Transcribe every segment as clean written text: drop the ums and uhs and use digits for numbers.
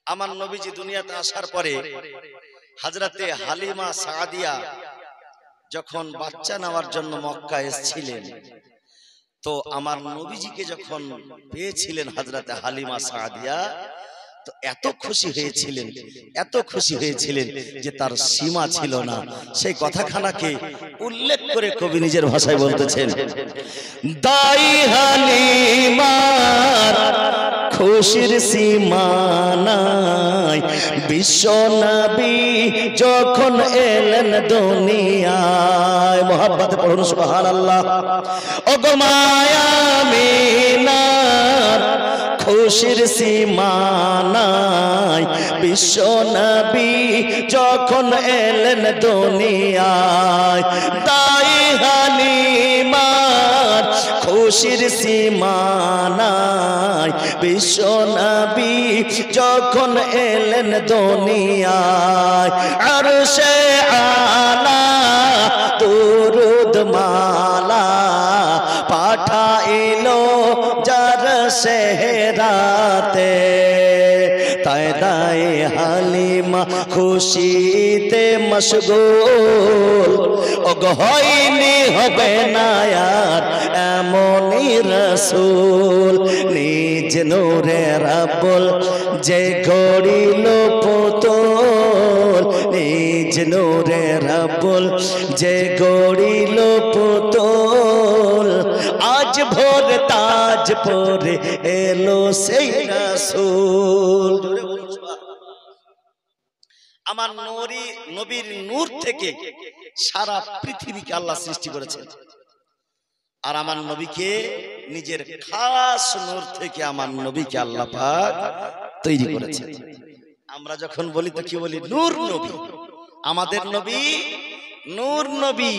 আমার নবীজি দুনিয়াতে আসার পরে হযরতে হালিমা সাদিয়া যখন বাচ্চা নেওয়ার জন্য মক্কা এসেছিলেন, তো আমার নবীজিকে যখন পেয়েছিলেন হযরতে হালিমা সাদিয়া, তো এত খুশি হয়েছিলেন যে তার সীমা ছিল না। সেই কথাখানাকে উল্লেখ করে কবি নিজের ভাষায় বলতেছেন, দাই হালিমার খুশির সীমা নাই, বিশ্ব নবী যখন এলেন দুনিয়ায়। মোহাব্বতে পড়ুন সুবহানাল্লাহ। ওগো মায়া আমিনার খুশির সীমা নাই, বিশ্ব নবী যখন এলেন দুনিয়ায়। তাই হালিমার খুশির সীমা নাই, বিশ্ব নবী যখন এলেন দুনিয়ায়। আরশে আলা দুরুদ মালা পাঠাইলো যার সেহরাতে, তাই দাই হালিমা খুশিতে মশগুল। ওগো হয়নি হবে না আর এমনই রাসূল, নিজ নূরে রাব্বুল যে গড়িল পুতুল, নিজ নূরে রাব্বুল যে গড়িল পুতুল। আজ ভোর তাজ পরে এলো সেই রাসূল। আমার নবীর নূর থেকে সারা পৃথিবীকে আল্লাহ সৃষ্টি করেছেন, আর আমার নবীকে নিজের খাস নূর থেকে আমার নবীকে আল্লাহ পাক তৈরি করেছেন। আমরা যখন বলি তো কি বলি? নূর নবী। আমাদের নবী নূর নবী।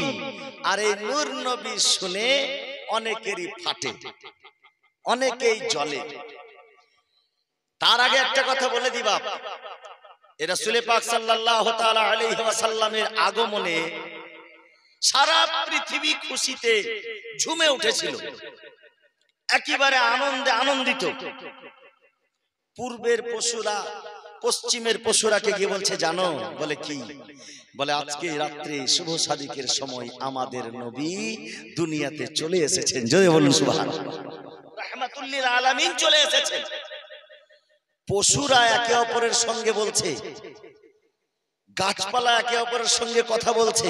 আর এই নূর নবী শুনে অনেকেরই ফাটে, অনেকেই জ্বলে। তার আগে একটা কথা বলে দিবা, রাসূল পাক সাল্লাল্লাহু তাআলা আলাইহি ওয়াসাল্লামের আগমনে সারা পৃথিবী খুশিতে ঝুমে উঠেছিল, একেবারে আনন্দে আনন্দিত। পূর্বের পশুরা পশ্চিমের পশুরাকে গিয়ে বলছে, জানো? বলে কি? বলে আজকে রাত্রে শুভ সাদিকের সময় আমাদের নবী দুনিয়াতে চলে এসেছেন। জোরে বলুন সুবহানাল্লাহ। রাহমাতুল লিল আলামিন চলে এসেছেন। পশুরা একে অপরের সঙ্গে বলছে, গাছপালা একে অপরের সঙ্গে কথা বলছে,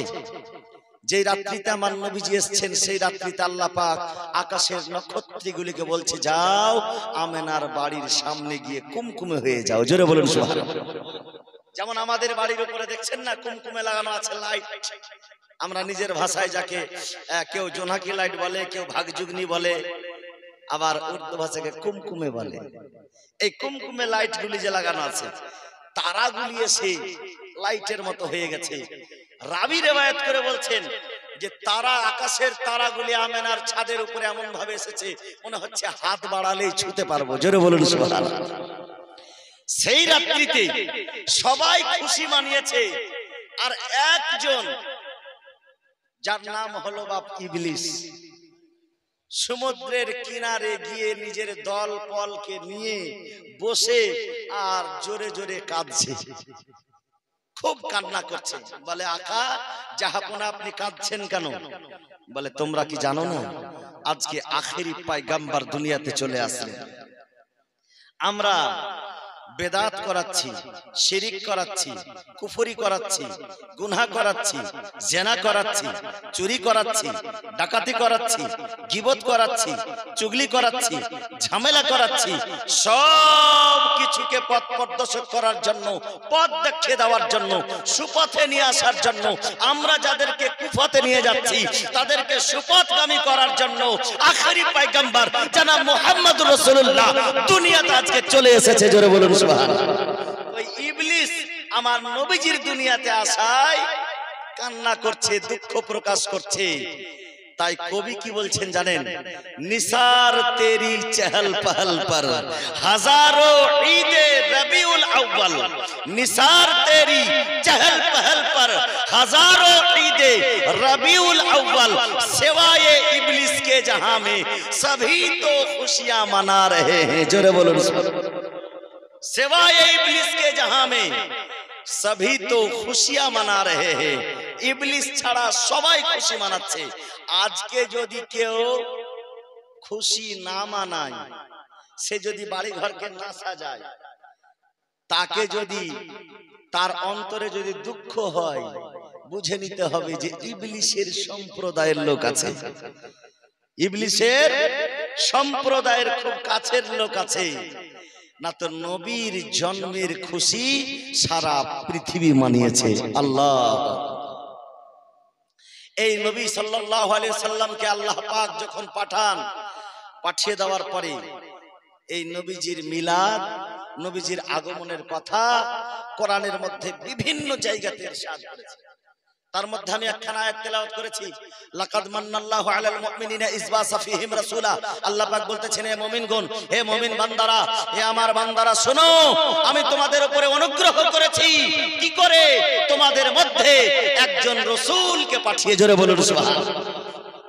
যে রাত্রিতে আমার নবীজি এসেছেন সেই রাত্রিতে আল্লাহ পাক আকাশের নক্ষত্রগুলিকে বলছে, যাও আমেনার বাড়ির সামনে গিয়ে কুমকুমে হয়ে যাও। জোরে বলুন সুবহানাল্লাহ। যেমন আমাদের বাড়ির উপরে দেখছেন না কুমকুমে লাগানো আছে লাইট, আমরা নিজের ভাষায় যাকে কেউ জোনাকি লাইট বলে, কেউ ভাগযুগনি বলে, আবার উর্দু ভাষাকে কুমকুমে বলে। এই কুমকুমে লাইট গুলি যে লাগানো আছে, তারাগুলি এসে লাইটের মতো হয়ে গেছে। রাবি রিওয়ায়াত করে বলছেন যে তারা, আকাশের তারাগুলি আমেনার ছাদের উপরে এমন ভাবে এসেছে মনে হচ্ছে হাত বাড়ালেই ছুঁতে পারবো। জোরে বলুন সুবহানাল্লাহ। সেই রাত্রিতে সবাই খুশি মানিয়েছে, আর একজন যার নাম হলো বাপ ইবলিস, সমুদ্রের কিনারে গিয়ে নিজের দল পলকে নিয়ে বসে আর জোরে জোরে কাঁদছে, খুব কান্না করছে। বলে, আকা জাহাপনা আপনি কাঁদছেন কেন? বলে, তোমরা কি জানো না আজকে আখেরি পয়গম্বর দুনিয়াতে চলে আসলেন। আমরা বেদাত করাচ্ছি, শিরিক করাচ্ছি, কুফরি করাচ্ছি, গুনাহ করাচ্ছি, জেনা করাচ্ছি, চুরি করাচ্ছি, ডাকাতি করাচ্ছি, গীবত করাচ্ছি, চুগলি করাচ্ছি, ঝামেলা করাচ্ছি, সব কিছুকে পথ প্রদর্শক করার জন্য, পথ দেখিয়ে দেওয়ার জন্য, সুপথে নিয়ে আসার জন্য, আমরা যাদেরকে কুফতে নিয়ে যাচ্ছি তাদেরকে সুপথগামী করার জন্য আখেরি পয়গম্বর জনাব মুহাম্মদুর রাসূলুল্লাহ দুনিয়াতে আজকে চলে এসেছে। জোরে বলুন সুবহানাল্লাহ। ওই ইবলিস আমার নবীজির দুনিয়াতে আসায় কান্না করছে, দুঃখ প্রকাশ করছে। তাই কবি কি বলছেন জানেন? নিসার তেরি চহল পহল পর হাজারো ঈদে রবিউল আউয়াল, নিসার তেরি চহল পহল पर हजारों ईदे रबीउल अव्वल सिवाय इब्लिस के जहां में सभी तो खुशियां मना रहे हैं। जोरे बोलो सिवाय इब्लिस के जहां में सभी तो खुशियां मना रहे हैं। इब्लिस ছাড়া সবাই খুশি মানাচ্ছে। আজকে যদি কেউ খুশি না মানায়, সে যদি বাড়ি ঘরকে না সাজায়, তাকে যদি তার অন্তরে যদি দুঃখ হয়, বুঝে নিতে হবে যে ইবলিসের সম্প্রদায়ের লোক আছে, ইবলিসের সম্প্রদায়ের খুব কাছের লোক আছে। না তো নবীর জন্মের খুশি সারা পৃথিবী মানিয়েছে। আল্লাহ এই নবী সাল্লাল্লাহু আলাইহি সাল্লামকে আল্লাহ পাক যখন পাঠিয়ে দেওয়ার পরে এই নবীজির মিলাদ, নবীজির আগমনের কথা কোরআনের মধ্যে বিভিন্ন জায়গাতে ইরশাদ করেছে। তার মধ্যে আমি একখানা আয়াত তেলাওয়াত করেছি, লাকাদ মান্নাল্লাহু আলাল মুমিনিনা ইয বাসা ফীহিম রাসূলা। আল্লাহ পাক বলতেছেন, হে মুমিনগণ, হে মুমিন বান্দারা, হে আমার বান্দারা শোনো, আমি তোমাদের উপরে অনুগ্রহ করেছি কি করে? তোমাদের মধ্যে একজন রাসূলকে পাঠিয়ে। জোরে বলুন সুবহানাল্লাহ।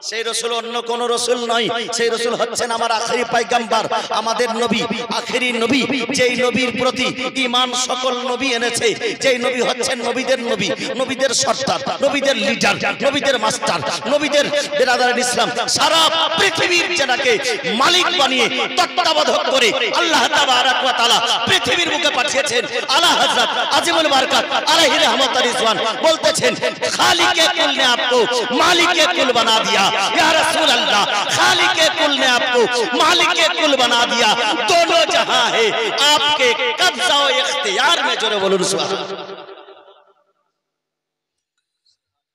সেই রাসূল অন্য কোন রাসূল নয়, সেই রাসূল হচ্ছেন আমার আখেরি পয়গম্বর, আমাদের নবী, আখেরি নবী, যেই নবীর প্রতি ঈমান সকল নবী এনেছে, যেই নবী হচ্ছেন নবীদের নবী, নবীদের সর্দার, নবীদের লিডার, নবীদের মাস্টার, নবীদের বিরাদার ইসলাম, সারা পৃথিবীর জেনাকে মালিক বানিয়ে তত্ত্বাবধায়ক করে আল্লাহ তাবারাক ওয়া তাআলা পৃথিবীর বুকে পাঠিয়েছেন। আলা হযরত আজিমুল বারকাত আলাইহি রহমত রিজওয়ান বলতেছেন, খালিকে কুল ने आपको मालिके कुल बना दिया। या रसूल अल्लाह, खालिके कुल ने आपको मालिके कुल बना दिया। दोनों जहां है आपके कब्जा और इख्तियार में। जोरे बोलूं सुभान।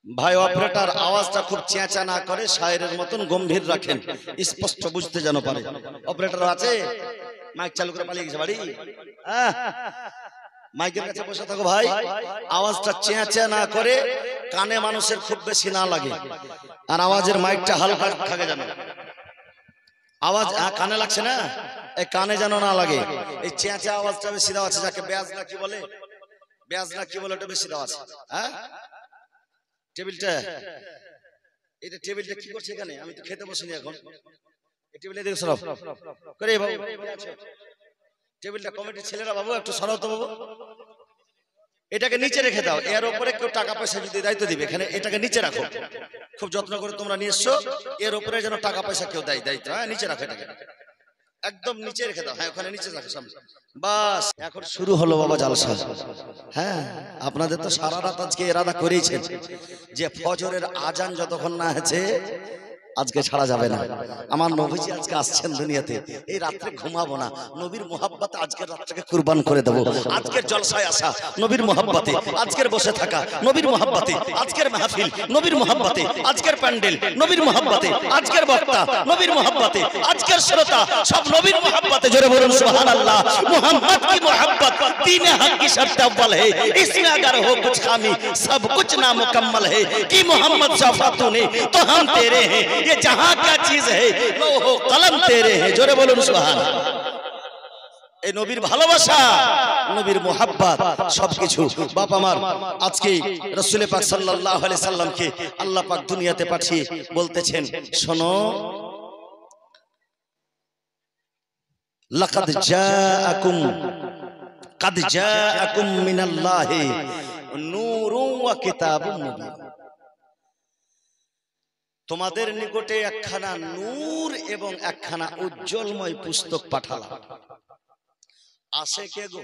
ভাই অপারেটর আওয়াজটা খুব চেঁচা না করে শায়েরের মতন গম্ভীর রাখেন, স্পষ্ট বুঝতে যেন পারে। অপারেটর আছে? মাইক চালু করে পালিয়ে গেছে বাড়ি। মাইকের কাছে বসে থাকো ভাই, আওয়াজটা চেঁচা না করে, কানে মানুষের খুব বেশি না লাগে, আর আওয়াজের মাইকটা হালকা থাকে যেন। আওয়াজ কানে লাগছে না, এই কানে যেন না লাগে। এই চেঁচা আওয়াজটা বেশি দেওয়া আছে, যাকে ব্যাজ না কি বলে, ব্যাজ না কি বলে, ওটা বেশি দেওয়া আছে। হ্যাঁ, টেবিলটা, এটা টেবিলটা কি করছে এখানে? আমি তো খেতে বসিনি এখন। এই টেবিলে দেখো সরাও করে বাবু, টেবিলটা কমিটির ছেলেরা বাবু একটু সরাও তো বাবু। এটাকে নিচে রেখে দাও, এর উপরে কেউ টাকা পয়সা যদি দায়িত্ব দিবে, এখানে এটাকে নিচে রাখো, খুব যত্ন করে তোমরা নিয়ে এসছো, এর উপরে যেন টাকা পয়সা কেউ দেয় দায়িত্ব। হ্যাঁ, নিচে রাখো, এটাকে একদম নিচে রেখে দাও। হ্যাঁ, ওখানে নিচে রাখো সামনে। বাস, এখন শুরু হলো বাবা জালসা। হ্যাঁ, আপনাদের তো সারা রাত আজকে এরাদা করেইছেন যে ফজরের আজান যতক্ষণ না হয়েছে আজকে ছাড়া যাবে না। আমার নবীজি আজকে আসছেন দুনিয়াতে, এই রাত্রে ঘুমাবো না, নবীর মোহাব্বতে আজকের রাতটাকে কুরবান করে দেবো। আজকের জলসায় আসা নবীর মোহাব্বতে, আজকের বসে থাকা নবীর মোহাব্বতে, আজকের মাহফিল নবীর মোহাব্বতে, আজকের প্যান্ডেল নবীর মোহাব্বতে, আজকের বক্তা নবীর মোহাব্বতে, আজকের শ্রোতা সব নবীর মোহাব্বতে। জোরে বলুন সুবহানাল্লাহ। मोहम्मद की मोहब्बत दीन हक की शर्त अव्वल है, इसमें अगर हो कुछ खामी सब कुछ नामुकम्मल है। कि मोहम्मद शफा तूने तो हम तेरे हैं, ये जहां क्या चीज है लौह कलम तेरे हैं। जोरे बोलूं सुभान। এই নবীর ভালোবাসা, নবীর মোহাব্বত সবকিছু। বাপ আমার আজকে রাসূল পাক সাল্লাল্লাহু আলাইহি সাল্লামকে আল্লাহ পাক দুনিয়াতে পাঠিয়ে বলতেছেন, শোনো, লাকাদ জাআকুম কাদ জাআকুম মিনাল্লাহি নূরুন ওয়া কিতাবুম মুবিন। তোমাদের নিকটে একখানা নূর এবং একখানা উজ্জ্বলময় পুস্তক পাঠালাম। আসে কে গো?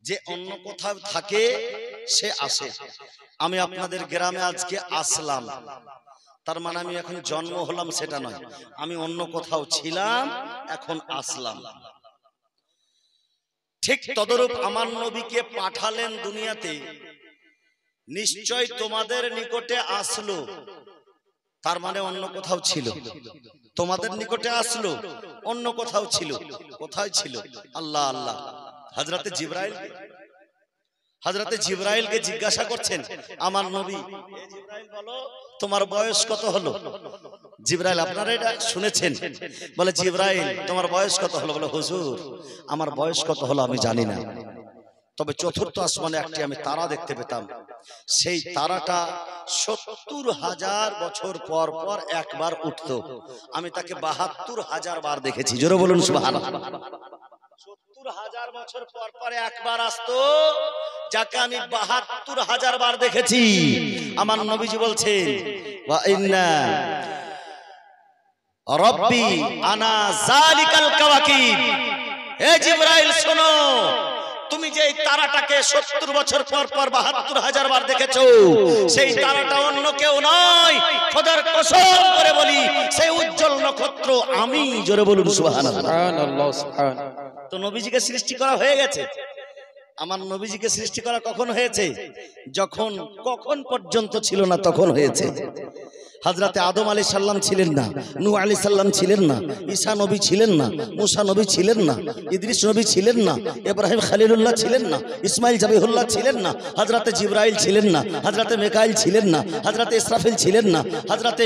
যে অন্য কোথাও থাকে সে আসে। আমি আপনাদের গ্রামে আজকে আসলাম, তার মানে আমি এখন জন্ম হলাম সেটা নয়, আমি অন্য কোথাও ছিলাম, এখন আসলাম। ঠিক তদরূপ আমার নবীকে পাঠালেন দুনিয়াতে, নিশ্চয় তোমাদের নিকটে আসলো, তার মানে অন্য কোথাও ছিল। তোমাদের নিকটে আসলো, অন্য কোথাও ছিল। কোথায় ছিল? আল্লাহ আল্লাহ। হযরতে জিবরাইলকে জিজ্ঞাসা করছেন আমার নবী, জিবরাইল বলো তোমার বয়স কত হলো? জিবরাইল, আপনারা এটা শুনেছেন, বলে জিবরাইল তোমার বয়স কত হলো? বলে হুজুর আমার বয়স কত হলো আমি জানি না, তবে চতুর্থ আসমানে একটি আমি তারা দেখতে পেতাম, সেই তারাটা ৭০,০০০ বছর পর পর একবার উঠতো, আমি তাকে ৭২,০০০ বার দেখেছি। জোরে বলুন সুবহানাল্লাহ। ৭২,০০০ বছর পর পর একবার আসতো, যাকে আমি ৭২,০০০ বার দেখেছি। আমার নবীজি বলছেন ওয়া ইন্না রব্বি আনা যালিকাল কাওয়াকিব। হে জিবরাইল শোনো, তুমি যে তারাটাকে ৭০ বছর পর পর ৭২,০০০ বার দেখেছো, সেই তারাটা অন্য কেউ নয়, খোদার কসম করে বলি সেই উজ্জ্বল নক্ষত্র আমি। জোরে বলুন সুবহানাল্লাহ। সুবহানাল্লাহ সুবহানাল্লাহ। তো নবীজিকে সৃষ্টি করা হয়ে গেছে। আমার নবীজিকে সৃষ্টি করা কখন হয়েছে? যখন কখন পর্যন্ত ছিল না তখন হয়েছে। হযরতে আদম আলাইহিস সালাম ছিলেন না, নূহ আলাইহিস সালাম ছিলেন না, ঈসা নবী ছিলেন না, মুসা নবী ছিলেন না, ইদ্রিস নবী ছিলেন না, ইব্রাহিম খলিলুল্লাহ ছিলেন না, ইসমাইল জাবিহুল্লাহ ছিলেন না, হযরতে জিবরাইল ছিলেন না, হযরতে মিকাইল ছিলেন না, হযরতে ইসরাফিল ছিলেন না, হযরতে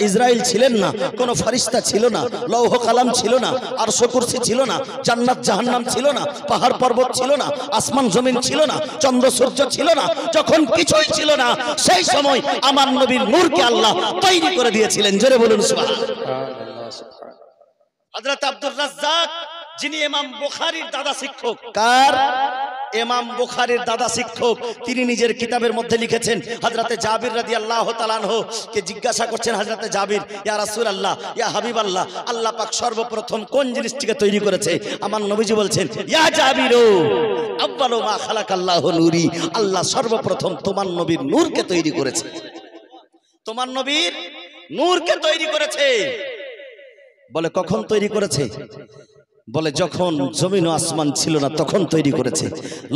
ইসরাইল ছিলেন না, কোন ফেরেশতা ছিল না, লৌহ কালাম ছিল না, আরশ কুরসি ছিল না, জান্নাত জাহান্নাম ছিল না, পাহাড় পর্বত ছিল না, আসমান জমিন ছিল না, চন্দ্র সূর্য ছিল না। যখন কিছুই ছিল না সেই সময় আমার নবীর নূরকে আল্লাহ তৈরি করে দিয়েছিলেন। জোরে বলুন সুবহানাল্লাহ। হযরত আব্দুর রাজ্জাক, যিনি ইমাম বুখারীর দাদা শিক্ষক, কার? ইমাম বুখারীর দাদা শিক্ষক, তিনি নিজের কিতাবের মধ্যে লিখেছেন, হযরতে জাবির রাদিয়াল্লাহু তাআলা আনহু কে জিজ্ঞাসা করছেন হযরতে জাবির, ইয়া রাসূলুল্লাহ, ইয়া হাবিবাল্লাহ, আল্লাহ পাক সর্বপ্রথম কোন জিনিসটিকে তৈরি করেছে? আমার নবীজি বলছেন, ইয়া জাবিরু আউয়ালু মা খালাকাল্লাহু নূরি, আল্লাহ সর্বপ্রথম তোমার নবীর নূরকে তৈরি করেছে। তোমার নবীর নূরকে তৈরি করেছে। বলে কখন তৈরি করেছে? বলে যখন জমিন ও আসমান ছিল না তখন তৈরি করেছে,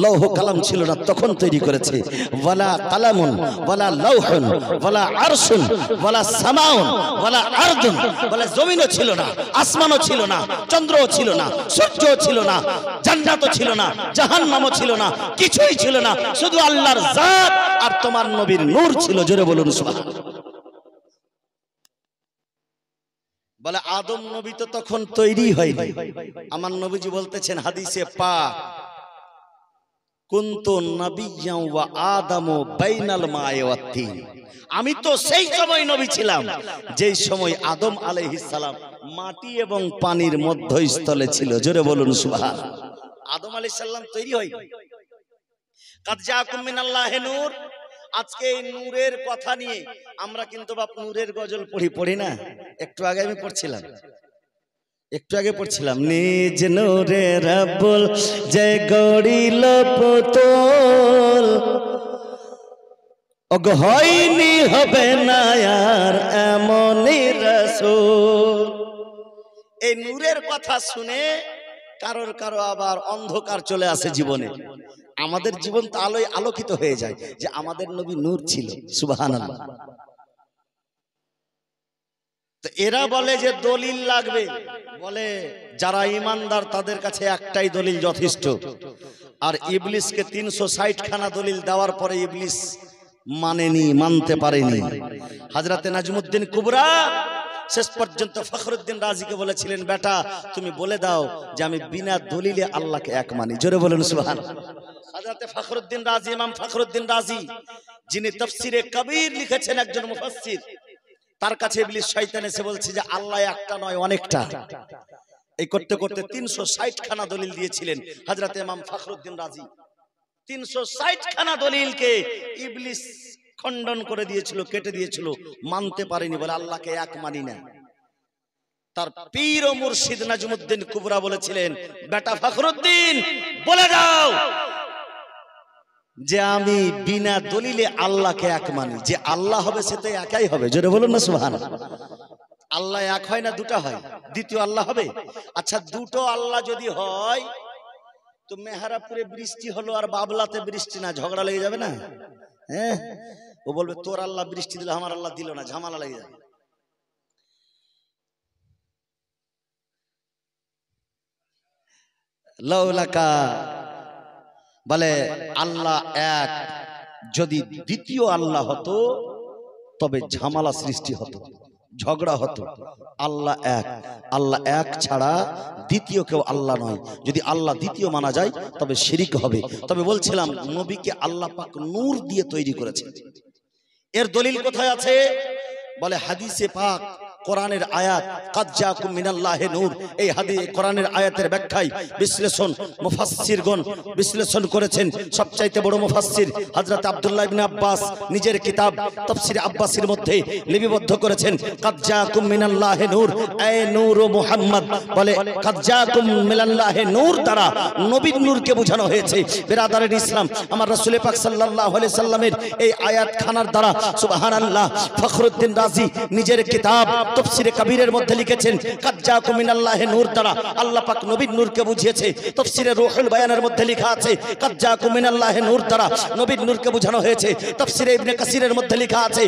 লৌহ কালাম ছিল না তখন তৈরি করেছে। ওয়ালা কালামুন ওয়ালা লাউহুন ওয়ালা আরশুন ওয়ালা সামাউন ওয়ালা আরদুন, বলে জমিনও ছিল না, আসমানও ছিল না, চন্দ্রও ছিল না, সূর্যও ছিল না, জান্নাতও ছিল না, জাহান্নামও ছিল না, কিছুই ছিল না, শুধু আল্লাহর জাত আর তোমার নবীর নূর ছিল। জোরে বলুন সুবহানাল্লাহ। বলে আদম নবী তো তখন তৈরি হয়নি। আমার নবীজি বলতেছেন হাদিসে পাক, কুনতু নাবিয়্যা ওয়া আদামু বাইনাল মা'i ওয়াত তিন, আমি তো সেই সময় নবী ছিলাম যেই সময় আদম আলাইহিস সালাম মাটি এবং পানির মধ্যস্থলে ছিল। জোরে বলুন সুবহানাল্লাহ। আদম আলাইহিস সালাম তৈরি হয়নি। কাদ জাআকুম মিনাল্লাহি নূর। আজকে এই নূরের কথা নিয়ে আমরা কিন্তু বাপ নূরের গজল পড়ি না। একটু আগে আমি পড়ছিলাম, নিজ নূরে রাব্বুল যে গড়িল পুতুল, ওগ হয়নি হবে না আর এমনই রাসূল। এই নূরের কথা শুনে কারো আবার অন্ধকার চলে আসে জীবনে। আমাদের জীবন তো আলোয় আলোকিত হয়ে যায় যে আমাদের নবী নূর ছিল। সুবহানাল্লাহ। তো এরা বলে যে দলিল লাগবে, বলে যারা ঈমানদার তাদের কাছে একটাই দলিল যথেষ্ট। আর ইবলিসকে ৩৬০ খানা দলিল দেওয়ার পরে ইবলিস মানতে পারেনি। হযরতে নাজমুদ্দিন কুবরা শেষ পর্যন্ত ফখরুদ্দিন রাজিকে বলেছিলেন, বেটা তুমি বলে দাও যে আমি বিনা দলিলে আল্লাহকে এক মানি। জোরে বলুন সুবহানাল্লাহ। হযরতে ফখরুদ্দিন রাজি, ইমাম ফখরুদ্দিন রাজি, যিনি তাফসীরে কবির লিখেছেন, একজন মুফাসসির, তার কাছে ইবলিস শয়তান এসে বলছে যে আল্লাহ একটা নয় অনেকটা। এই করতে করতে ৩৬০ খানা দলিল দিয়েছিলেন হযরতে ইমাম ফখরুদ্দিন রাজি। ৩৬০ খানা দলিলকে ইবলিস খণ্ডন করে দিয়েছিল, কেটে দিয়েছিল, মানতে পারেনি, বলে আল্লাহকে এক মানি না। তার পীর ও মুর্শিদ নাজমুদ্দিন কুবরা বলেছিলেন, বেটা ফখরুদ্দিন বলে দাও যে আমি বিনা দলিলে আল্লাহকে এক মানি। যে আল্লাহ হবে সে তো একাই হবে। জোরে বলুন না সুবহানাল্লাহ। আল্লাহ এক হয় না, দুটো হয়, দ্বিতীয় আল্লাহ হবে। আচ্ছা দুটো আল্লাহ যদি হয় তো মেহেরাপুরে বৃষ্টি হলো আর বাবলাতে বৃষ্টি না, ঝগড়া লেগে যাবে না? হ্যাঁ, ও বলবে তোর আল্লাহ বৃষ্টি দিল, আমার আল্লাহ দিল না, ঝামেলা লেগে যাবে। লাউলাকা বলে আল্লাহ এক, যদি দ্বিতীয় আল্লাহ হতো তবে ঝামেলা সৃষ্টি হতো, ঝগড়া হতো। আল্লাহ এক, আল্লাহ এক ছাড়া দ্বিতীয় কেউ আল্লাহ নয়। যদি আল্লাহ দ্বিতীয় মানা যায় তবে শিরিক হবে। তবে বলছিলাম নবীকে আল্লাহ পাক নূর দিয়ে তৈরি করেছে। এর দলিল কোথায় আছে? বলে হাদিসে পাক কোরআনের আয়াত কাদ জাকুম মিনাল্লাহি নূর, এই হাদিস কোরআনের আয়াতের ব্যাখ্যায় বিশ্লেষণ মুফাসসিরগণ বিশ্লেষণ করেছেন। সবচাইতে বড় মুফাসসির হযরত আব্দুল্লাহ ইবনে আব্বাস নিজের কিতাব তাফসীর আব্বাসীর মধ্যে লিপিবদ্ধ করেছেন কাদ জাকুম মিনাল্লাহি নূর, এ নূর মুহাম্মদ, বলে কাদ জাকুম মিনাল্লাহি নূর দ্বারা নবীর নূরকে বোঝানো হয়েছে। বিরাদারের ইসলাম, আমার রাসূল পাক সাল্লাল্লাহু আলাইহি সাল্লামের এই আয়াত খানার দ্বারা সুবহানাল্লাহ ফখরুদ্দিন রাজি নিজের কিতাব তাফসীরে কবীরের মধ্যে লিখেছেন কাদ জাকুম মিনাল্লাহি নূর দ্বারা আল্লাহ পাক নবীর নূরকে বুঝিয়েছে। তাফসীরে রূহুল বায়ানের মধ্যে লেখা আছে কাদ জাকুম মিনাল্লাহি নূর দ্বারা নবীর নূরকে বোঝানো হয়েছে। তাফসীরে ইবনে কাসিরের মধ্যে লেখা আছে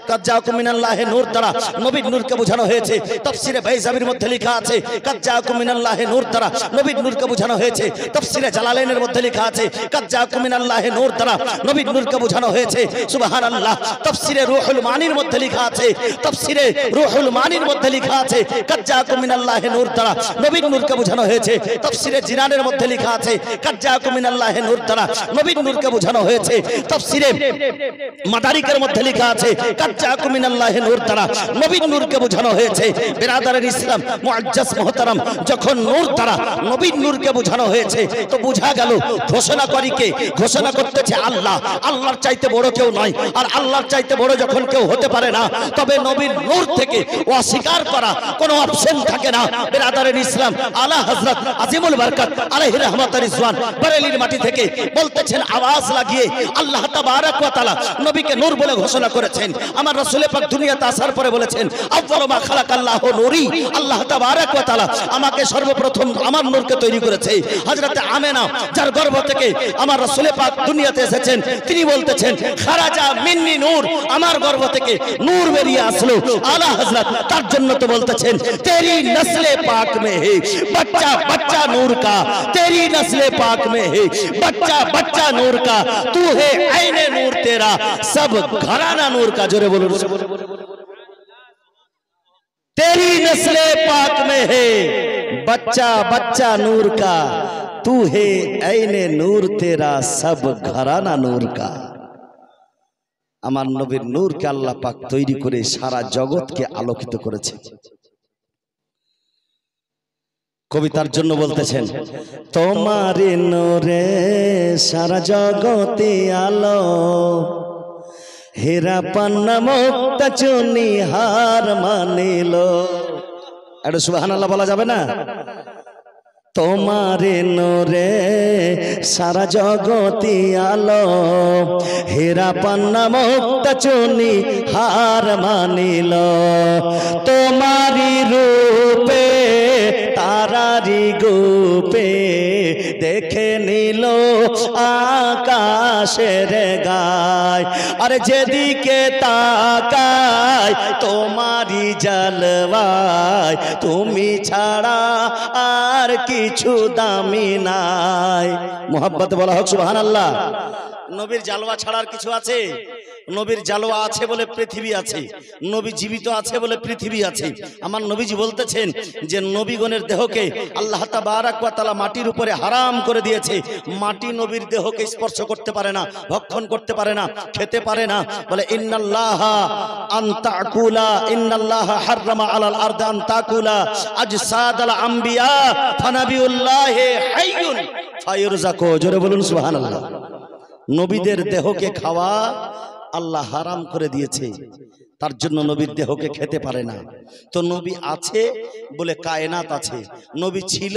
কাদ জাকুম মিনাল্লাহি নূর দ্বারা নবীর নূরকে বোঝানো হয়েছে। তাফসীরে বাইজাবির মধ্যে লেখা আছে কাদ জাকুম মিনাল্লাহি নূর দ্বারা নবীর নূরকে বোঝানো হয়েছে। তাফসীরে জালালাইনের মধ্যে লেখা আছে কাদ জাকুম মিনাল্লাহি নূর দ্বারা নবীর নূরকে বোঝানো হয়েছে। সুবহানাল্লাহ। তাফসীরে রূহুল মানির মধ্যে লেখা আছে, তাফসীরে রূহুল মানির মধ্যে লেখা আছে কাদ জাকুম মিনাল্লাহি নূর দ্বারা নবীর নূরকে বোঝানো হয়েছে। তাফসীরে জিনানের মধ্যে লেখা আছে কাদ জাকুম মিনাল্লাহি নূর দ্বারা নবীর নূরকে বোঝানো হয়েছে। তাফসীরে মাদারিকের মধ্যে লেখা আছে কাদ জাকুম মিনাল্লাহি নূর দ্বারা নবীর নূরকে বোঝানো হয়েছে। বিরাদারের ইসলাম মুআজ্জাজ মুহতারাম, যখন নূর দ্বারা নবীর নূরকে বোঝানো হয়েছে তো বোঝা গেল ঘোষণাকারী কে? ঘোষণা করতেছে আল্লাহ। আল্লাহর চাইতে বড় কেউ নয়। আর আল্লাহর চাইতে বড় যখন কেউ হতে পারে না, তবে নবীর নূর থেকে অস্বীকার করা কোনো অপশন থাকে না। বিরাদারের ইসলাম, আলা হযরত আজিমুল বরকত আলাইহি রাহমাতুর রিজওয়ান বরেলির মাটি থেকে বলতেছেন আওয়াজ লাগিয়ে আল্লাহ তাবারক ওয়া তাআলা নবীকে নূর বলে ঘোষণা করেছেন। আমার রাসূল পাক দুনিয়াতে আসার পরে বলেছেন আউয়ালু মা খালাকাল্লাহু নূরি, আল্লাহ তাবারক ওয়া তাআলা আমাকে সর্বপ্রথম আমার নূরকে তৈরি করেছে। হযরত আমেনা যার গর্ভ থেকে আমার রাসূল পাক দুনিয়াতে এসেছেন, তিনি বলতেছেন খারাজা মিন্নি নূর, আমার গর্ভ থেকে নূর বেরিয়ে আসলো। আলা হযরত তার জন্য তো বলতেছেন তেরি নসলে পাক মে হে बच्चा बच्चा नूर का, तेरी नस्ले पाक में है बच्चा बच्चा नूर का, तू है ऐने नूर तेरा सब घराना नूर का। जोरे बोलो, तेरी नस्ले पाक में है बच्चा बच्चा नूर का, तू है ऐने नूर तेरा सब घराना नूर का। আমার নবীর নূরকে আল্লাহ পাক তৈরি করে সারা জগৎকে আলোকিত করেছে। কবিতার জন্য বলতেছেন তোমার নূরে সারা জগতে আলো, হেরা পান্না মুক্তা চুনি হার মানিল। এটা সুবহানাল্লাহ বলা যাবে না? তোমার নূরে সারা জগতে আলো, হেরা পান্না মুক্তা চুনি হার মানিল। তোমারি রূপে তারারি গোপে দেখে নিল আকাশের গায়, আরে যেদিকে তাকায় তোমারি জলওয়ায়, তুমি ছাড়া আর কিছু দামি নাই। মুহাব্বতে বলা হোক সুবহানাল্লাহ। নবীর জালওয়া ছাড়ার কিছু আছে? নবীর জালওয়া আছে বলে পৃথিবী আছে, নবী জীবিত আছে বলে পৃথিবী আছে। আমার নবীজি বলতেছেন যে নবীগণের দেহকে আল্লাহ তাবারক ওয়া তাআলা মাটির উপরে হারাম করে দিয়েছে। মাটি নবীর দেহকে স্পর্শ করতে পারে না, ভক্ষণ করতে পারে না, খেতে পারে না। বলে ইন্নাল্লাহা আন তাকুলা, ইন্নাল্লাহা হাররামা আলাল আরদি আন তাকুলা আজসাদাল আমবিয়া ফানাবিউল্লাহি হাইয়ুন ফায়ুরযাকু। জোরে বলুন সুবহানাল্লাহ। নবীদের দেহকে খাওয়া আল্লাহ হারাম করে দিয়েছে, তার জন্য নবীর দেহকে খেতে পারে না। তো নবী আছে বলে কায়নাত আছে, নবী ছিল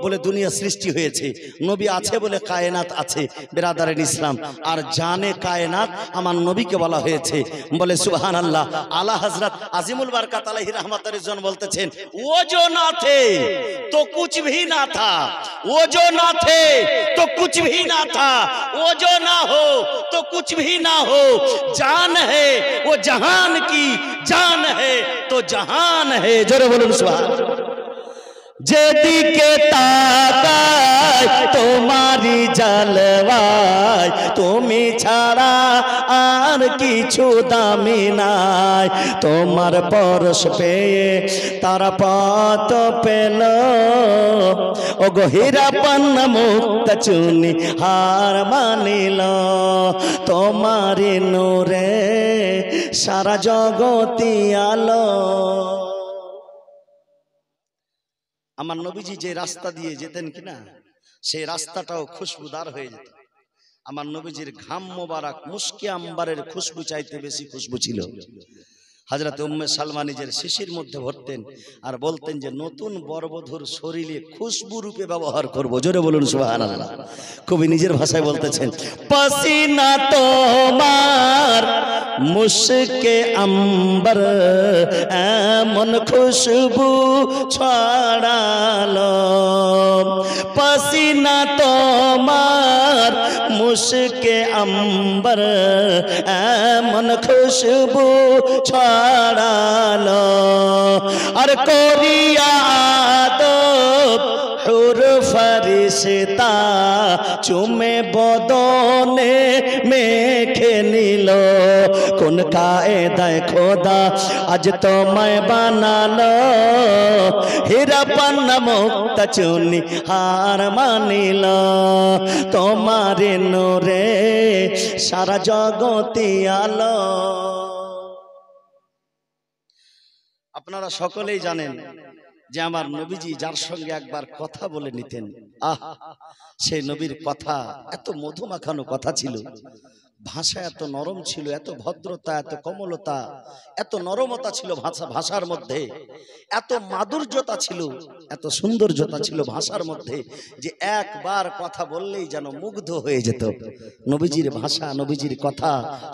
বলে দুনিয়া সৃষ্টি হয়েছে, নবী আছে বলে কায়নাত আছে। বিরাদারের ইসলাম, আর জানে কায়নাত আমার নবীকে বলা হয়েছে। বলে সুবহানাল্লাহ। আলা হযরত আজিমুল বরকত আলাইহি রাহমাতুর রিজওয়ান বলতেছেন वो जो ना थे तो कुछ भी ना था, वो जो ना थे तो कुछ भी ना था, वो जो ना हो तो कुछ भी ना हो, जान है वो जहान की जान है तो जहान है। जोरे बोलूं सुभान। যেদিকে তাকায় তোমারি জলওয়ায়, তুমি ছাড়া আর কিছু দামি নাই। তোমার পরশ পেয়ে তারা পথ পেল, ও গো হীরা পান্না মুক্তা চুনি হার মানিল। তোমারি নূরে সারা জগতি আলো। আমার নবীজি যে রাস্তা দিয়ে যেতেন কিনা সেই রাস্তাটাও খুশবুদার হয়ে যেত। আমার নবীজির ঘাম মোবারক মুস্কি আম্বারের খুশবু চাইতে বেশি খুশবু ছিল। হযরত উম্মে সালমা নিজের শিশির মধ্যে ভরতেন আর বলতেন যে নতুন বরবধূর শরীরে খুশবু রূপে ব্যবহার করব। জোরে বলুন সুবহানাল্লাহ। কবি নিজের ভাষায় বলতেছেন, পাসিনা তোমার মুস্কে আম্বার এমন খুশবু ছড়ালো, পাসিনা তোমার মুস্কে আম্বার এমন খুশবু ছড়ালো, আর করিয়া আদব হুর ফরিশতা চুমে বদনে মেখে নিল। কোন কায়দায় খোদা আজ তোমায় বানালো, হীরা পান্না মুক্তা চুনি হার মানিল। তোমার নূরে সারা জগতে আলো। আপনারা সকলেই জানেন যে আমার নবীজি যার সঙ্গে একবার কথা বলে নিতেন, সেই নবীর কথা এত মধু মাখানো কথা ছিল, ভাষা এত নরম ছিল, এত ভদ্রতা, এত কোমলতা, এত নরমতা ছিল ভাষার মধ্যে, এত মাধুর্যতা ছিল, এত সৌন্দর্যতা ছিল ভাষার মধ্যে, যে একবার কথা বললেই যেন মুগ্ধ হয়ে যেত। নবীজির ভাষা, নবীজির কথা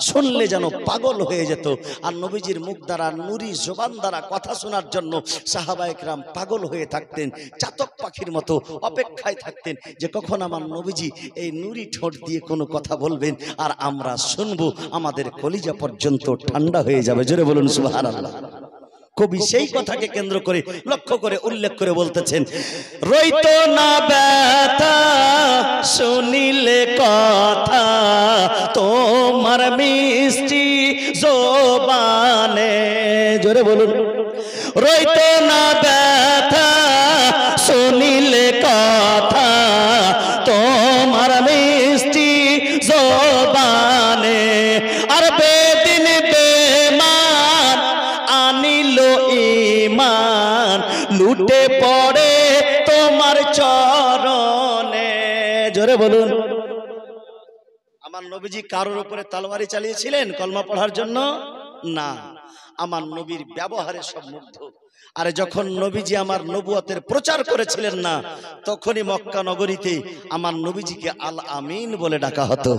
শুনলে যেন পাগল হয়ে যেত। আর নবীজির মুখ দ্বারা, নুরি জবান দ্বারা কথা শোনার জন্য সাহাবায়ে কেরাম পাগল হয়ে থাকতেন, চাতক পাখির মতো অপেক্ষায় থাকতেন যে কখন আমার নবীজি এই নুরি ঠোঁট দিয়ে কোনো কথা বলবেন আর আমরা শুনবো, আমাদের কলিজা পর্যন্ত ঠান্ডা হয়ে যাবে। জোরে বলুন সুবহানাল্লাহ। কবি সেই কথাকে কেন্দ্র করে লক্ষ্য করে উল্লেখ করে বলতেছেন, রইতো না ব্যথা শুনিলে কথা তোমার মিষ্টি জবানে। জোরে বলুন, রইতো না ব্যথা শুনিলে কথা তোমার মিষ্টি জবানে, আর বেদিন বেমান আনিল ঈমান লুটে পড়ে তোমার চরণে। জোরে বলুন। আমার নবীজি কারোর উপরে তলোয়ারি চালিয়েছিলেন কলমা পড়ার জন্য? না, আমার নবীর ব্যবহারে সব মুগ্ধ। আর যখন নবীজি আমার নবুয়তের প্রচার করেছিলেন না, তখনই মক্কা নগরীতে আমার নবীজিকে আল আমিন বলে ডাকা হতো।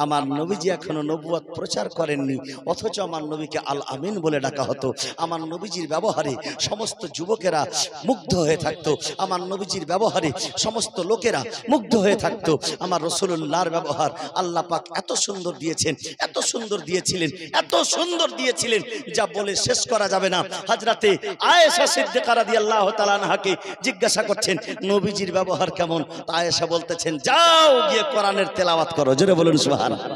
আমার নবীজি এখনো নবুয়ত প্রচার করেননি, অথচ আমার নবীকে আল আমিন বলে ডাকা হতো। আমার নবীজির ব্যবহারে সমস্ত যুবকেরা মুগ্ধ হয়ে থাকতো, আমার নবীজির ব্যবহারে সমস্ত লোকেরা মুগ্ধ হয়ে থাকতো। আমার রাসূলুল্লাহর ব্যবহার আল্লাহ পাক এত সুন্দর দিয়েছেন, এত সুন্দর দিয়েছিলেন, এত সুন্দর দিয়েছিলেন যা বলে শেষ করা যাবে না। হযরতে আয়েশা সিদ্দিকা রাদিয়াল্লাহু তাআলা আনহাকে জিজ্ঞাসা করছেন নবীজির ব্যবহার কেমন? তো আয়েশা বলতেছেন, যাও গিয়ে কোরআনের তেলাওয়াত করো। জোরে বলুন সুবহানাল্লাহ।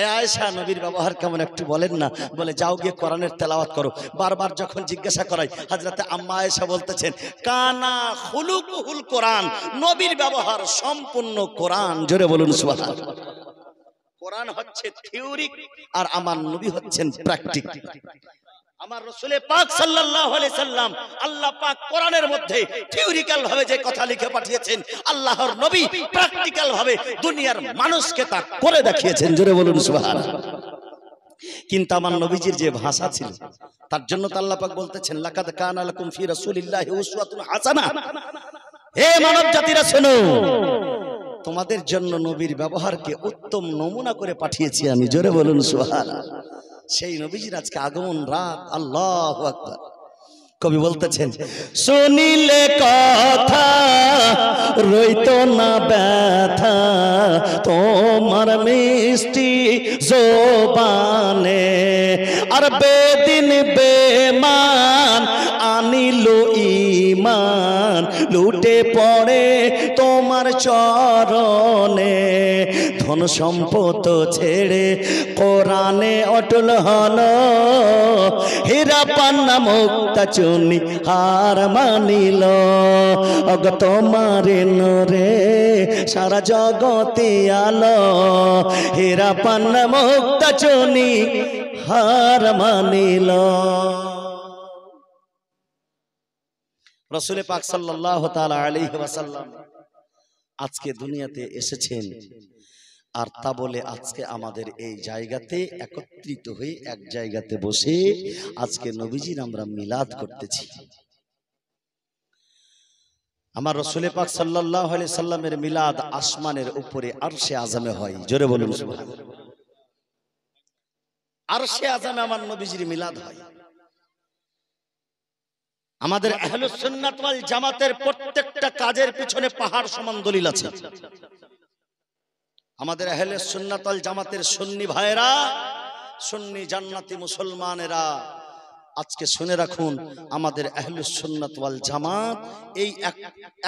এই আয়েশা, নবীর ব্যবহার কেমন একটু বলেন না। বলে, যাও গিয়ে কোরআনের তেলাওয়াত করো। বারবার যখন জিজ্ঞাসা করাই, হযরতে আম্মা আয়েশা বলতেছেন, কানা খুলুকুহুল কোরআন, নবীর ব্যবহার সম্পূর্ণ কোরআন। জোরে বলুন সুবহানাল্লাহ। কোরআন হচ্ছে থিওরি আর আমার নবী হচ্ছেন প্র্যাকটিক। আমার রাসূল পাক সাল্লাল্লাহু আলাইহি সাল্লাম আল্লাহ পাক কোরআনের মধ্যে থিওরিক্যাল ভাবে যে কথা লিখে পাঠিয়েছেন, আল্লাহর নবী প্র্যাকটিক্যাল ভাবে দুনিয়ার মানুষকে তা করে দেখিয়েছেন। জোরে বলুন সুবহানাল্লাহ। কিন্তু আমার নবীজির যে ভাষা ছিল, তার জন্য তো আল্লাহ পাক বলতেছেন, লাকাদ কানা লাকুম ফি রাসূলিল্লাহি উসওয়াতুন হাসানাহ। হে মানব জাতিরা শোনো, তোমাদের জন্য নবীর ব্যবহারকে উত্তম নমুনা করে পাঠিয়েছি আমি। জোরে বলুন সুবহানাল্লাহ। সেই নবীজির আজকে আগমন রাত। আল্লাহু আকবার। কবি বলতেছেন, শুনিলে কথা রইতো না ব্যথা তোমার মিষ্টি জবানে, আর বেদিন বেমান আনিল ঈমান লুটে পড়ে তোমার চরণে। ধন সম্পদ ছেড়ে কোরআনে অটল হলো, হীরা পান্না মুক্তা চুনি হার মানিল। অগ তোমার নূরে সারা জগতে আলো, হীরা পান্না মুক্তা চুনি হার মানিল। রাসূল পাক সাল্লাল্লাহু তাআলা আলাইহি ওয়াসাল্লাম আজকে দুনিয়াতে এসেছেন, আর তা বলে আজকে আমাদের এই জায়গাতে একত্রিত হয়ে এক জায়গাতে বসে আজকে নবীজির আমরা মিলাদ করতেছি। আমার রাসূল পাক সাল্লাল্লাহু আলাইহি সাল্লামের মিলাদ আসমানের উপরে আরশে আযমে হয়। জোরে বলুন সুবহানাল্লাহ। আরশে আযমে আমার নবীজির মিলাদ হয়। আমাদের আহলুস সুন্নাত ওয়াল জামাতের প্রত্যেকটা কাজের পিছনে পাহাড় সমান দলিল আছে। আমাদের আহলে সুন্নাত ওয়াল জামাতের সুন্নি ভাইরা, সুন্নি জান্নাতি মুসলমানেরা, আজকে শুনে রাখুন, আমাদের আহলুস সুন্নাত ওয়াল জামাত এই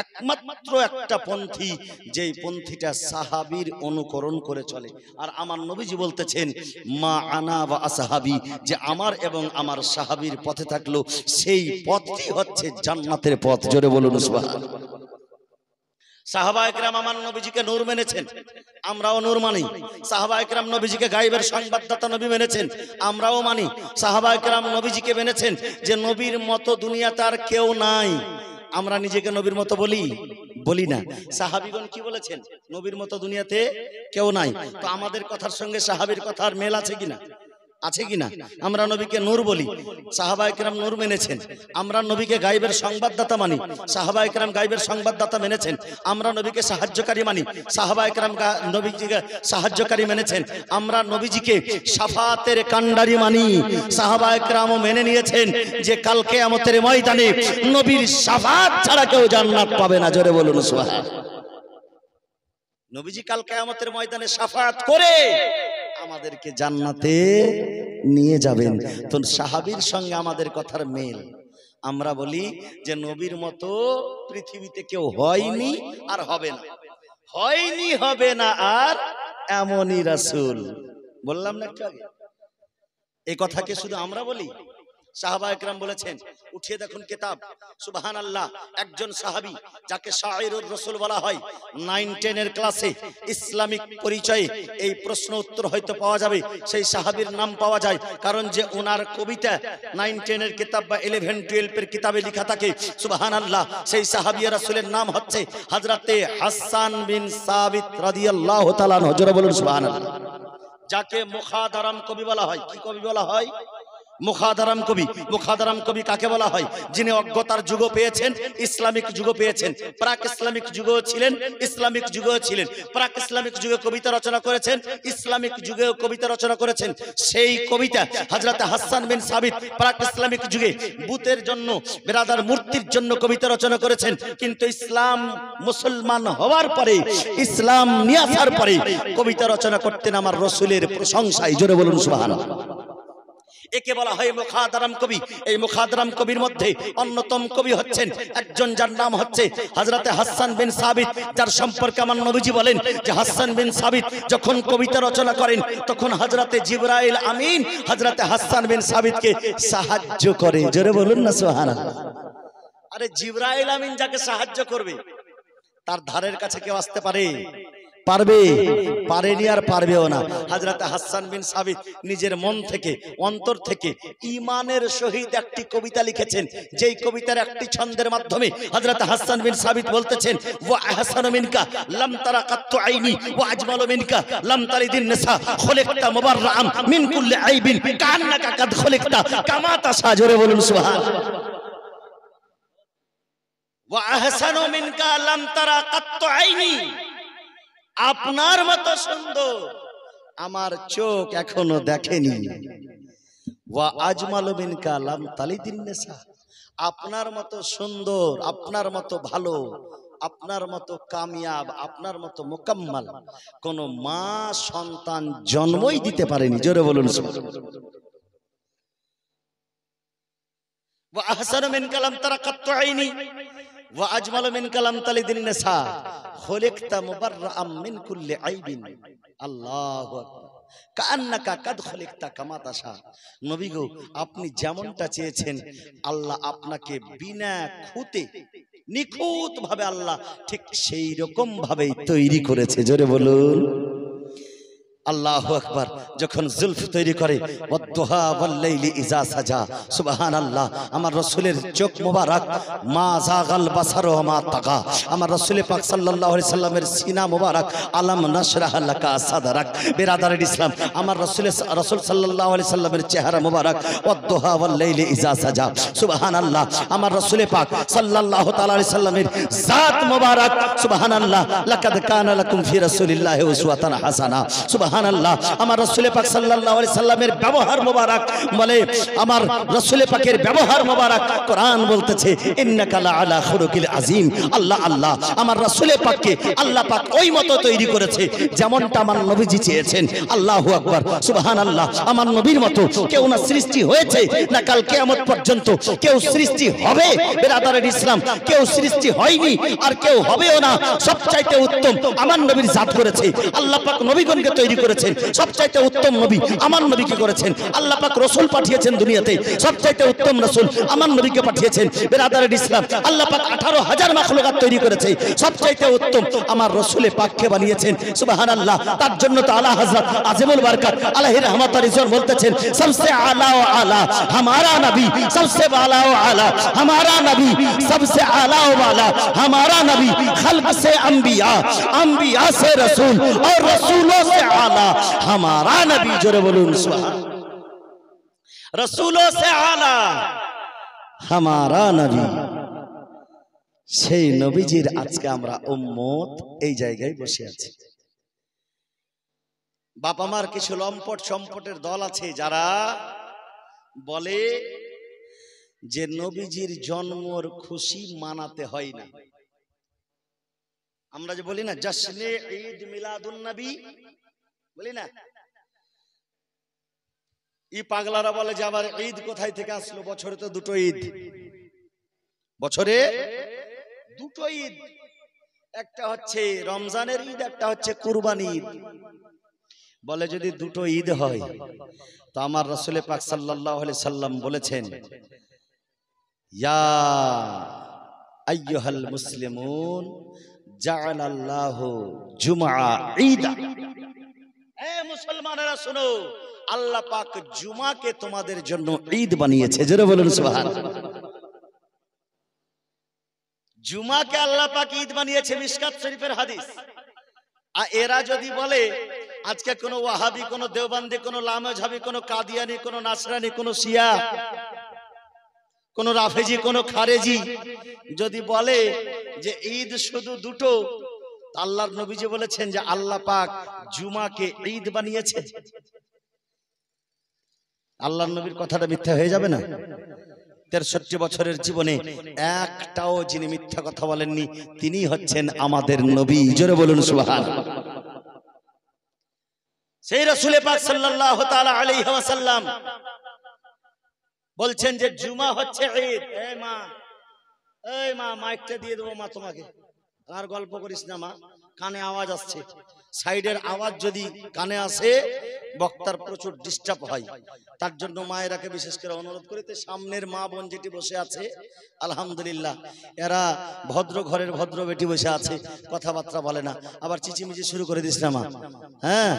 একমাত্র একটা পন্থী, যেই পন্থীটা সাহাবীর অনুকরণ করে চলে। আর আমার নবীজি বলতেছেন, মা আনা ওয়া আসহাবি, যে আমার এবং আমার সাহাবীর পথে থাকলো সেই পথই হচ্ছে জান্নাতের পথ। জোরে বলুন সুবহানাল্লাহ। সাহাবায়ে কেরাম আমার নবীজিকে নূর মেনেছেন, আমরাও নূর মানি। সাহাবায়ে কেরাম নবীজিকে গায়বের সংবাদদাতা নবী মেনেছেন, আমরাও মানি। সাহাবায়ে কেরাম নবীজিকে মেনেছেন যে নবীর মতো দুনিয়াতে আর কেউ নাই। আমরা নিজেকে নবীর মতো বলি না। সাহাবীগণ কি বলেছেন? নবীর মতো দুনিয়াতে কেউ নাই। তো আমাদের কথার সঙ্গে সাহাবীর কথার মেল আছে কিনা? আছে কিনা? আমরা নবীকে নূর বলি, সাহাবায়ে কেরাম নূর মেনেছেন। আমরা নবীকে গায়বের সংবাদদাতা মানি, সাহাবায়ে কেরাম গায়বের সংবাদদাতা মেনেছেন। আমরা নবীকে সাহায্যকারী মানি, সাহাবায়ে কেরাম নবীজিকে সাহায্যকারী মেনেছেন। আমরা নবীজিকে শাফাতের কান্ডারি মানি, সাহাবায়ে কেরামও মেনে নিয়েছেন যে কাল কিয়ামতের ময়দানে নবীর শাফাত ছাড়া কেউ জান্নাত পাবে না। জোরে বলুন সুবহানাল্লাহ। নবীজি কাল কিয়ামতের ময়দানে শাফাত করে আমাদেরকে জান্নাতে নিয়ে যাবেন। তো সাহাবীর সঙ্গে আমাদের কথার মেল। আমরা বলি যে নবীর মতো পৃথিবীতে কেউ হয়নি আর হবে না, হয়নি, হবে না, আর এমনই রাসূল। বললাম না একটু আগে, এই কথাকে শুধু আমরা বলি? সাহাবায়ে কেরাম বলেছেন। উঠিয়ে দেখুন কিতাব, সুবহানাল্লাহ। একজন সাহাবী যাকে শায়রুর রাসূল বলা হয়, 9-10 এর ক্লাসে ইসলামিক পরিচয়ে এই প্রশ্ন উত্তর হয়তো পাওয়া যাবে। সেই সাহাবীর নাম পাওয়া যায়, কারণ যে ওনার কবিতা 9-10 এর কিতাব বা 11-12 এর কিতাবে লেখা থাকে, সুবহানাল্লাহ। সেই সাহাবী রাসূলের নাম হচ্ছে হযরতে হাসান বিন সাবিত রাদিয়াল্লাহু তাআলা আনহু। জোরে বলুন সুবহানাল্লাহ। যাকে মুখাদারাম কবি বলা হয়। কি কবি বলা হয়? মুখাদারাম কবি। মুখাদারাম কবি কাকে বলা হয়? যিনি অজ্ঞতার যুগ পেয়েছেন, ইসলামিক যুগ পেয়েছেন। প্রাক ইসলামিক যুগও ছিলেন, ইসলামিক যুগও ছিলেন। প্রাক ইসলামিক যুগে কবিতা রচনা করেছেন, ইসলামিক যুগেও কবিতা রচনা করেছেন। সেই কবিতা হযরত হাসান বিন সাবিত প্রাক ইসলামিক যুগে বুতের জন্য, বিরাদার মূর্তির জন্য কবিতা রচনা করেছেন। কিন্তু ইসলাম মুসলমান হওয়ার পরে, ইসলাম নিয়ে আসার পরে কবিতা রচনা করতেন আমার রাসূলের প্রশংসায়। জোরে বলুন সুবহানাল্লাহ। একে বলা হয় মুখাদারাম কবি। এই মুখাদারাম কবির মধ্যে অন্যতম কবি হচ্ছেন একজন, যার নাম হচ্ছে হযরতে হাসান বিন সাবিত, যার সম্পর্কে আমার নবীজি বলেন যে হাসান বিন সাবিত যখন কবিতা রচনা করেন তখন হযরতে জিবরাইল আমিন হযরতে হাসান বিন সাবিতকে সাহায্য করে। জোরে বলুন না সুবহানাল্লাহ। আরে জিবরাইল আমিন যাকে সাহায্য করবে তার ধারের কাছে কেউ আসতে পারবে? পারেনি আর পারবেও না। হযরত হাসান বিন সাবিত নিজের মন থেকে, অন্তর থেকে ঈমানের সহিত একটি কবিতা লিখেছেন। যেই কবিতার একটি ছন্দের মাধ্যমে হযরত হাসান বিন সাবিত বলতেছেন, ওয়া আহসানু মিনকা লাম তারা কাত্তু আইনি ওয়া আজমালু মিনকা লাম তালিদিন নিসা খুলিকতা মুবাররাআম মিন কুল্লি আইবিন কান্নাকা কাদ খুলিকতা কামা তাশা। জোরে বলুন সুবহানাল্লাহ। ওয়া আহসানু মিনকা লাম তারা কাত্তু আইনি, আপনার মতো সুন্দর আমার চোখ এখনো দেখেনি। ওয়া আজমালু মিনকা লাম তালিদিন নিসা, আপনার মতো সুন্দর, আপনার মতো ভালো, আপনার মতো কামিয়াব, আপনার মতো মুকাম্মাল কোন মা সন্তান জন্মই দিতে পারেনি। জোরে বলুন সুবহানাল্লাহ। ওয়া আহসানু মিনকা লাম তারা কাত্তু আইনি ওয়া আজমালু মিনকা লাম তালিদিন নিসা খুলিকতা মুবাররাআম মিন কুল্লি আইবিন। আল্লাহু আকবার। কান্নাকা কাদ খুলিকতা কামা তাশা। নবী গো, আপনি যেমনটা চেয়েছেন আল্লাহ আপনাকে বিনা খুঁতে, নিখুঁত ভাবে আল্লাহ ঠিক সেই রকম ভাবেই তৈরি করেছে। জোরে বলুন। আল্লাহু আকবার। যখন জুলফ তৈরি করে ওয়াদ্দুহা ওয়াল্লাইলি ইজা সাজা, সুবহানাল্লাহ। আমার রাসূলের চোখ মোবারক মা যাগাল বাসারু ওয়া মা তাগা। আমার রাসূল পাক সাল্লাল্লাহু আলাইহি সাল্লামের সিনা মোবারক আলাম নাশরাহ লাকা সাদরাক। বিরাদারে ইসলাম, আমার রাসূল সাল্লাল্লাহু আলাইহি সাল্লামের চেহারা মোবারক ওয়াদ্দুহা ওয়াল্লাইলি ইজা সাজা, সুবহানাল্লাহ। আমার রাসূল পাক সাল্লাল্লাহু তাআলা আলাইহি সাল্লামের জাত মোবারক, সুবহানাল্লাহ। লাকাদ কানা লাকুম ফি রাসূলিল্লাহি উসওয়াতুন হাসানাহ, সুবহানাল্লাহ। আমার রাসূল পাক সাল্লাল্লাহু আলাইহি সাল্লামের ব্যবহার মোবারক বলে, আমার রাসূল পাকের ব্যবহার মোবারক কোরআন বলতেছে ইন্নাকা লাআলা খুলুকিল আযীম। আল্লাহ আল্লাহ, আমার রাসূল পাককে আল্লাহ পাক ওই মতো তৈরি করেছে যেমনটা আমার নবীজি চেয়েছেন। আল্লাহু আকবার, সুবহানাল্লাহ। আমার নবীর মতো কেউ না সৃষ্টি হয়েছে, না কাল কিয়ামত পর্যন্ত কেউ সৃষ্টি হবে। বিরাদারে ইসলাম, কেউ সৃষ্টি হয়নি আর কেউ হবেও না। সবচাইতে উত্তম আমার নবীর জাত করেছে আল্লাহ পাক। নবীগণকে তৈরি করেছেন, সবচাইতে উত্তম নবী আমার নবীকে করেছেন আল্লাহ পাক। রাসূল পাঠিয়েছেন দুনিয়াতে, সবচাইতে উত্তম রাসূল আমার নবীকে পাঠিয়েছেন। বিরাদারে ইসলাম, আল্লাহ পাক 18,000 মাখলুকাত তৈরি করেছে, সবচাইতে উত্তম আমার রাসূল পাককে বানিয়েছেন, সুবহানাল্লাহ। তার জন্য তো আলা হযরত আজিমুল বারকাত আলাইহি রাহমাত ওয়া রিজওয়ান বলতেছেন सबसे आला व आला हमारा नबी, सबसे आला व आला हमारा नबी, सबसे आला व आला हमारा नबी। खल्क से अंबिया, अंबिया से रसूल और रसूलों से आला हमारा नबी। जोरे बोलूं सुभान। रसूलों से आला हमारा नबी। সেই নবীজির আজকে আমরা উম্মত এই জায়গায় বসে আছি। বাপ আমার কিছু লম্পট সম্পটের দল আছে যারা বলে যে নবীজির জন্মর খুশি মানাতে হয় না। আমরা যে বলি না জশ্নে ঈদ মিলাদুন নবী, বলি না, এই পাগলারা বলে যে আবার ঈদ কোথায় থেকে আসলো? বছরে তো দুটো ঈদ, বছরে দুটো ঈদ, একটা হচ্ছে রমজানের ঈদ, একটা হচ্ছে কুরবানি ঈদ। বলে যদি দুটো ঈদ হয় তো আমার রাসূল পাক সাল্লাল্লাহু আলাইহি সাল্লাম বলেছেন ইয়া আইয়ুহাল মুসলিমুন জাআলাল্লাহু জুমআ ঈদা। এ মুসলমানেরা শোনো, আল্লাহ পাক জুমাকে তোমাদের জন্য ঈদ বানিয়েছে। জোরে বলুন সুবহানাল্লাহ। জুমাকে আল্লাহ পাক ঈদ বানিয়েছে, মিশকাত শরীফের হাদিস। আর এরা যদি বলে আজকে কোনো ওয়াহাবি, কোনো দেওবন্দি, কোনো লামাজহাবি, কোনো কাদিয়ানি, কোনো নাসরানি, কোনো শিয়া, কোনো রাফেজি, কোনো খারেজি যদি বলে যে ঈদ শুধু দুটো, আল্লাহর নবীজি বলেছেন যে আল্লাহ পাক জুমাকে ঈদ বানিয়েছে। আল্লাহর নবীর কথাটা মিথ্যা হয়ে যাবে না? 63 বছরের জীবনে একটাও যিনি মিথ্যা কথা বলেননি তিনি হচ্ছেন আমাদের নবী। জোরে বলুন সুবহানাল্লাহ। সেই রাসূল পাক সাল্লাল্লাহু তাআলা আলাইহি ওয়াসাল্লাম বলছেন যে জুমা হচ্ছে ঈদ। এই মা মাইকটা দিয়ে দেবো মা তোমাকে, আর গল্প করিস না মা, কানে আওয়াজ আসছে। সাইডের আওয়াজ যদি কানে আসে বক্তার প্রচুর ডিস্টার্ব হয়। তার জন্য মায়েরাকে বিশেষ করে অনুরোধ করিতে, সামনের মা বোন যেটি বসে আছে আলহামদুলিল্লাহ এরা ভদ্র ঘরের ভদ্র বেটি বসে আছে, কথাবার্তা বলে না, আবার চিচিমিচি শুরু করে দিস না মা। হ্যাঁ,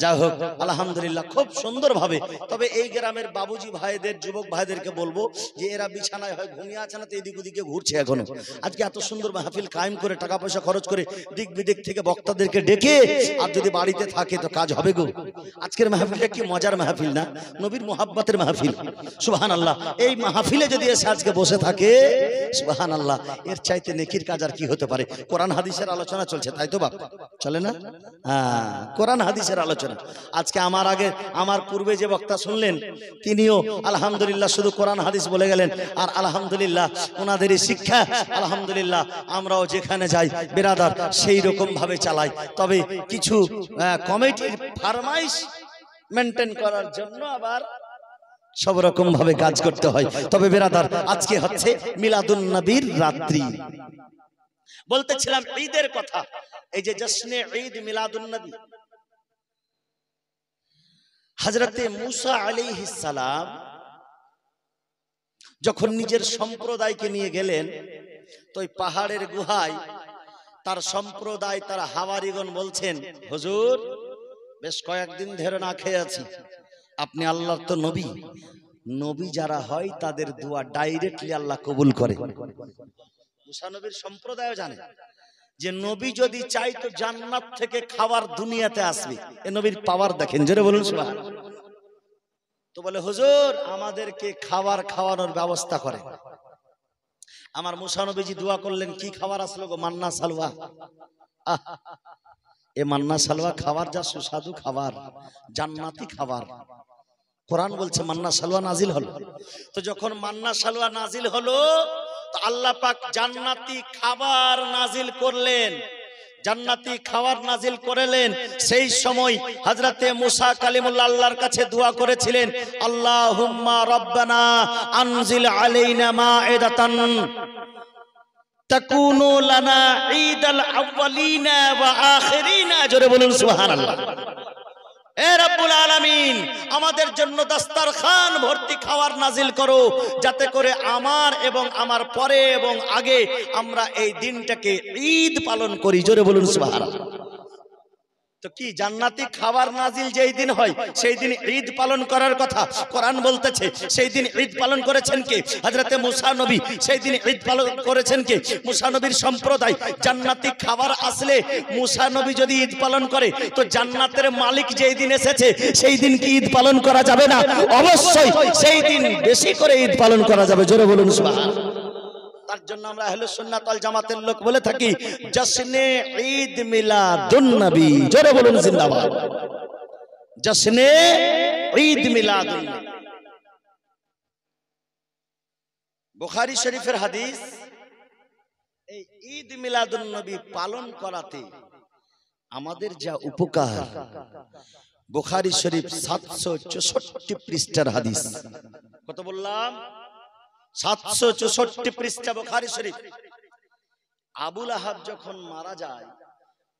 যাই হোক আলহামদুলিল্লাহ খুব সুন্দর ভাবে। তবে এই গ্রামের বাবুজি ভাইদের, যুবক ভাইদেরকে বলবো যে এরা বিছানায় হয় ঘুমিয়ে আছে না, তো এদিক ওদিকে ঘুরছে এখনো। আজকে এত সুন্দর মাহফিল কায়েম করে টাকা পয়সা খরচ করে দিক বিদিক থেকে বক্তাদেরকে ডেকে, আর যদি বাড়িতে থাকে তো কাজ হবে গো। আজকের মাহফিলটা কি মজার মাহফিল না? নবীর মোহাব্বতের মাহফিল, সুবহানাল্লাহ। এই মাহফিলে যদি এসে আজকে বসে থাকে সুবহানাল্লাহ, এর চাইতে নেকির কাজ আর কি হতে পারে? কোরআন হাদিসের আলোচনা চলছে, তাই তো বাপ? চলে না? হ্যাঁ, কোরআন হাদিসের আলোচনা। আজকে আমার আগে, আমার পূর্বে যে বক্তা শুনলেন তিনিও আলহামদুলিল্লাহ শুধু কোরআন হাদিস বলে গেলেন। আর আলহামদুলিল্লাহ ওনাদেরই শিক্ষা আলহামদুলিল্লাহ আমরাও যেখানে যাই বিরাদার সেই রকম ভাবে চালাই। তবে কিছু কমিটির ফরমাইশ মেনটেন করার জন্য আবার সব রকম ভাবে কাজ করতে হয়। তবে বিরাদার আজকে হচ্ছে মিলাদুন নবীর রাত্রি। বলতেছিলাম ঈদের কথা। এই যে জশ্নে ঈদ মিলাদুন নবী, হযরতে মুসা আলাইহিস সালাম যখন নিজের সম্প্রদায়কে নিয়ে গেলেন তো ওই পাহাড়ের গুহায় তার সম্প্রদায়, তার হাওয়ারিগণ বলছেন হুজুর বেশ কয়েকদিন ধরে না খেয়ে আছি। আপনি আল্লাহর তো নবী, নবী যারা হয় তাদের দোয়া ডাইরেক্টলি আল্লাহ কবুল করে। মুসা নবীর সম্প্রদায় জানে যে নবী যদি চাই তো জান্নাত থেকে খাবার দুনিয়াতে আসবে। এ নবীর পাওয়ার দেখেন, জোরে বলুন সুবহানাল্লাহ। তো বলে হুজুর আমাদেরকে খাবার খাওয়ানোর ব্যবস্থা করে। আমার মুসা নবীজি দোয়া করলেন, কি খাবার আসলো গো? মান্না সালওয়া। এ মান্না সালওয়া খাবার যা সুস্বাদু খাবার, জান্নাতি খাবার। কোরআন বলছে মান্না সালওয়া নাজিল হলো। তো যখন মান্না সালওয়া নাজিল হলো তো আল্লাহ পাক জান্নাতি খাবার নাজিল করলেন, জান্নাতি খাবার নাজিল করলেন। সেই সময় হযরতে মুসা কালিমুল্লাহ আল্লাহর কাছে দোয়া করেছিলেন, আল্লাহুম্মা রাব্বানা আনজিল আলাইনা মাঈদাতান তাকুনু লানা ঈদাল আউয়ালিনা ওয়া আখিরিনা। জোরে বলুন সুবহানাল্লাহ। এ রব্বুল আলামিন, আমাদের জন্য দস্তরখান ভর্তি খাবার নাজিল করো, যাতে করে আমার এবং আমার পরে এবং আগে আমরা এই দিনটাকে ঈদ পালন করি। জোরে বলুন সুবহানাল্লাহ। তো কি জান্নাতি খাবার নাজিল যেই দিন হয় সেই দিন ঈদ পালন করার কথা কোরআন বলতেছে। সেই দিন ঈদ পালন করেছেন কে? হযরতে মুসা নবী। সেই দিন ঈদ পালন করেছেন কে? মুসা নবীর সম্প্রদায়। জান্নাতি খাবার আসলে মুসা নবী যদি ঈদ পালন করে তো জান্নাতের মালিক যেই দিন এসেছে সেই দিন কি ঈদ পালন করা যাবে না? অবশ্যই সেই দিন বেশি করে ঈদ পালন করা যাবে। জোরে বলুন সুবহানাল্লাহ। তার জন্য আমরা আহলে সুন্নাত ওয়াল জামাতের লোক বলে থাকি জশ্নে ঈদ মিলাদুন নবী। জোরে বলুন জিন্দাবাদ। জশ্নে ঈদ মিলাদুন নবী। বুখারী শরীফের হাদিস। এই ঈদ মিলাদুন নবী পালন করাতে আমাদের যা উপকার, বুখারী শরীফ 764 পৃষ্ঠার হাদিস। কত বললাম? 764 পৃষ্ঠা বুখারী শরীফ। আবুল আহাব যখন মারা যায়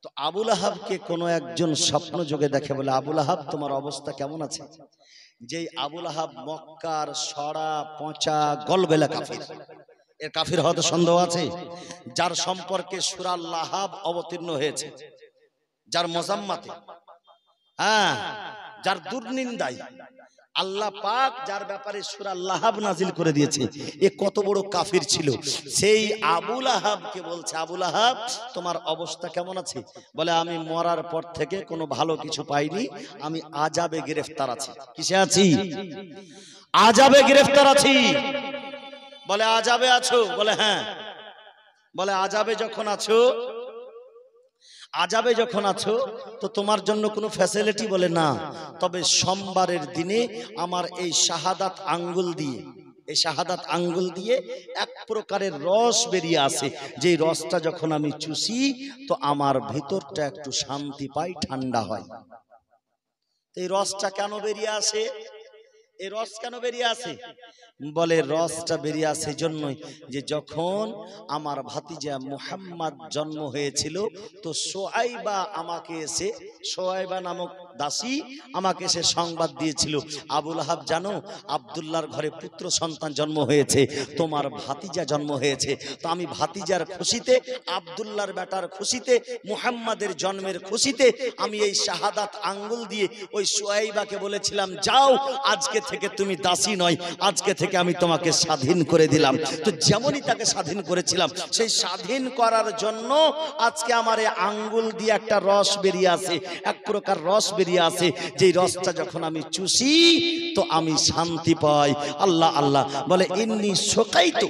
তো আবুল আহাবকে কোনো একজন স্বপ্ন যোগে দেখে, বলে আবুল আহাব তোমার অবস্থা কেমন আছে? যেই আবুল আহাব মক্কার সরা পচা গলবেলা কাফির। এর কাফির হওয়াতে সন্দেহ আছে? যার সম্পর্কে সূরা লাহাব অবতীর্ণ হয়েছে, যার মজাম্মাতে, যার দুর্নিন্দায় আল্লাহ পাক যার ব্যাপারে সূরা লাহাব নাজিল করে দিয়েছে, এ কত বড় কাফির ছিল। সেই আবুল আহাবকে বলছে, আবুল আহাব তোমার অবস্থা কেমন আছে? বলে আমি মরার পর থেকে কোনো ভালো কিছু পাইনি, আমি আযাবে গ্রেফতার আছি। কিসে আছি? আযাবে গ্রেফতার আছি। বলে আযাবে আছো? বলে হ্যাঁ। বলে আযাবে যখন আছো তো তোমার জন্য কোনো ফ্যাসিলিটি? বলে না, তবে সোমবারের দিনে আমার এই শাহাদাত আঙ্গুল দিয়ে এক প্রকারের রস বেরিয়ে আসে, যে রসটা যখন আমি চুষি তো আমার ভিতরটা একটু শান্তি পাই, ঠান্ডা হয়। এই রসটা কেন বেরিয়ে আসে? এই রস কেন বেরিয়ে আসে? বলে রসটা বেরিয়ে আসে জন্যই যে যখন আমার ভাতিজা মুহাম্মদ জন্ম হয়েছিল তো সোয়াইবা নামক দাসী আমাকে এসে সংবাদ দিয়েছিল, আবুল আহাব জানো আব্দুল্লাহর ঘরে পুত্র সন্তান জন্ম হয়েছে, তোমার ভাতিজা জন্ম হয়েছে। তো আমি ভাতিজার খুশিতে, আব্দুল্লাহর বেটার খুশিতে, মুহাম্মাদের জন্মের খুশিতে আমি এই শাহাদাত আঙ্গুল দিয়ে ওই সোয়াইবাকে বলেছিলাম, যাও আজকে থেকে তুমি দাসী নয়, আজকে থেকে আমি তোমাকে স্বাধীন করে দিলাম। তো যেমনই তাকে স্বাধীন করেছিলাম, সেই স্বাধীন করার জন্য আজকে আমার এই আঙ্গুল দিয়ে একটা রস বেরিয়ে আসে, এক প্রকার রস বেরিয়ে আসে, যেই রসটা যখন আমি চুষি তো আমি শান্তি পাই। আল্লাহ আল্লাহ বলে ইন্নী শোকাইতু,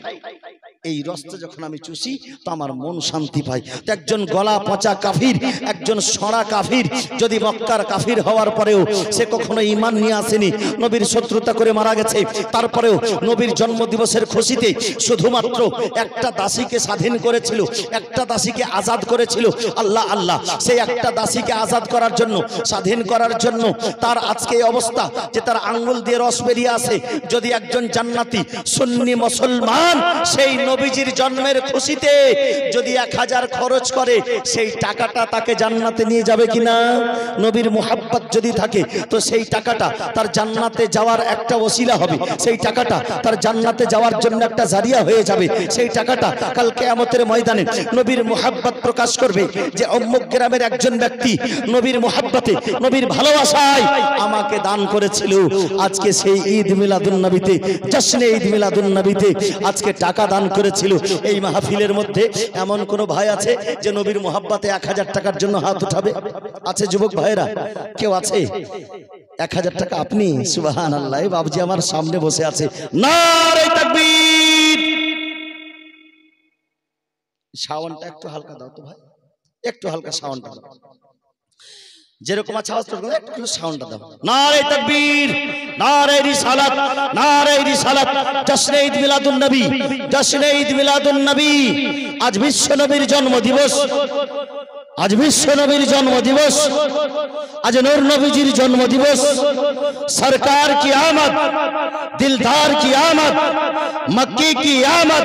এই রসটা যখন আমি চুষি তো আমার মন শান্তি পায়। তো একজন গলা পচা কাফির, একজন সরা কাফির, যদি মক্কার কাফির হওয়ার পরেও সে কখনো ঈমান নিয়ে আসেনি, নবীর শত্রুতা করে মারা গেছে, তারপরেও নবীর জন্মদিবসের খুশিতে শুধুমাত্র একটা দাসীকে স্বাধীন করেছিল, একটা দাসীকে আজাদ করেছিল। আল্লাহ আল্লাহ, সেই একটা দাসীকে আজাদ করার জন্য, স্বাধীন করার জন্য তার আজকে এই অবস্থা যে তার আঙ্গুল দিয়ে রস বেরিয়ে আসে। যদি একজন জান্নাতি সুন্নি মুসলমান সেই নবীজির জন্মের খুশিতে যদি 1000 খরচ করে সেই টাকাটা তাকে জান্নাতে নিয়ে যাবে কিনা? নবীর মুহাব্বত যদি থাকে তো সেই টাকাটা তার জান্নাতে যাওয়ার একটা ওসিলা হবে, সেই টাকাটা তার জান্নাতে যাওয়ার জন্য একটা জারিয়া হয়ে যাবে। সেই টাকাটা কাল কিয়ামতের ময়দানে নবীর মুহাব্বত প্রকাশ করবে যে অমুক গ্রামের একজন ব্যক্তি নবীর মুহাব্বতে, নবীর ভালোবাসায় আমাকে দান করেছিল। আজকে সেই ঈদ মিলাদুন নবীতে, জশ্নে ঈদ মিলাদুন নবীতে আজকে টাকা দান করেছিল। এই মাহফিলের মধ্যে এমন কোন ভাই আছে যে নবীর মুহাব্বতে 1000 টাকার জন্য হাত উঠাবে? আছে যুবক ভাইরা? কেউ আছে? 1000 টাকা আপনি? সুবহানাল্লাহ। এই বাবজি আমার সামনে বসে আছে। নারে তাকবীর। সাউন্ডটা একটু হালকা দাও তো ভাই, একটু হালকা সাউন্ডটা দাও, যেরকম আছে আওয়াজ করবে একটু সাউন্ডটা দাও। নারে তাকবীর, নারে রিসালাত, নারে রিসালাত। জশ্নে ঈদ মিলাদুন নবী, জশ্নে ঈদ মিলাদুন নবী। আজ বিশ্ব নবীর জন্ম দিবস, আজ বিশ্ব নবীর জন্ম দিবস, আজ নূর নবীজির জন্ম দিবস। সরকার কি আমদ, দিলদার কি আমদ, মক্কি কি আমদ,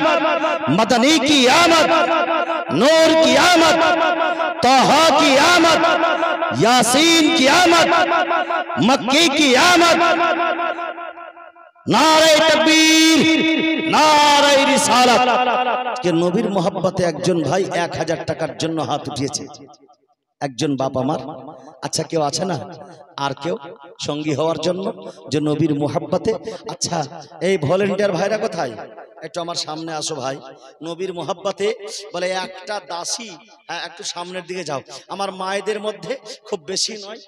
মদনী কি আমদ, नूर की आमद, तोहा की आमद, यासीन की आमद, मक्की की आमद। नारे तकबीर, नारे रिसालत। के नबीर मोहब्बते একজন ভাই 1000 টাকার জন্য হাত উঠিয়েছে। একজন বাপ আমার। আচ্ছা কেউ আছে না আর কেউ সঙ্গী হওয়ার জন্য যে নবীর মোহাব্বতে? আচ্ছা এই ভলেন্টিয়ার ভাইরা কোথায়? একটু আমার সামনে আসো ভাই। নবীর মোহাব্বতে বলে একটা দাসী, একটু সামনের দিকে যাও। আমার মায়েদের মধ্যে খুব বেশি নয়,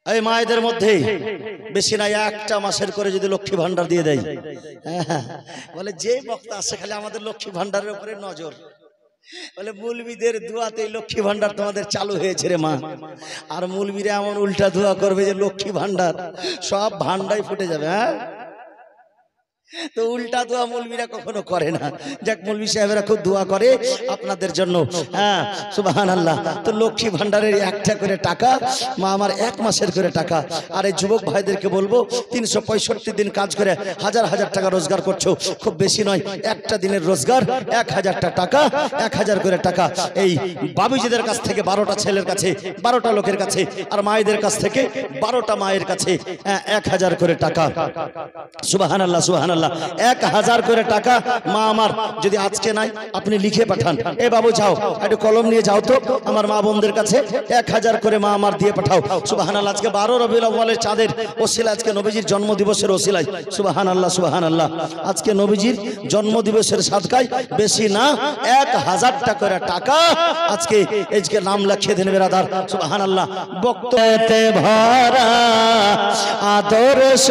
এই মায়েদের মধ্যে বেশি নাই, একটা মাসের করে যদি লক্ষ্মী ভান্ডার দিয়ে দেয়, বলে যে বক্তা আসে খালি আমাদের লক্ষ্মী ভান্ডারের উপরে নজর, বলে মৌলবীদের দোয়াতে লক্ষ্মী ভান্ডার তোমাদের চালু হয়েছে রে মা। আর মৌলবীরা এমন উল্টা দোয়া করবে যে লক্ষ্মী ভান্ডার সব ভান্ডাই ফুটে যাবে। হ্যাঁ, তো উল্টা দোয়া মৌলবীরা কখনো করে না। যাক, মৌলবী সাহেবেরা খুব দোয়া করে আপনাদের জন্য। হ্যাঁ, সুবহানাল্লাহ। তো লক্ষ্মী ভান্ডারের একটা করে টাকা, মা আমার 1 মাসের করে টাকা। আর এই যুবক ভাইদেরকে বলবো 365 দিন কাজ করে হাজার হাজার টাকা রোজগার করছো, খুব বেশি নয়, একটা দিনের রোজগার 1000টা টাকা, 1000 করে টাকা। এই বাবুজিদের কাছ থেকে 12টা ছেলের কাছে, 12টা লোকের কাছে, আর মায়েদের কাছ থেকে 12টা মায়ের কাছে 1000 করে টাকা। সুবহানাল্লাহ, সুবহানাল্লাহ। 1000 করে টাকা মা আমার যদি আজকে নাই আপনি লিখে পাঠান। এ বাবু যাও একটু কলম নিয়ে যাও তো আমার মা বোনদের কাছে 1000 করে মা আমার দিয়ে পাঠাও। সুবহানাল্লাহ। আজকে 12 রবিউল আউয়ালের চাঁদের ওসিলা, আজকে নবীজির জন্ম দিবসের ওসিলায়, সুবহানাল্লাহ, সুবহানাল্লাহ। আজকে নবীজির জন্ম দিবসের সাদকায় বেশি না 1000টা করে টাকা আজকে এজকে নাম লিখে দেন বেরাদার। সুবহানাল্লাহ। বক্তব্যতে ভরা আদর্শ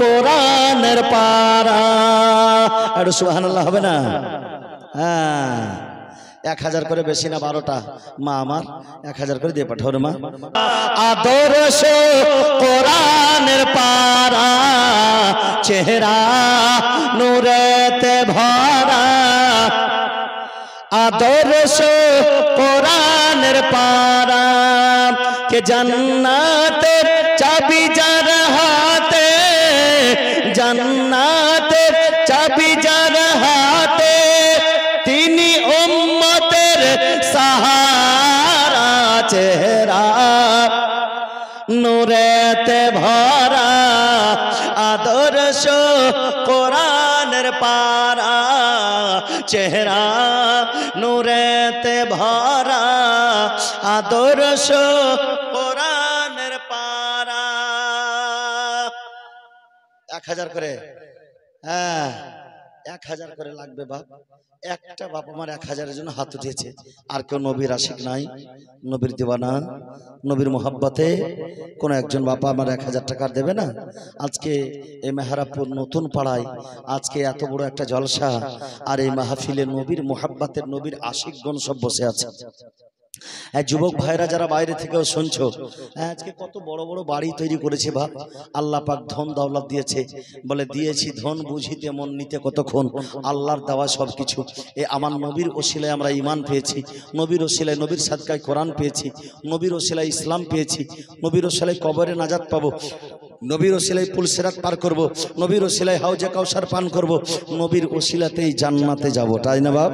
কোরআনের পারা। আর সুবহানাল্লাহ হবে না? হ্যাঁ, 1000 করে বেশি না, 12টা মা আমার 1000 করে দিয়ে পাঠাও রে মা। আদর্শ কোরআনের পারা, চেহারা নূরেতে ভরা। আদর্শ কোরআনের পারা, কে জান্নাতের চাবি যার হাতে, জান্নাতের চাবি যার হাতে, তিনি উম্মতের সাহারা। চেহারা নূরেতে ভরা, আদর্শ কোরআনের পারা। চেহারা নূরেতে ভরা, আদর্শ কোরআনের পারা। 1000 করে। হ্যাঁ, 1000 করে লাগবে বাপ। একটা বাপ আমার 1000-এর জন্য হাত উঠিয়েছে। আর কেউ নবীর আশিক নাই, নবীর দিওয়ানা, নবীর মোহাব্বতে কোন একজন বাবা আমার 1000 টাকা দেবে না? আজকে এই মেহরাবপুর নতুন পাড়ায় আজকে এত বড় একটা জলসা, আর এই মাহফিলে নবীর মোহাব্বতের, নবীর আশিকগণ সব বসে আছে। যুবক ভাইরা যারা বাইরে থেকেও শুনছো, আজকে কত বড় বড় বাড়ি তৈরি করেছে ভাব। আল্লাহ পাক ধন দৌলত দিয়েছে, বলে দিয়েছি ধন বুঝিতে মন নিতে কতক্ষণ, আল্লাহর দেওয়া সবকিছু। আমার নবীর ওসিলায় আমরা ঈমান পেয়েছি, নবীর ওসিলায়, নবীর সাদকায় কোরআন পেয়েছি, নবীর ওসিলায় ইসলাম পেয়েছি, নবীর ওসিলায় কবরে নাজাত পাবো। নবীর ওসিলায় পুলসিরাত পার করব, নবীর ওসিলায় হাউজে কাউসার পান করব, নবীর ওসিলাতেই জান্নাতে যাব, তাই না বাপ?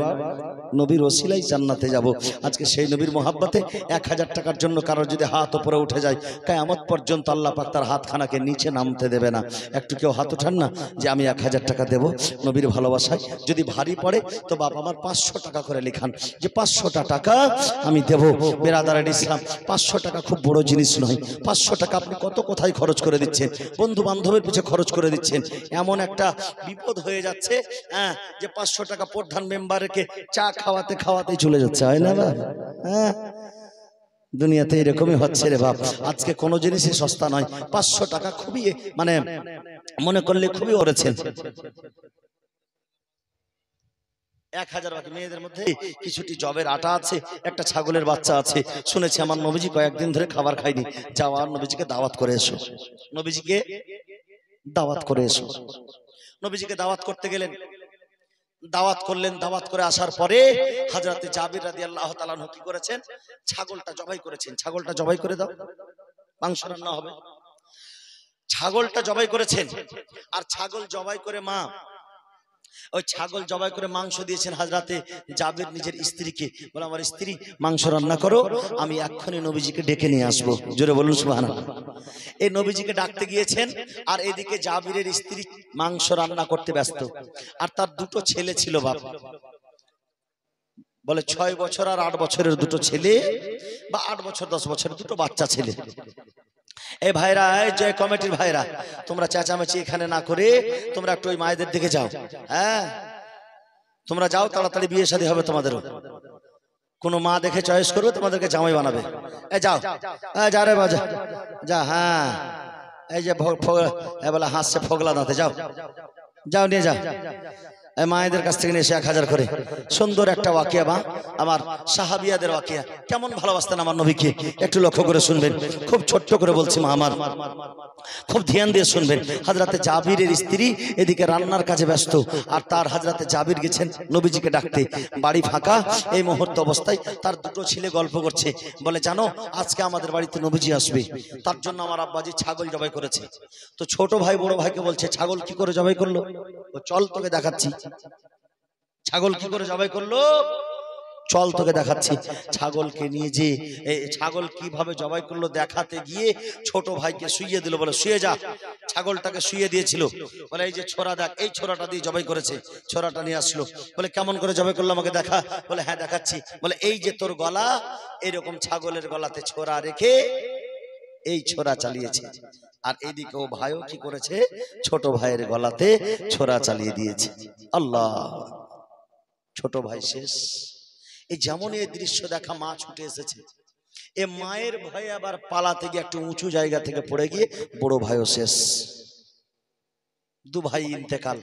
নবীর ওসিলাই জান্নাতে যাব। আজকে সেই নবীর মোহাব্বতে 1000 টাকার জন্য কারোর যদি হাত উপরে উঠে যায়, কিয়ামত পর্যন্ত আল্লাহ পাক তার হাতখানাকে নিচে নামতে দেবে না। একটু কেউ হাত ওঠান না যে আমি 1000 টাকা দেব নবীর ভালোবাসায়। যদি ভারী পড়ে তো বাপ আমার 500 টাকা করে লিখান, যে 500টা টাকা আমি দেব। বেরাদারের ইসলাম, 500 টাকা খুব বড় জিনিস নয়। 500 টাকা আপনি কত কোথায় খরচ করে দিচ্ছেন, বন্ধু বান্ধবের পিছনে খরচ করে দিচ্ছেন। এমন একটা বিপদ হয়ে যাচ্ছে হ্যাঁ, যে 500 টাকা প্রধান মেম্বারকে চা খাওয়াতে খাওয়াতেই চলে যাচ্ছে, হয় না বাপ? হ্যাঁ, দুনিয়াতে এরকমই হচ্ছে রে বাপ। আজকে কোনো জিনিসই সস্তা নয়। 500 টাকা খুবই মানে মনে করলে খুবই ওরেছেন। 1000 বাকি মেয়েদের মধ্যে কিছুটি জবের আটা আছে, একটা ছাগলের বাচ্চা আছে। শুনেছি আমার নবীজি কয়েকদিন ধরে খাবার খায়নি, যাও আর নবীজিকে দাওয়াত করে এসো, নবীজিকে দাওয়াত করে এসো। নবীজিকে দাওয়াত করতে গেলেন, দাওয়াত করলেন। দাওয়াত করে আসার পরে হযরতে জাবির রাদিয়াল্লাহু তাআলা আনহু কি করেছেন, ছাগলটা জবাই করেছেন। ছাগলটা জবাই করে দাও, মাংস রান্না হবে। ছাগলটা জবাই করেছেন, আর ছাগল জবাই করে মা ওই ছাগল জবাই করে মাংস দিয়েছেন হযরতে জাবির নিজের স্ত্রীকে। বলে আমার স্ত্রী মাংস রান্না করো, আমি এক্ষুনি নবীজিকে ডেকে নিয়ে আসবো। জোরে বলুন সুবহানাল্লাহ। এই নবীজিকে ডাকতে গিয়েছেন, আর এদিকে জাবিরের স্ত্রী মাংস রান্না করতে ব্যস্ত। আর তার দুটো ছেলে ছিল বাপ, বলে 6 বছর আর 8 বছরের দুটো ছেলে, বা 8 বছর 10 বছরের দুটো বাচ্চা ছেলে। এই ভাইরা, এই যে কমিটির ভাইরা, তোমরা চেঁচামেচি এখানে না করে তোমরা একটু ওই মায়েদের দিকে যাও। হ্যাঁ, তোমরা যাও, তাড়াতাড়ি বিয়ে শাদী হবে তোমাদেরও। কোনো মা দেখে চয়েস করবে, তোমাদেরকে জামাই বানাবে। এই যাও, যা রে বাজা যা। হ্যাঁ, এই যে বলে হাসছে ফোগলা দাঁতে, যাও যাও নিয়ে যাও। মায়েদের কাছ থেকে নিয়ে এসে 1000 করে। সুন্দর একটা ওয়াকিয়া মা, আমার সাহাবিয়াদের ওয়াকিয়া। কেমন ভালোবাসতেন আমার নবীকে, একটু লক্ষ্য করে শুনবেন। খুব ছোট্ট করে বলছি মা আমার, খুব ধ্যান দিয়ে শুনবেন। হযরতে জাবিরের স্ত্রী এদিকে রান্নার কাজে ব্যস্ত, আর তার হযরতে জাবির গেছেন নবীজিকে ডাকতে। বাড়ি ফাঁকা এই মুহূর্ত অবস্থায় তার দুটো ছেলে গল্প করছে। বলে জানো আজকে আমাদের বাড়িতে নবীজি আসবে, তার জন্য আমার আব্বাজি ছাগল জবাই করেছে। তো ছোট ভাই বড় ভাইকে বলছে ছাগল কি করে জবাই করলো? ও চল তোকে দেখাচ্ছি। ছাগল কি করে জবাই করলো, চল তোকে দেখাচ্ছি। ছাগলকে নিয়ে যে ছাগল কিভাবে জবাই করলো দেখাতে গিয়ে ছোট ভাইকে শুইয়ে দিল। বলে শুয়ে যা। ছাগলটাকে শুইয়ে দিয়েছিল। বলে এই যে ছোরা দেখ, এই ছোরাটা দিয়ে জবাই করেছে। ছোরাটা নিয়ে আসলো। বলে কেমন করে জবাই করলো আমাকে দেখা। বলে হ্যাঁ দেখাচ্ছি। বলে এই যে তোর গলা, এরকম ছাগলের গলাতে ছোরা রেখে এই ছোরা চালিয়েছে। আর এইদিকে ও ভাইও কি করেছে, ছোট ভাইয়ের গলাতে ছোরা চালিয়ে দিয়েছে। আল্লাহ, ছোট ভাই শেষ। এই যেমন এই দৃশ্য দেখা মা ছুটে এসেছে। এ মায়ের ভয়ে আবার পালাতে গিয়ে একটু উঁচু জায়গা থেকে পড়ে গিয়ে বড় ভাইও শেষ। দু ভাই ইন্তেকাল।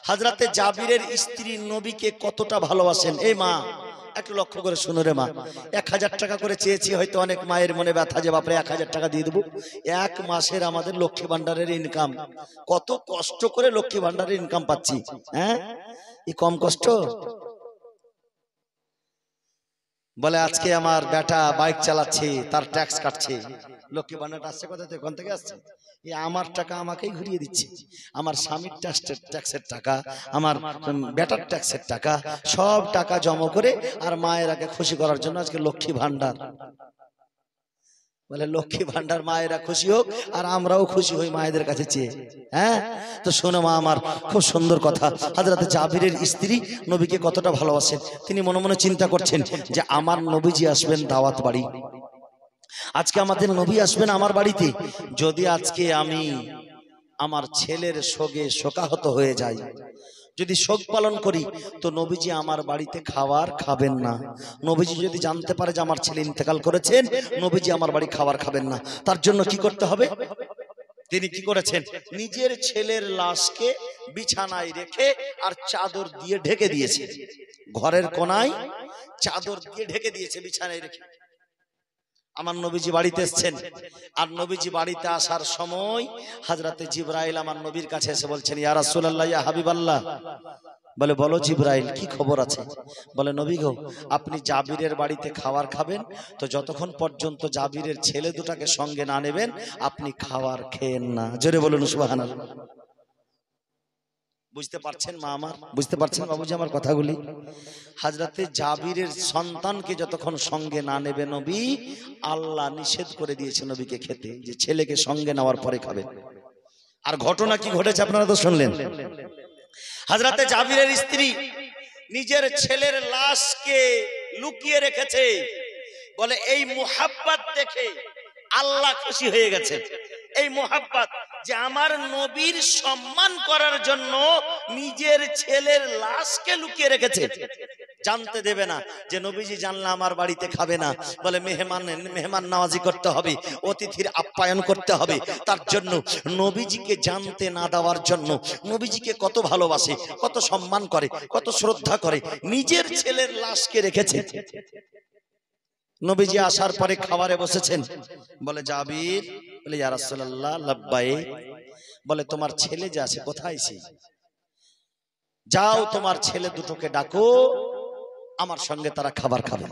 হযরতে জাবিরের স্ত্রী নবীকে কতটা ভালোবাসেন এই মা, একটু লক্ষ্য করে শুনো রে মা। 1000 টাকা করে চেয়েছি, হয়তো অনেক মায়ের মনে ব্যথা যে বাপরে 1000 টাকা দিয়ে দেবো। 1 মাসের আমাদের লক্ষ্মী ভান্ডারের ইনকাম, কত কষ্ট করে লক্ষ্মী ভান্ডারের ইনকাম পাচ্ছি। হ্যাঁ, এই কম কষ্ট? বলে আজকে আমার বেটা বাইক চালাচ্ছে, তার ট্যাক্স কাটছে। লক্ষ্মী ভান্ডারটা আসছে কোথা থেকে, কোন থেকে আসছে? এই আমার টাকা আমাকেই ঘুরিয়ে দিচ্ছে। আমার স্বামীর ট্যাক্সের টাকা, আমার বেটার ট্যাক্সের টাকা, সব টাকা জমা করে আর মায়ের আগে খুশি করার জন্য আজকে লক্ষ্মী ভান্ডার। বলে লক্ষ্মী ভান্ডার মায়েরা খুশি হোক আর আমরাও খুশি হই মায়েদের কাছে চেয়ে। হ্যাঁ, তো শোনো মা আমার, খুব সুন্দর কথা। হযরতে জাবিরের স্ত্রী নবীকে কতটা ভালোবাসেন। তিনি মনে মনে চিন্তা করছেন যে আমার নবীজি আসবেন দাওয়াত বাড়ি, আজকে আমাদের নবী আসবেন আমার বাড়িতে। যদি আজকে আমি আমার ছেলের শোকে শোকাহত হয়ে যাই, যদি শোক পালন করি, তো নবীজি আমার বাড়িতে খাবার খাবেন না। নবীজি যদি জানতে পারে যে আমার ছেলে ইন্তেকাল করেছেন, নবীজি আমার বাড়ি খাবার খাবেন না। তার জন্য কি করতে হবে? তিনি কি করেছেন, নিজের ছেলের লাশকে বিছানায় রেখে আর চাদর দিয়ে ঢেকে দিয়েছে। ঘরের কোনায় চাদর দিয়ে ঢেকে দিয়েছে বিছানায় রেখে। আমার নবীজি বাড়িতে এসেছেন, আর নবীজি বাড়িতে আসার সময় হযরতে জিবরাইল আমার নবীর কাছে এসে বলছেন ইয়া রাসূলুল্লাহ, ইয়া হাবিবাল্লাহ, বলে বলো জিবরাইল কি খবর আছে? বলে নবী গো, আপনি জাবিরের বাড়িতে খাবার খাবেন, তো যতক্ষণ পর্যন্ত জাবিরের ছেলে দুটাকে সঙ্গে না নেবেন আপনি খাবার খেয়েন না। জোরে বলুন সুবহানাল্লাহ। বুঝতে পারছেন মা আমার? বুঝতে পারছেন বাবুজি আমার কথাগুলি? হযরতে জাবিরের সন্তানকে যতক্ষণ সঙ্গে না নেবে নবী, আল্লাহ নিষেধ করে দিয়েছে নবীকে খেতে, যে ছেলেকে সঙ্গে নেওয়ার পরে খাবেন। আর ঘটনা কি ঘটেছে আপনারা তো শুনলেন। হযরতে জাবিরের স্ত্রী নিজের ছেলের লাশকে লুকিয়ে রেখেছে, বলে এই মুহাব্বত দেখে আল্লাহ খুশি হয়ে গেছে। এই মুহাব্বত যে আমার নবীর সম্মান করার জন্য নিজের ছেলের লাশকে লুকিয়ে রেখেছে, জানতে দেবে না যে নবীজি জানলে আমার বাড়িতে খাবে না। বলে মেহমান নওয়াজি করতে হবে, অতিথির আপ্যায়ন করতে হবে। তার জন্য নবীজিকে জানতে না দেওয়ার জন্য, নবীজিকে কত ভালোবাসে, কত সম্মান করে, কত শ্রদ্ধা করে, নিজের ছেলের লাশকে রেখেছে। নবীজি আসার পরে খাবারে বসেছেন। বলে জাবির, বলে ইয়া রাসূলুল্লাহ লাব্বাইক। বলে তোমার ছেলে যে আছে কোথায় সে? যাও তোমার ছেলে দুটোকে ডাকো, আমার সঙ্গে তারা খাবার খাবে।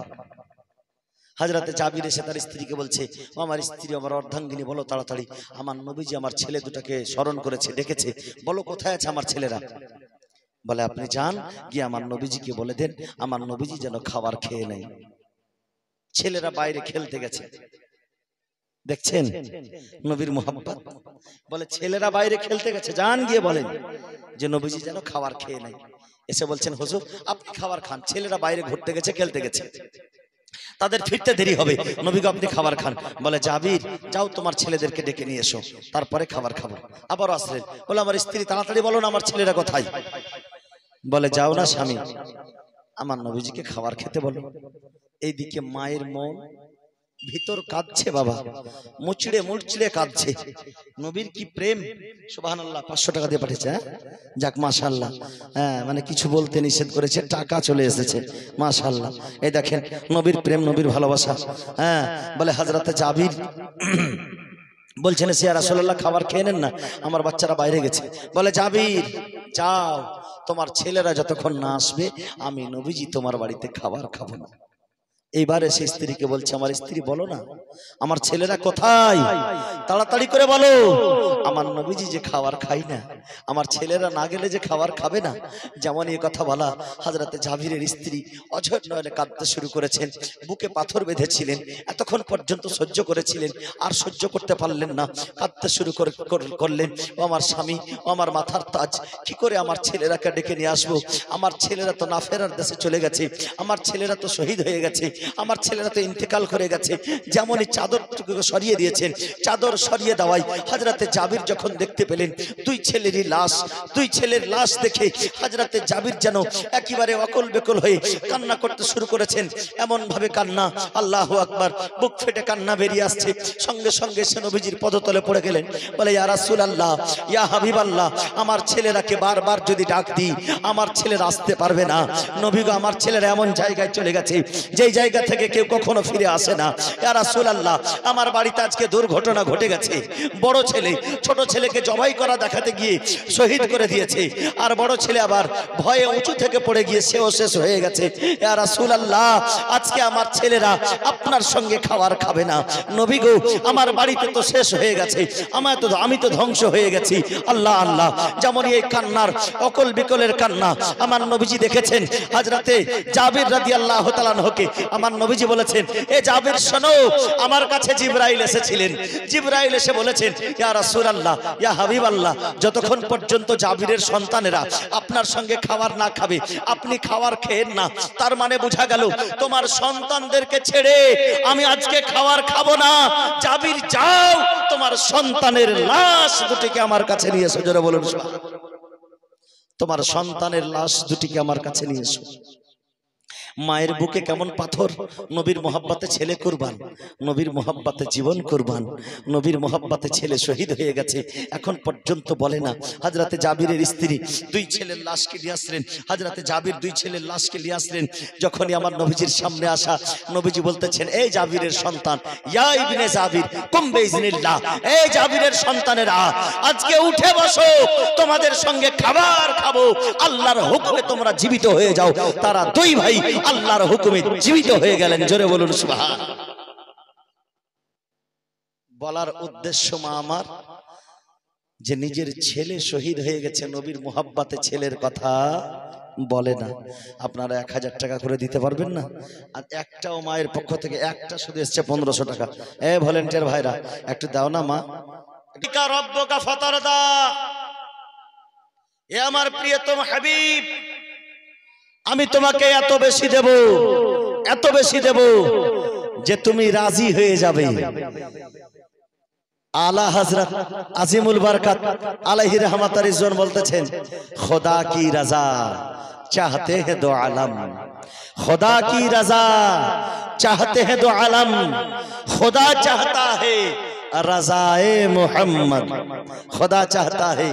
হযরতে জাবির এসে তার স্ত্রীকে বলছে, আমার স্ত্রী, আমার অর্ধাঙ্গিনী, বলো তাড়াতাড়ি, আমার নবীজি আমার ছেলে দুটাকে স্মরণ করেছে, ডেকেছে, বলো কোথায় আছে আমার ছেলেরা। বলে আপনি যান, গিয়ে আমার নবীজিকে বলে দেন আমার নবীজি যেন খাবার খেয়ে নেয়। ছেলেরা বাইরে খেলতে গেছে। দেখছেন নবীর মুহাব্বত। বলে ছেলেরা বাইরে খেলতে গেছে, যান গিয়ে বলেন যে নবীজি যেন খাবার খেয়ে নেয়। এসে বলছেন হুজুর আপনি খাবার খান, ছেলেরা বাইরে ঘুরতে গেছে, খেলতে গেছে, তাদের ফিরতে দেরি হবে, নবীকে আপনি খাবার খান। বলে জাবির, যাও তোমার ছেলেদেরকে ডেকে নিয়ে এসো, তারপরে খাবার খাবো। আবার আসলেন। বলে আমার স্ত্রী, তাড়াতাড়ি বলো না আমার ছেলেরা কোথায়। বলে যাও না স্বামী, আমার নবীজিকে খাবার খেতে বলো। এইদিকে মায়ের মন ভিতর কাঁদছে, বাবা মুচড়ে মুচড়ে কাঁদছে। নবীর কি প্রেম, সুবহানাল্লাহ। 500 টাকা দিয়ে পাঠিয়েছে। যাক মাশাআল্লাহ। মানে কিছু বলতে নিষেধ করেছে, টাকা চলে এসেছে, মাশাআল্লাহ। এই দেখেন নবীর প্রেম, নবীর ভালোবাসা। বলে হযরতে জাবির বলছেন ইয়া রাসূলুল্লাহ খাবার খেয়ে নেন না, আমার বাচ্চারা বাইরে গেছে। বলে জাবির, যাও তোমার ছেলেরা যতক্ষণ না আসবে আমি নবীজি তোমার বাড়িতে খাবার খাবো না। এইবারে সেই স্ত্রীকে বলছে, আমার স্ত্রী বলো না আমার ছেলেরা কোথায়, তাড়াতাড়ি করে বলো। আমার নবীজি যে খাবার খাই না, আমার ছেলেরা না গেলে যে খাবার খাবে না। যেমন এই কথা বলা, হযরতে জাবিরের স্ত্রী অঝর নয়নে কাঁদতে শুরু করেছেন। বুকে পাথর বেঁধেছিলেন, এতক্ষণ পর্যন্ত সহ্য করেছিলেন, আর সহ্য করতে পারলেন না, কাঁদতে শুরু করলেন। ও আমার স্বামী, ও আমার মাথার তাজ, কি করে আমার ছেলেরাকে ডেকে নিয়ে আসবো? আমার ছেলেরা তো না ফেরার দেশে চলে গেছে, আমার ছেলেরা তো শহীদ হয়ে গেছে, আমার ছেলেরা তো ইন্তেকাল করে গেছে। যেমনই চাদরটুকু সরিয়ে দিয়েছেন, চাদর সরিয়ে দেওয়াই হযরতে জাবির যখন দেখতে পেলেন দুই ছেলেরই লাশ, দুই ছেলের লাশ দেখে হযরতে জাবির যেন একেবারে অকল বেকল হয়ে কান্না করতে শুরু করেছেন। এমন ভাবে কান্না, আল্লাহু আকবার, বুক ফেটে কান্না বেরিয়ে আসছে। সঙ্গে সঙ্গে সে নবীজির পদতলে পড়ে গেলেন। বলে ইয়া রাসূলুল্লাহ, ইয়া হাবিবাল্লাহ, আমার ছেলেরাকে বারবার যদি ডাক দিই আমার ছেলেরা আসতে পারবে না। নবী গো, আমার ছেলেরা এমন জায়গায় চলে গেছে যেই জায়গা থেকে কেউ কখনো ফিরে আসে না। ইয়া রাসূলুল্লাহ, আমার বাড়িতে আজকে দুর্ঘটনা ঘটে গেছে। বড় ছেলে ছোট ছেলেকে জবাই করা দেখাতে গিয়ে শহীদ করে দিয়েছে, আর বড় ছেলে আবার ভয়ে উঁচু থেকে পড়ে গিয়ে সেও শেষ হয়ে গেছে। ইয়া রাসূলুল্লাহ, আজকে আমার ছেলেরা আপনার সঙ্গে খাবার খাবে না। নবী গো, আমার বাড়িতে তো শেষ হয়ে গেছে, আমি তো ধ্বংস হয়ে গেছি। আল্লাহ আল্লাহ, যেমন এই কান্নার অকল বিকলের কান্না আমার নবীজি দেখেছেন। হযরতে জাবির রাদিয়াল্লাহু তাআলা আনহুকে আমার নবীজি বলেছেন, এ জাবির শোনো, আমার কাছে জিবরাইল এসেছিলেন। জিবরাইল এসে বলেছেন, ইয়া রাসূলুল্লাহ, ইয়া হাবিবাল্লাহ, যতক্ষণ পর্যন্ত জাবিরের সন্তানেরা আপনার সঙ্গে খাবার না খাবে আপনি খাবার খেয়েন না। তার মানে বোঝা গেল তোমার সন্তানদেরকে ছেড়ে আমি আজকে খাবার খাবো না। জাবির যাও, তোমার সন্তানের লাশ দুটিকে আমার কাছে নিয়ে এসো। জোরে বলুন সুবহানাল্লাহ। তোমার সন্তানের লাশ দুটিকে আমার কাছে নিয়ে এসো। মায়ের বুকে কেমন পাথর, নবীর মোহাব্বতে ছেলে কুরবান, নবীর মোহাব্বতে জীবন কুরবান, নবীর মোহাব্বতে ছেলে শহীদ হয়ে গেছে, এখন পর্যন্ত বলে না। হযরতে জাবিরের স্ত্রী দুই ছেলের লাশকে নিয়ে আসলেন, হযরতে জাবির দুই ছেলের লাশকে নিয়ে আসলেন। যখনই আমার নবীজির সামনে আসা, নবীজি বলতেছেন, এই জাবিরের সন্তান, ইয়া ইবনে জাবির কুম বিইজনিল্লাহ, এই জাবিরের সন্তানেরা আজকে উঠে বসো, তোমাদের সঙ্গে খাবার খাবো, আল্লাহর হুকুমে তোমরা জীবিত হয়ে যাও। তারা দুই ভাই আল্লাহর হুকুমে জীবিত হয়ে গেলেন। জোরে বলুন সুবহানাল্লাহ। বলার উদ্দেশ্য মা আমার, যে নিজের ছেলে শহীদ হয়ে গেছে, নবীর মোহাব্বতে ছেলের কথা বলে না। আপনারা 1000 টাকা করে দিতে পারবেন না? আর একটাও মায়ের পক্ষ থেকে একটা শুধু এসছে 1500 টাকা। ভলেন্টিয়ার ভাইরা একটু দাও না মা। রব্বকা ফাতারদা, এ আমার প্রিয়তম হাবিব, আমি তোমাকে এত বেশি দেব, এত বেশি দেব যে তুমি রাজি হয়ে যাবে। आला हजरत अजीमुल बरकत अलैहि रहमत रिजवान बोलतेছেন, खुदा की रजा चाहते हैं दो आलम, खुदा की रजा चाहते हैं दो आलम, खुदा चाहता है रज़ाए मोहम्मद, खुदा चाहता है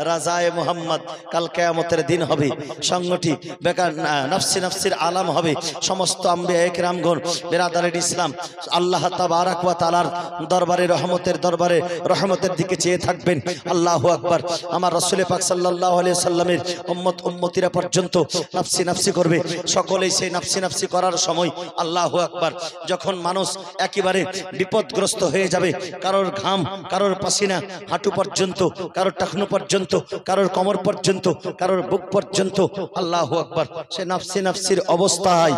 रज़ाए मोहम्मद। कल कियामतेर दिन হবে, সংগঠি বেকার নফসি নফসির আলাম হবে। সমস্ত আম্বিয়া একরামগণ, বিরাদারে ইসলাম আল্লাহ তাবারক ওয়া তাআলার দরবারে, রহমতের দরবারে রহমতের দিকে চেয়ে থাকবেন। আল্লাহু আকবার। আমার রাসূল পাক সাল্লাল্লাহু আলাইহি সাল্লামের উম্মত উম্মতিরা পর্যন্ত নফসি নফসি করবে। সকলেই সেই নফসি নফসি করার সময় আল্লাহু আকবার, যখন মানুষ একেবারে বিপদগ্রস্ত হয়ে যাবে, কারোর ঘাম, কারোর পাসিনা হাঁটু পর্যন্ত, কারোর টাকনু পর্যন্ত, কারোর কোমর পর্যন্ত, কারোর বুক পর্যন্ত, আল্লাহু আকবার, সে নফসি নফসির অবস্থায়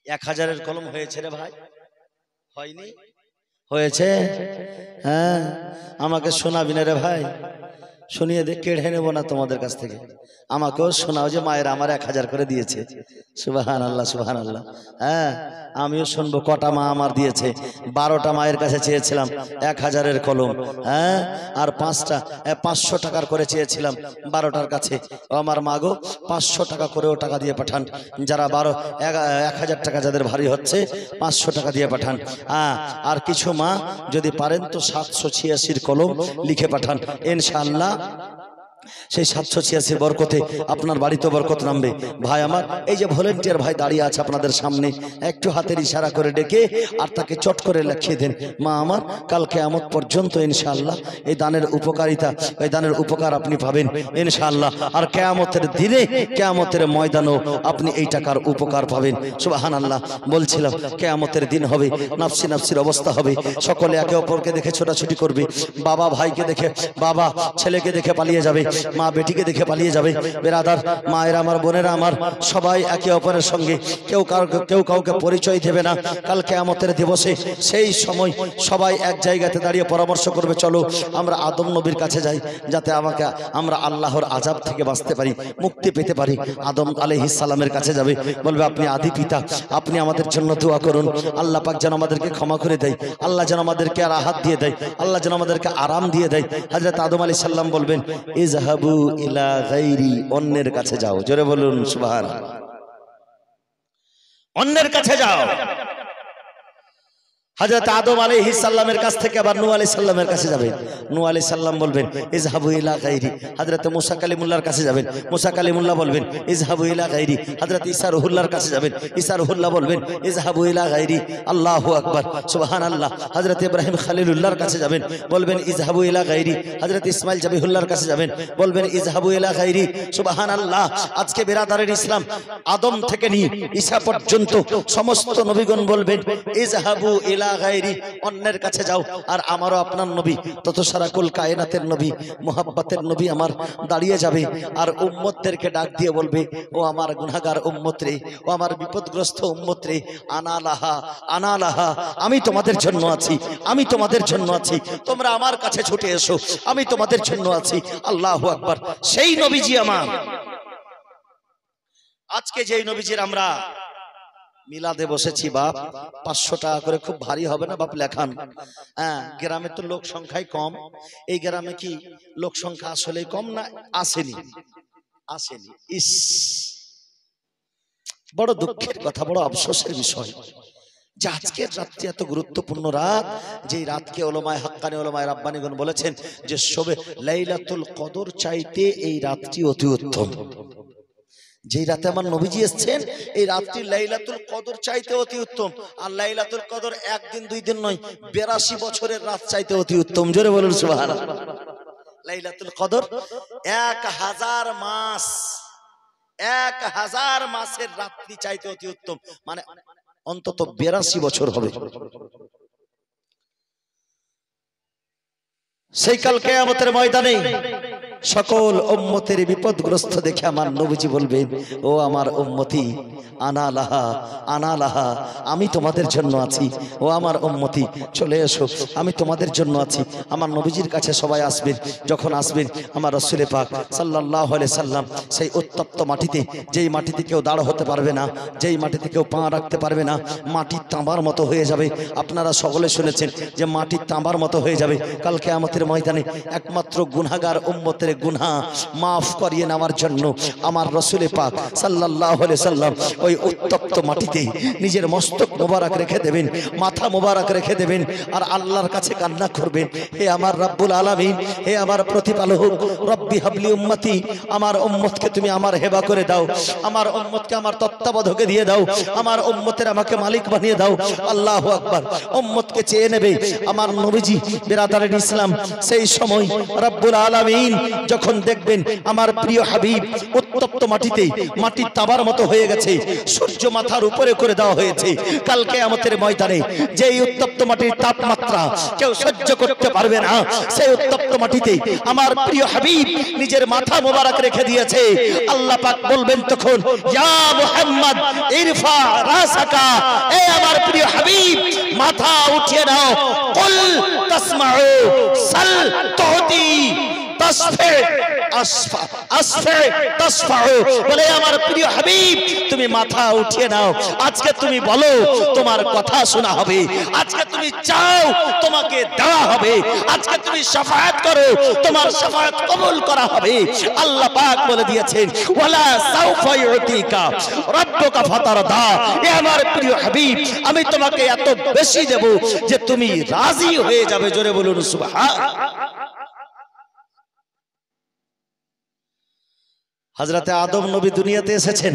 1000-এর কলম হয়েছে রে ভাই, হয়নি? হয়েছে? হ্যাঁ, আমাকে শোনাবি না রে ভাই, শুনিয়ে দে, কেড়ে নেবো না তোমাদের কাছ থেকে। আমাকেও শোনাও যে মায়ের আমার 1000 করে দিয়েছে। সুবহানাল্লাহ, সুবহানাল্লাহ। হ্যাঁ, আমিও শুনবো কটা মা আমার দিয়েছে। 12টা মায়ের কাছে চেয়েছিলাম 1000-এর কলম, হ্যাঁ, আর 500 টাকার করে চেয়েছিলাম 12টার কাছে। ও আমার মা গো, 500 টাকা করেও টাকা দিয়ে পাঠান, যারা 1000 টাকা যাদের ভারী হচ্ছে 500 টাকা দিয়ে পাঠান। আর কিছু মা যদি পারেন তো 786-র কলম লিখে পাঠান, ইনশাআল্লাহ সেই 786 বরকতে আপনার বাড়িতে বরকত নামবে। ভাই আমার, এই যে ভলেন্টিয়ার ভাই দাঁড়িয়ে আছে আপনাদের সামনে, একটু হাতের ইশারা করে ডেকে আর তাকে চট করে লিখিয়ে দেন, মা আমার কাল কিয়ামত পর্যন্ত ইনশাআল্লাহ এই দানের উপকারিতা, এই দানের উপকার আপনি পাবেন ইনশাআল্লাহ। আর কিয়ামতের দিনে, কিয়ামতের ময়দানেও আপনি এই টাকার উপকার পাবেন। সুবহানাল্লাহ। বলছিলাম কিয়ামতের দিন হবে, নফসি নফসির অবস্থা হবে, সকলে একে অপরকে দেখে ছোটাছুটি করবে, বাবা ভাইকে দেখে, বাবা ছেলেকে দেখে পালিয়ে যাবে, মা বেটিকে দেখে পালিয়ে যাবে। বেরাদার মায়েরা আমার, বোনেরা আমার, সবাই একে অপরের সঙ্গে কেউ কাউকে পরিচয় দেবে না। কাল কিয়ামতের দিবসে সেই সময় সবাই এক জায়গাতে দাঁড়িয়ে পরামর্শ করবে, চলো আমরা আদম নবীর কাছে যাই, যাতে আমরা আল্লাহর আযাব থেকে বাঁচতে পারি, মুক্তি পেতে পারি। আদম আলাইহিস সালামের কাছে যাবে, বলবে, আপনি আদি পিতা, আপনি আমাদের জন্য দোয়া করুন, আল্লাহ পাক যেন আমাদেরকে ক্ষমা করে দেয়, আল্লাহ যেন আমাদেরকে রাহাত দিয়ে দেয়, আল্লাহ যেন আমাদেরকে আরাম দিয়ে দেয়। হযরত আদম আলাইহিস সালাম বলবেন, ইযহাবু ইলা গায়রি, অন্যের কাছে যাও। জোরে বলুন সুবহানাল্লাহ। অন্যের কাছে যাও। হযরত আদম আলাইহিস সালামের কাছ থেকে আবার নূহ আলাইহিস সালামের কাছে যাবেন, নূহ আলাইহিস সালাম বলবেন, ইযহাবু ইলা গায়রি। হযরত মুসা কালিমুল্লাহর কাছে যাবেন, মুসা কালিমুল্লাহ বলবেন, ইযহাবু ইলা গায়রি। হযরত ঈসা রুহুল্লাহর কাছে যাবেন, ঈসা রুহুল্লাহ বলবেন, ইযহাবু ইলা গায়রি। আল্লাহু আকবার, সুবহানাল্লাহ। হযরত ইব্রাহিম খলিলুল্লাহর কাছে যাবেন, বলবেন, ইযহাবু ইলা গায়রি। হযরত ইসমাইল জাবিহুল্লাহর কাছে যাবেন, বলবেন, ইযহাবু ইলা গায়রি। সুবহানাল্লাহ। আজকে বিরাদারের ইসলাম আদম থেকে নিয়ে ঈসা পর্যন্ত সমস্ত নবীগণ বলবেন, ইযহাবু ইলা গায়রি, অন্যের কাছে যাও। আর আমারও আপনার নবী তত সারা কুল কায়নাতের নবী, মুহাব্বতের নবী আমার দাঁড়িয়ে যাবে আর উম্মতদেরকে ডাক দিয়ে বলবে, ও আমার গুনাহগার উম্মত রে, ও আমার বিপদগ্রস্ত উম্মত রে, আনা লাহা, আনা লাহা, আমি তোমাদের জন্য আছি, আমি তোমাদের জন্য আছি, তোমরা আমার কাছে ছুটে এসো, আমি তোমাদের জন্য আছি। আল্লাহু আকবার। সেই নবীজি আমার, আজকে যেই নবীজির আমরা মিলাদে বসেছি, বাপ 500 টাকা করে, খুব ভারী হবে না বাপ লেখান? হ্যাঁ, গ্রামে তো লোক সংখ্যাই কম, এই গ্রামে কি লোক সংখ্যা আসলেই কম না আসেনি? আসেনি। ইস, বড় দুঃখের কথা, বড় আফসোসের বিষয় যে আজকের রাতটি এত গুরুত্বপূর্ণ রাত, যেই রাতকে ওলামায়ে হাক্কানি ওলামায়ে রাব্বানিগণ বলেছেন যে শবে লাইলাতুল কদর চাইতে এই রাতটি অতি উত্তম। যেই রাতে আমার নবীজি এসেছেন এই রাতটি লাইলাতুল কদর চাইতে অতি উত্তম। আর লাইলাতুল কদর একদিন দুই দিন নয়, 82 বছরের রাত চাইতে অতি উত্তম। জোরে বলুন সুবহানাল্লাহ। লাইলাতুল কদর 1000 মাস, 1000 মাসের রাত্রি চাইতে অতি উত্তম, মানে অন্তত 82 বছর হবে। সেই কাল কিয়ামতের ময়দানে সকল উম্মতের বিপদগ্রস্ত দেখে আমার নবীজি বলবেন, ও আমার উম্মতি আনা লাহা আনা লাহা, আমি তোমাদের জন্য আছি। ও আমার উম্মতি চলে এসো, আমি তোমাদের জন্য আছি। আমার নবীজির কাছে সবাই আসবেন। যখন আসবেন আমার রাসূল পাক সাল্লাল্লাহু আলাইহি সাল্লাম সেই উত্তপ্ত মাটিতে, যেই মাটিতে কেউ দাঁড় হতে পারবে না, যেই মাটিতে কেউ পা রাখতে পারবে না, মাটির তাঁবার মতো হয়ে যাবে। আপনারা সকলে শুনেছেন যে মাটির তাঁবার মতো হয়ে যাবে। কাল কিয়ামতের ময়দানে একমাত্র গুনাহগার উম্মতের গুনাহ মাফ করিয়ে নেওয়ার জন্য আমার রাসূল পাক সাল্লাল্লাহু আলাইহি সাল্লাম ওই উত্তপ্ত মাটিতে নিজের মস্তক মোবারক রেখে দেবেন, মাথা মোবারক রেখে দেবেন, আর আল্লাহর কাছে কান্না করবেন, হে আমার রব্বুল আলামিন, হে আমার প্রতিপালক, রব্বি হাবলি উম্মতি, আমার উম্মতকে তুমি আমার হেবা করে দাও, আমার উম্মতকে আমার তত্ত্বাবধানে দিয়ে দাও, আমার উম্মতের আমাকে মালিক বানিয়ে দাও। আল্লাহু আকবার। উম্মতকে চেয়ে নেবে আমার নবীজি। বিরাদারের ইসলাম, সেই সময় রব্বুল আলামিন যখন দেখবেন আমার প্রিয় হাবিব উত্তপ্ত মাটিতে, মাটির তাবার মতো হয়ে গেছে, সূর্য মাথার উপরে করে দেওয়া হয়েছে, কাল কিয়ামতের ময়দানে যেই উত্তপ্ত মাটির তাপমাত্রা কেউ সহ্য করতে পারবে না, সেই উত্তপ্ত মাটিতে আমার প্রিয় হাবিব নিজের মাথা মোবারক রেখে দিয়েছে। আল্লাহ পাক বলবেন তখন, ইয়া মুহাম্মদ ইরফা রাসাকা, এ আমার প্রিয় হাবিব মাথা উঠিয়ে নাও, কুল তাসমাউ সাল তুতি তাসফি আসফা আসফি তাসফাউ, বলে আমার প্রিয় হাবিব তুমি মাথা উঠিয়ে নাও, আজকে তুমি বলো তোমার কথা শোনা হবে, আজকে তুমি চাও তোমাকে দেওয়া হবে, আজকে তুমি শাফাআত করো তোমার শাফাআত কবুল করা হবে। আল্লাহ পাক বলে দিয়েছেন, ওয়ালা সাউফা ইউতিকা রাব্বুকা ফাতারদা, এ আমার প্রিয় হাবিব আমি তোমাকে এত বেশি দেব যে তুমি রাজি হয়ে যাবে। জোরে বলুন সুবহানাল্লাহ। হযরতে আদম নবী দুনিয়াতে এসেছেন,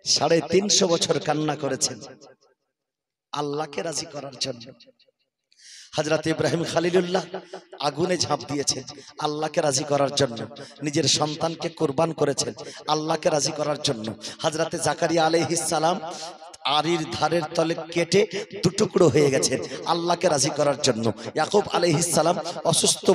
350 বছর কান্না করেছেন আল্লাহকে রাজি করার জন্য। হযরতে ইব্রাহিম খলিলুল্লাহ আগুনে ঝাঁপ দিয়েছেন আল্লাহকে রাজি করার জন্য, নিজের সন্তানকে কুরবান করেছেন আল্লাহকে রাজি করার জন্য। হযরতে জাকারিয়া আলাইহিস সালাম আরির ধারের তলে কেটে দুটুকরো হয়ে গেছেন আল্লাহকে রাজি করার জন্য। ইয়াকুব আলাইহিস সালাম অসুস্থ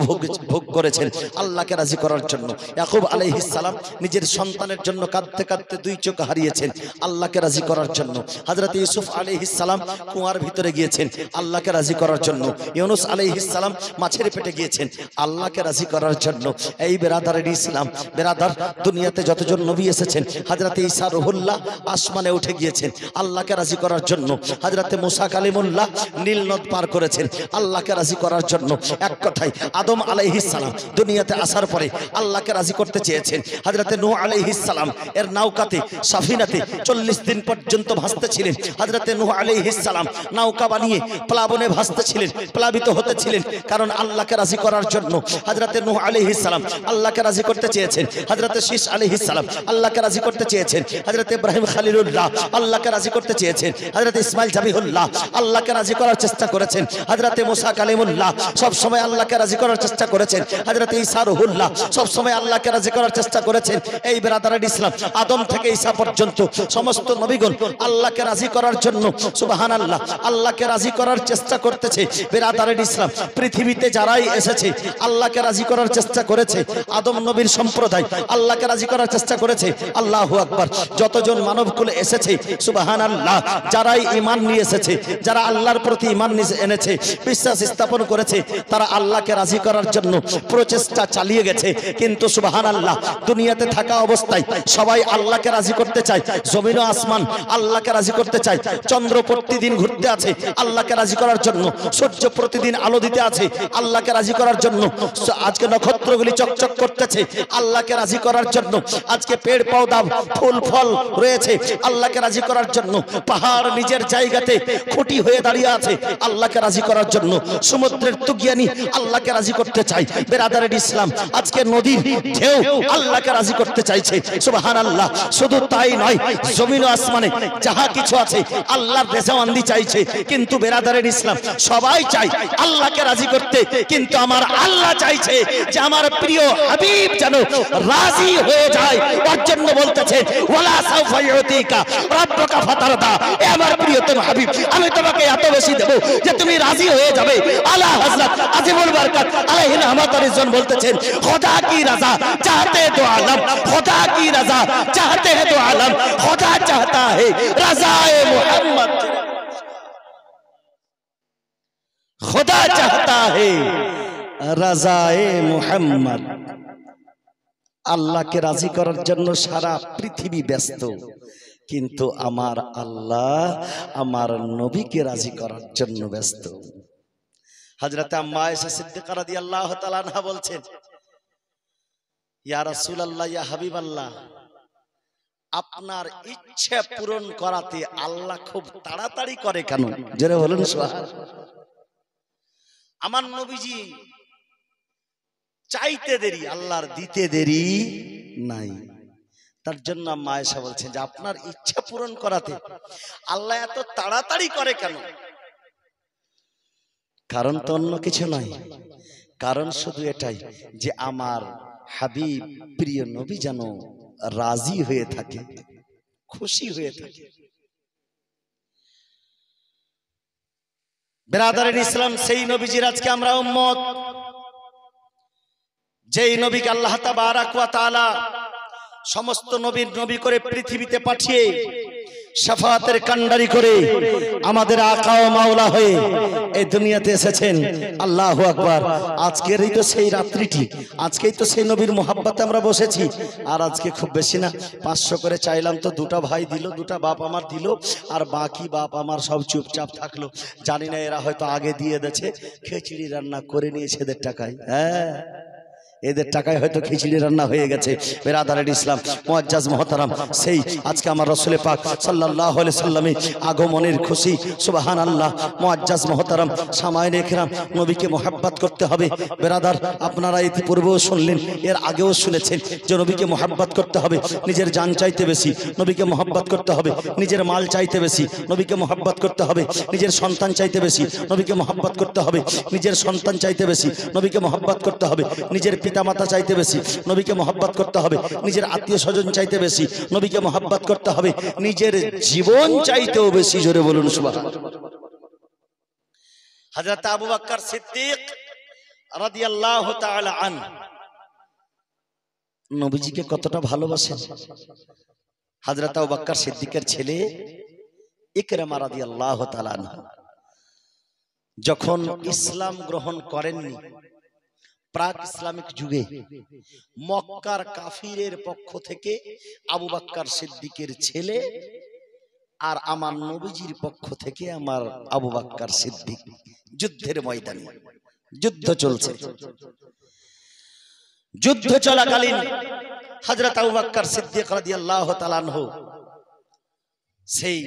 ভোগ করেছেন আল্লাহকে রাজি করার জন্য। ইয়াকুব আলাইহিস সালাম নিজের সন্তানের জন্য কাঁদতে কাঁদতে 2 চোখ হারিয়েছেন আল্লাহকে রাজি করার জন্য। হযরত ইউসুফ আলাইহিস সালাম কুয়ার ভিতরে গিয়েছেন আল্লাহকে রাজি করার জন্য। ইউনুস আলাইহিস সালাম মাছের পেটে গিয়েছেন আল্লাহকে রাজি করার জন্য। এই বেরাদারের ইসলাম, বেরাদার দুনিয়াতে যতজন নবী এসেছেন, হযরত ঈসা রুহুল্লাহ আসমানে উঠে গিয়েছেন আল্লাহকে রাজি করার জন্য। হযরতে মুসা কালিমুল্লাহ নীল নদ পার করেছেন আল্লাহকে রাজি করার জন্য। এক কথায় আদম আলাইহিস সালাম দুনিয়াতে আসার পরে আল্লাহকে রাজি করতে চেয়েছেন। হযরতে নূহ আলাইহিস সালাম এর নৌকাতে, সাফিনাতে 40 দিন পর্যন্ত ভাসতে ছিলেন। হযরতে নূহ আলাইহিস সালাম নৌকা বানিয়ে প্লাবনে ভাসতে ছিলেন, প্লাবিত হতে ছিলেন, কারণ আল্লাহকে রাজি করার জন্য। হযরতে নূহ আলাইহিস সালাম আল্লাহকে রাজি করতে চেয়েছেন। হযরতে শীস আলাইহিস সালাম আল্লাহকে রাজি করতে চেয়েছেন। হযরতে ইব্রাহিম খলিলুল্লাহ আল্লাহকে রাজি করতে চেয়েছেন। হযরত ইসমাইল জাবিহুল্লাহ আল্লাহকে রাজি করার চেষ্টা করেছেন। হযরতে মুসা কালিমুল্লাহ সব সময় আল্লাহকে রাজি করার চেষ্টা করেছেন। হযরত ঈসা রুহুল্লাহ সব সময় আল্লাহকে রাজি করার চেষ্টা করেছেন। এই বেরাদারের ইসলাম, আদম থেকে ঈসা পর্যন্ত সমস্ত নবীগণ আল্লাহকে রাজি করার জন্য সুবহানাল্লাহ আল্লাহকে রাজি করার চেষ্টা করতেছে। বেরাদারের ইসলাম, পৃথিবীতে যারাই এসেছে আল্লাহকে রাজি করার চেষ্টা করেছে। আদম নবীর সম্প্রদায় আল্লাহকে রাজি করার চেষ্টা করেছে। আল্লাহু আকবার। যতজন মানবকুলে এসেছে সুবহানাল্লাহ সুবহানাল্লাহ, যারাই ঈমান নিয়ে এসেছে, যারা আল্লাহর প্রতি ঈমান এনেছে, বিশ্বাস স্থাপন করেছে, তারা আল্লাহকে রাজি করার জন্য প্রচেষ্টা চালিয়ে গেছে। কিন্তু সুবহানাল্লাহ, দুনিয়াতে থাকা অবস্থায় সবাই আল্লাহকে রাজি করতে চায়, জমিন ও আসমান আল্লাহকে রাজি করতে চায়, চন্দ্র প্রতিদিন ঘুরতে আছে আল্লাহকে রাজি করার জন্য, সূর্য প্রতিদিন আলো দিতে আছে আল্লাহকে রাজি করার জন্য, আজকে নক্ষত্রগুলি চকচক করতেছে আল্লাহকে রাজি করার জন্য, আজকে পেড় পৌধা ফুল ফল রয়েছে আল্লাহকে রাজি করার জন্য, পাহাড় নিজের জায়গাতে খুঁটি হয়ে দাঁড়িয়ে আছে আল্লাহকে রাজি করার জন্য, সমুদ্রের তুগিয়ানি আল্লাহকে রাজি করতে চাই। বেরাদারের ইসলাম, আজকে নদীর ঢেউ আল্লাহকে রাজি করতে চাইছে। সুবহানাল্লাহ, শুধু তাই নয়, জমিন ও আসমানে যাহা কিছু আছে আল্লাহর রেজাওয়ান্দি চাইছে। কিন্তু বেরাদারের ইসলাম, সবাই চাই আল্লাহকে রাজি করতে, কিন্তু আমার আল্লাহ চাইছে যে আমার প্রিয় হাবিব যেন রাজি হয়ে যায়। ওর জন্য বলতেছে ওয়ালা সাউফা ইউতিকা রাব্বুকা ফাতারদা, এ আমার প্রিয়তম হাবিব, আমি তোমাকে এত বেশি দেব যে তুমি রাজি হয়ে যাবে। আলা হযরত আজিমুল বরকত আলাইহি রহমাতুল্লাহ বলতেছেন, খোদা কি রাজা চাহতে তো আলম, খোদা কি রাজা চাহতে তো আলম, খোদা চাহতা है रज़ाए मोहम्मद, खुदा चाहता है रज़ाए मोहम्मद। আল্লাহকে রাজি করার জন্য সারা পৃথিবী ব্যস্ত, কিন্তু আমার আল্লাহ আমার নবীকে রাজি করার জন্য ব্যস্ত। হযরত আম্মা আয়েশা সিদ্দিকা রাদিয়াল্লাহু তাআলা আনহা বলছেন, ইয়া রাসূলুল্লাহ, ইয়া হাবিবাল্লাহ, আপনার ইচ্ছা পূরণ করাতে আল্লাহ খুব তাড়াতাড়ি করে কেন? জোরে বলুন সুবহানাল্লাহ। আমার নবীজি চাইতে দেরি, আল্লাহর দিতে দেরি নাই। তার জন্য আম্মা আয়েশা বলছেন যে আপনার ইচ্ছা পূরণ করাতে আল্লাহ এত তাড়াতাড়ি করে কেন? কারণ তো অন্য কিছু নয়, কারণ শুধু এটাই যে আমার হাবিব প্রিয় নবী যেন রাজি হয়ে থাকে, খুশি হয়ে থাকে। বেরাদারের ইসলাম, সেই নবীজির আজকে আমরা উম্মত, যেই নবীকে আল্লাহ তাবারাক ওয়া তাআলা সমস্ত নবীর নবী করে পৃথিবীতে পাঠিয়ে শাফাআতের কান্ডারি করে আমাদের আকা ও মাওলা হয়ে এই দুনিয়াতে এসেছেন। আল্লাহু আকবার। আজকেরই তো সেই রাত্রিটি, আজকেই তো সেই নবীর মোহাব্বতে আমরা বসেছি। আর আজকে খুব বেশি না, 500 করে চাইলাম তো দুটা ভাই দিল, দুটা বাপ আমার দিল, আর বাকি বাপ আমার সব চুপচাপ থাকলো। জানি না এরা হয়তো আগে দিয়ে দিয়েছে, খিচুড়ি রান্না করে নিয়েছে এদের টাকায়। হ্যাঁ, এদের টাকায় হয়তো খিচুড়ি রান্না হয়ে গেছে। বেরাদারের ইসলাম, মুআজ্জাজ মুহতারাম, সেই আজকে আমার রাসূল পাক সাল্লাল্লাহু আলাইহি সাল্লামের আগমনের খুশি। সুবহানাল্লাহ। মুআজ্জাজ মুহতারাম, সামায়েনে কিরাম, নবীকে মুহাব্বত করতে হবে। বেরাদার, আপনারা ইতিপূর্বেও শুনলেন, এর আগেও শুনেছেন যে নবীকে মুহাব্বত করতে হবে নিজের জান চাইতে বেশি, নবীকে মুহাব্বত করতে হবে নিজের মাল চাইতে বেশি, নবীকে মুহাব্বত করতে হবে নিজের সন্তান চাইতে বেশি, নবীকে মুহাব্বত করতে হবে নিজের সন্তান চাইতে বেশি, নবীকে মুহাব্বত করতে হবে নিজের পিতামাতা চাইতে বেশি, নবীকে মুহাব্বত করতে হবে নিজের আত্মীয় স্বজন চাইতে বেশি, নবীকে মুহাব্বত করতে হবে নিজের জীবন চাইতেও বেশি। জোরে বলুন সুবহানাল্লাহ। হযরত আবু বকর সিদ্দিক রাদিয়াল্লাহু তাআলা আনহু নবীজিকে কতটা ভালোবাসেন। হযরত আবু বকর সিদ্দিকের ছেলে ইকরামা রাদিয়াল্লাহু তাআলা আনহু যখন ইসলাম গ্রহণ করেননি, প্রাক ইসলামিক যুগে মক্কার কাফিরের পক্ষ থেকে আবু বকর সিদ্দিকের ছেলে আর আমার নবীজির পক্ষ থেকে আমার আবু বকর সিদ্দিক যুদ্ধের ময়দানে, যুদ্ধ চলছে। যুদ্ধ চলাকালীন হযরত আবু বকর সিদ্দিক রাদিয়াল্লাহু তাআলা আনহু সেই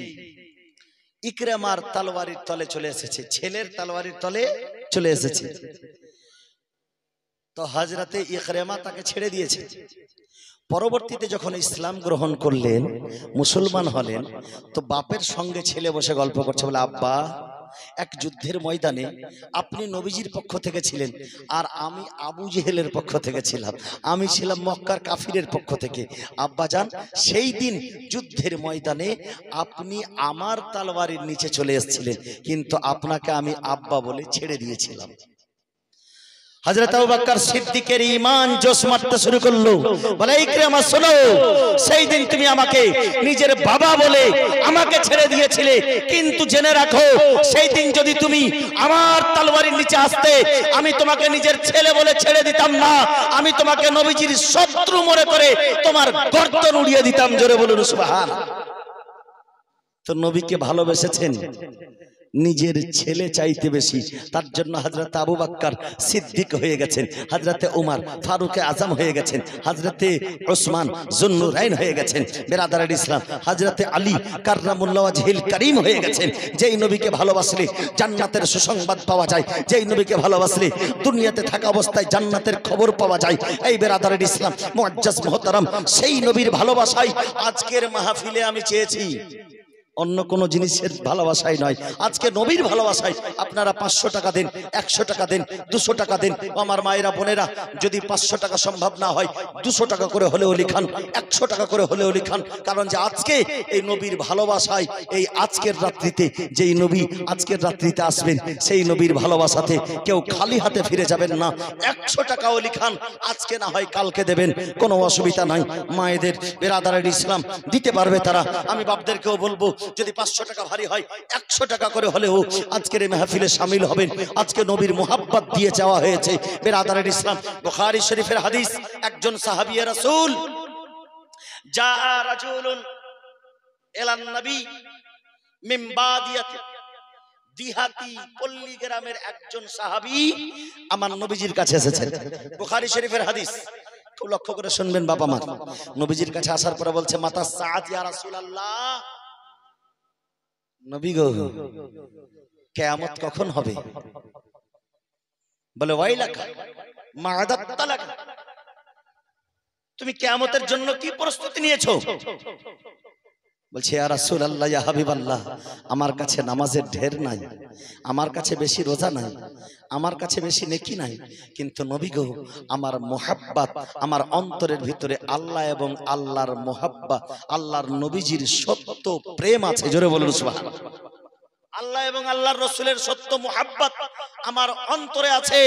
ইকরামার তলোয়ারের তলে চলে এসেছে, ছেলের তলোয়ারের তলে চলে এসেছে। তো হযরতে ইকরামা তাকে ছেড়ে দিয়েছে। পরবর্তীতে যখন ইসলাম গ্রহণ করলেন, মুসলমান হলেন, তো বাপের সঙ্গে ছেলে বসে গল্প করছে, বলে আব্বা, এক যুদ্ধের ময়দানে আপনি নবীজির পক্ষ থেকে ছিলেন আর আমি আবু জেহেলের পক্ষ থেকে ছিলাম, আমি ছিলাম মক্কার কাফিরের পক্ষ থেকে। আব্বা জান, সেই দিন যুদ্ধের ময়দানে আপনি আমার তলোয়ারের নিচে চলে এসেছিলেন, কিন্তু আপনাকে আমি আব্বা বলে ছেড়ে দিয়েছিলাম। হযরত আবু বকর সিদ্দিকের ঈমান জোশ মারতে শুরু করলো, বলে ইকরামা শোনো, সেই দিন তুমি আমাকে নিজের বাবা বলে আমাকে ছেড়ে দিয়েছিলে, কিন্তু জেনে রাখো সেই দিন যদি তুমি আমার তলোয়ারের নিচে আসতে আমি তোমাকে নিজের ছেলে বলে ছেড়ে দিতাম না, আমি তোমাকে নবীজির শত্রু মনে করে তোমার গর্দন উড়িয়ে দিতাম। জোরে বলুন সুবহানাল্লাহ। তো নবীকে ভালোবেসেছেন নিজের ছেলে চাইতে বেশি, তার জন্য হযরত আবু বকর সিদ্দিক হয়ে গেছেন, হযরতে উমর ফারুক আজম হয়ে গেছেন, হযরতে ওসমান যুন্নুরাইন হয়ে গেছেন। বেরাদার ইসলাম হযরতে আলী কাররামুল্লাহ ওয়াজহিল করিম হয়ে গেছেন। যেই নবীকে ভালোবাসলে জান্নাতের সুসংবাদ পাওয়া যায়, যেই নবীকে ভালোবাসলে দুনিয়াতে থাকা অবস্থায় জান্নাতের খবর পাওয়া যায়। এই বেরাদার ইসলাম মুআজ্জাজ মুহতারাম, সেই নবীর ভালোবাসায় আজকের মাহফিলে আমি চেয়েছি, অন্য কোনো জিনিসের ভালোবাসাই নয়, আজকে নবীর ভালোবাসায়। আপনারা 500 টাকা দেন, 100 টাকা দেন, 200 টাকা দেন। আমার মায়েরা বোনেরা, যদি 500 টাকা সম্ভব না হয় 200 টাকা করে হলেও লিখান, 100 টাকা করে হলেও লিখান। কারণ যে আজকে এই নবীর ভালোবাসায়, এই আজকের রাত্রিতে যেই নবী আজকের রাত্রিতে আসবেন, সেই নবীর ভালোবাসাতে কেউ খালি হাতে ফিরে যাবেন না। 100 টাকাও লিখান, আজকে না হয় কালকে দেবেন, কোনো অসুবিধা নাই। মায়েদের বেরাদারের ইসলাম দিতে পারবে তারা, আমি বাপদেরকেও বলবো যদি 500 টাকা ভারী হয় 100 টাকা করে হলেও আজকের এই মাহফিলে শামিল হবেন। আজকে নবীর মোহাব্বত দিয়ে যাওয়া হয়েছে। বেরাদারের ইসলাম, বুখারী শরীফের হাদিস, একজন সাহাবী রাসূল, জা রাজুলুন ইলান নবী মিন বাদিয়াতি দিহাতি, পল্লী গ্রামের একজন সাহাবী আমার নবীজির কাছে এসেছেন। বুখারী শরীফের হাদিস, খুব লক্ষ্য করে শুনবেন বাবা মা। নবীজির কাছে আসার পরে বলছে, মাতা সাআত ইয়া রাসূলুল্লাহ, নবী গো কিয়ামত কখন হবে? বলে ওয়াইলাকা মা আদাত্তা লাকা, তুমি কিয়ামতের জন্য কি প্রস্তুতি নিয়েছো? বলছে ইয়া রাসূলুল্লাহ, ইয়া হাবিবাল্লাহ, আমার কাছে নামাজের ঢের নাই, আমার কাছে বেশি রোজা নাই, আমার কাছে বেশি নেকি নাই, কিন্তু নবী গো আমার মোহাব্বত, আমার অন্তরের ভিতরে আল্লাহ এবং আল্লাহর মোহাব্বত, আল্লাহর নবীজির সত্য প্রেম আছে। জোরে বলুন সুবহানাল্লাহ। আল্লাহ এবং আল্লাহর রাসূলের সত্য মোহাব্বত আমার অন্তরে আছে।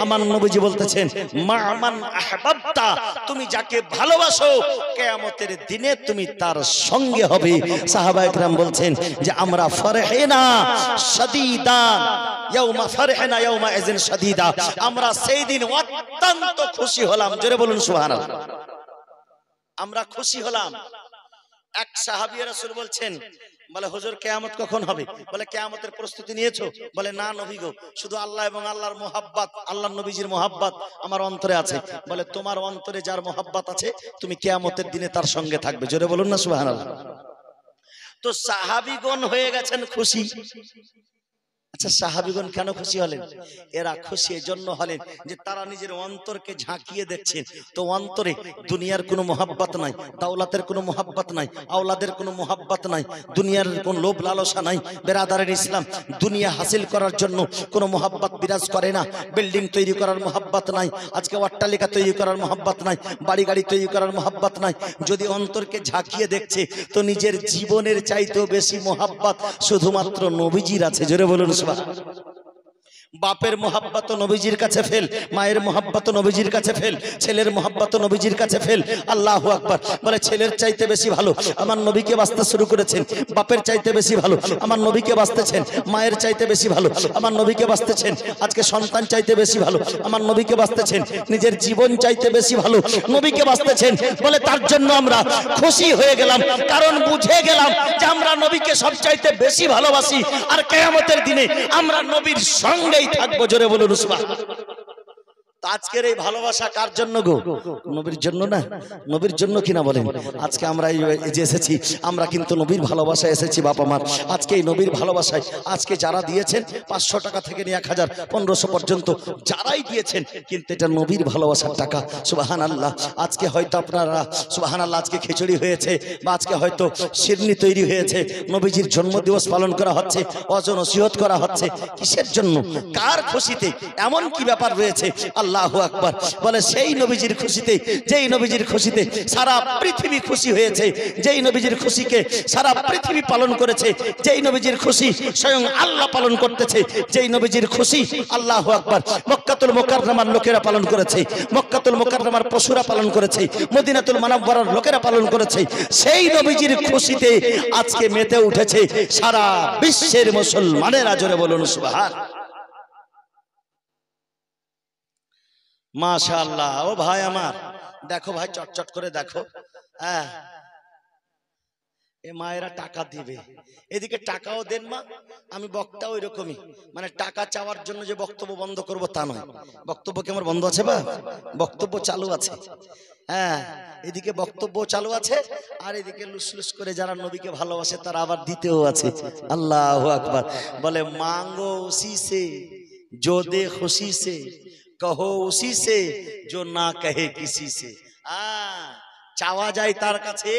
আমার নবীজি বলতেছেন, মা'মান আহবাবতা, তুমি যাকে ভালোবাসো কিয়ামতের দিনে তুমি তার সঙ্গে হবে। সাহাবায়ে কেরাম বলছেন যে আমরা ফরহিনা শাদীদান ইয়াউমা ফরহিনা ইয়াউমা ইযিন শাদীদা, আমরা সেই দিন অত্যন্ত খুশি হলাম। জোরে বলুন সুবহানাল্লাহ। আমরা খুশি হলাম। এক সাহাবী রাসূল বলছেন, বলে হুজুর কিয়ামত কখন হবে? বলে কিয়ামতের প্রস্তুতি নিয়েছো? বলে না নবী গো, শুধু আল্লাহ এবং আল্লাহর মোহাব্বত, আল্লাহর নবীজির মোহাব্বত আমার অন্তরে আছে। বলে তোমার অন্তরে যার মোহাব্বত আছে তুমি কিয়ামতের দিনে তার সঙ্গে থাকবে। জোরে বলুন না সুবহানাল্লাহ। তো সাহাবীগণ হয়ে গেছেন খুশি। আচ্ছা সাহাবীগণ কেন খুশি হলেন? এরা খুশি এজন্য হলেন যে তারা নিজের অন্তরকে ঝাঁকিয়ে দেখছেন। তো অন্তরে দুনিয়ার কোনো মোহাব্বত নাই, দাওলাতের কোনো মোহাব্বত নাই, আওলাদের কোনো মোহাব্বত নাই, দুনিয়ার কোনো লোভ লালসা নাই। বেরাদারের ইসলাম, দুনিয়া হাসিল করার জন্য কোনো মোহাব্বত বিরাজ করে না। বিল্ডিং তৈরি করার মোহাব্বত নাই, আজকে অট্টালিকা তৈরি করার মোহাব্বত নাই, বাড়ি গাড়ি তৈরি করার মোহাব্বত নাই। যদি অন্তরকে ঝাঁকিয়ে দেখছে তো নিজের জীবনের চাইতেও বেশি মোহাব্বত শুধুমাত্র নবীজির আছে। জোরে বলুন। বাপের মোহাব্বত নবীজির কাছে ফেল, মায়ের মোহাব্বত নবীজির কাছে ফেল, ছেলের মোহাব্বত নবীজির কাছে ফেল। আল্লাহু আকবার। বলে ছেলের চাইতে বেশি ভালো আমার নবীকে বাঁচতে শুরু করেছেন, বাপের চাইতে বেশি ভালো আমার নবীকে বাঁচতেছেন, মায়ের চাইতে বেশি ভালো আমার নবীকে বাঁচতেছেন, আজকে সন্তান চাইতে বেশি ভালো আমার নবীকে বাঁচতেছেন, নিজের জীবন চাইতে বেশি ভালো নবীকে বাঁচতেছেন। বলে তার জন্য আমরা খুশি হয়ে গেলাম, কারণ বুঝে গেলাম যে আমরা নবীকে সবচাইতে বেশি ভালোবাসি, আর কিয়ামতের দিনে আমরা নবীর সঙ্গেই থাকবো। জোরে বলুন সুবহানাল্লাহ। আজকের এই ভালোবাসা কার জন্য গো? নবীর জন্য না? নবীর জন্য কিনা বলেন? আজকে আমরা এই যে এসেছি, আমরা কিন্তু নবীর ভালোবাসায় এসেছি বাবা মা। আজকে এই নবীর ভালোবাসায় আজকে যারা দিয়েছেন 500 টাকা থেকে নিয়ে 1000 1500 পর্যন্ত যারাই দিয়েছেন, কিন্তু এটা নবীর ভালোবাসার টাকা। সুবহানাল্লাহ। আজকে হয়তো আপনারা সুবহানাল্লাহ, আজকে খিচুড়ি হয়েছে বা আজকে হয়তো শিরনি তৈরি হয়েছে, নবীজির জন্মদিবস পালন করা হচ্ছে, ওয়াজ নসিহত করা হচ্ছে। কিসের জন্য? কার খুশিতে? এমন কি ব্যাপার রয়েছে? আল্লাহু আকবার। বলে সেই নবীজির খুশিতে, যেই নবীজির খুশিতে সারা পৃথিবী খুশি হয়েছে, যেই নবীজির খুশিকে সারা পৃথিবী পালন করেছে, যেই নবীজির খুশি স্বয়ং আল্লাহ পালন করতেছে, যেই নবীজির খুশি আল্লাহু আকবার মক্কাতুল মুকাররমার লোকেরা পালন করেছে, মক্কাতুল মুকাররমার পশুরা পালন করেছে, মদিনাতুল মুনাওয়ারার লোকেরা পালন করেছে, সেই নবীজির খুশিতে আজকে মেতে উঠেছে সারা বিশ্বের মুসলমানেরা। জোরে বলুন সুবহান। মাশাআল্লাহ। ও ভাই আমার দেখো ভাই, চটচট করে দেখো। হ্যাঁ, এ মায়েরা টাকা দিবে, এদিকে টাকাও দেন মা। আমি বক্তা ওই রকমই, মানে টাকা চাওয়ার জন্য যে বক্তব্য বন্ধ করব তা নয়। বক্তব্য কি আমার বন্ধ আছে? বা বক্তব্য চালু আছে। হ্যাঁ, এদিকে বক্তব্য চালু আছে, আর এদিকে লুসলুস করে যারা নবীকে ভালোবাসে তারা আবার দিতেও আছে। আল্লাহু আকবার। বলে মাঙ্গো উসি সে जो दे खुशी से, कहो उसी से जो ना कहे किसी से। চাওয়া যায় তার কাছে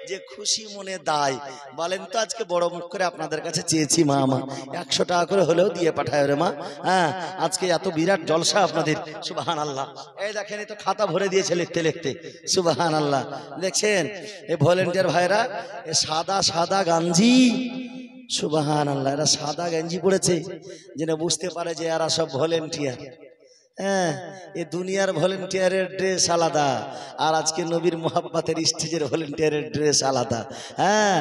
যে খুশি মনে দায়। বলেন তো আজকে বড় মুখ করে আপনাদের কাছে চেয়েছি মা, মা 100 টাকা করে হলেও দিয়ে পাঠায় রে মা। হ্যাঁ, আজকে এত বিরাট জলসা আপনাদের। সুবহানাল্লাহ। এই দেখেন, এই তো খাতা ভরে দিয়েছে লিখতে লিখতে। সুবহানাল্লাহ। দেখছেন এই ভলেন্টিয়ার ভাইরা, এ সাদা সাদা গাঞ্জি। সুবহানাল্লাহ। এরা সাদা গেঞ্জি পড়েছে যেন বুঝতে পারে যে এরা সব ভলেন্টিয়ার। হ্যাঁ, এই দুনিয়ার ভলেন্টিয়ারের ড্রেস আলাদা, আর আজকে নবীর মোহাব্বতের স্টেজের ভলেন্টিয়ারের ড্রেস আলাদা। হ্যাঁ,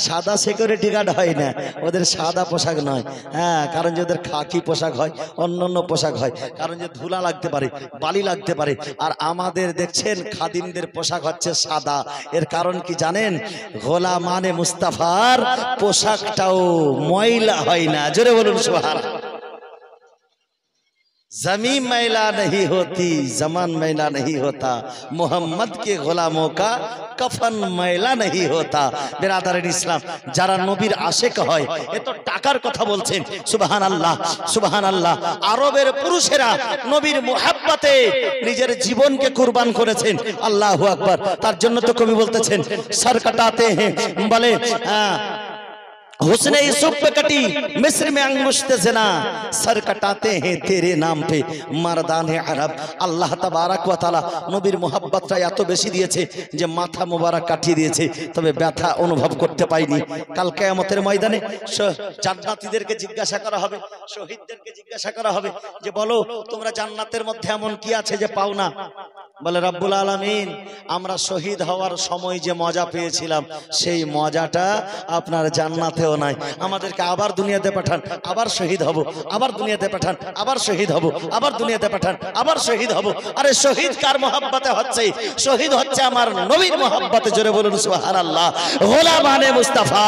সাদা সিকিউরিটি গার্ড হয় না, ওদের সাদা পোশাক নয়। হ্যাঁ, কারণ যে ওদের খাকি পোশাক হয়, অন্যান্য পোশাক হয়, কারণ যে ধুলা লাগতে পারে, বালি লাগতে পারে। আর আমাদের দেখছেন খাদিমদের পোশাক হচ্ছে সাদা। এর কারণ কি জানেন? গোলামানে মুস্তাফার পোশাকটাও ময়লা হয় না। জোরে বলুন সুবহানাল্লাহ। जमीन मैला नहीं होती, जमान मैला नहीं होता, मोहम्मद के गुलामों का कफन मैला नहीं होता। बिरादर इस्लाम, যারা নবীর আশিক হয়, এ তো টাকার কথা বলছেন। সুবহানাল্লাহ, সুবহানাল্লাহ। আরবের পুরুষেরা নবীর মুহাব্বতে নিজের জীবনকে কুরবান করেছেন। আল্লাহু আকবার। তার জন্য তো কবি বলতেছেন সর কাটাতে हैं, বলে हुस्ने यूसुफ पे कटी मिस्र में अंगुश्ते ज़िना, सर कटाते हैं तेरे नाम पे मर्दाने अरब। আল্লাহ তাবারাক ওয়া তাআলা নবীর মুহাব্বতটা এত বেশি দিয়েছে যে মাথা মোবারক কাটিয়ে দিয়েছে, তবে ব্যথা অনুভব করতে পাইনি। কাল কিয়ামতের ময়দানে জান্নাতীদেরকে জিজ্ঞাসা করা হবে, শহীদদেরকে জিজ্ঞাসা করা হবে যে বলো তোমরা জান্নাতের মধ্যে এমন কি আছে যে পাও না? বলে রব্বুল আলামিন, আমরা শহীদ হওয়ার সময় যে মজা পেয়েছিলাম সেই মজাটা আপনার জান্নাতেও নাই। আমাদেরকে আবার দুনিয়াতে পাঠান, আবার শহীদ হব, আবার দুনিয়াতে পাঠান, আবার শহীদ হব, আবার দুনিয়াতে পাঠান, আবার শহীদ হব। আরে শহীদ কার মোহাব্বতে হচ্ছে? শহীদ হচ্ছে আমার নবীর মোহাব্বতে। জোরে বলুন সুবহানাল্লাহ। গোলামানে মুস্তাফা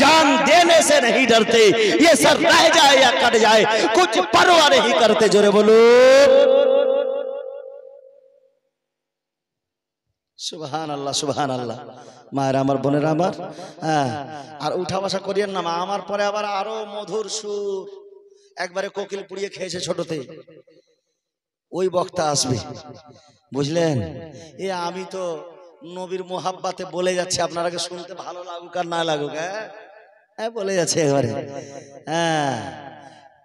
জান দেনে से नहीं डरते, ये सर रह जाए या कट जाए कुछ परवाह नहीं करते। জোরে বলুন সুবহানাল্লাহ, সুবহানাল্লাহ। মায়ের আমার, বোনের আমার, হ্যাঁ, আর উঠা বসা করিয়েন না মা। আমার পরে আবার আরো মধুর সুর, একবারে কোকিল পুড়িয়ে খেয়েছে ছোটতে, ওই বক্তা আসবে, বুঝলেন? এ আমি তো নবীর মোহাব্বতে বলে যাচ্ছি, আপনারাকে শুনতে ভালো লাগুক আর না লাগুক, হ্যাঁ বলে যাচ্ছে একবারে। হ্যাঁ,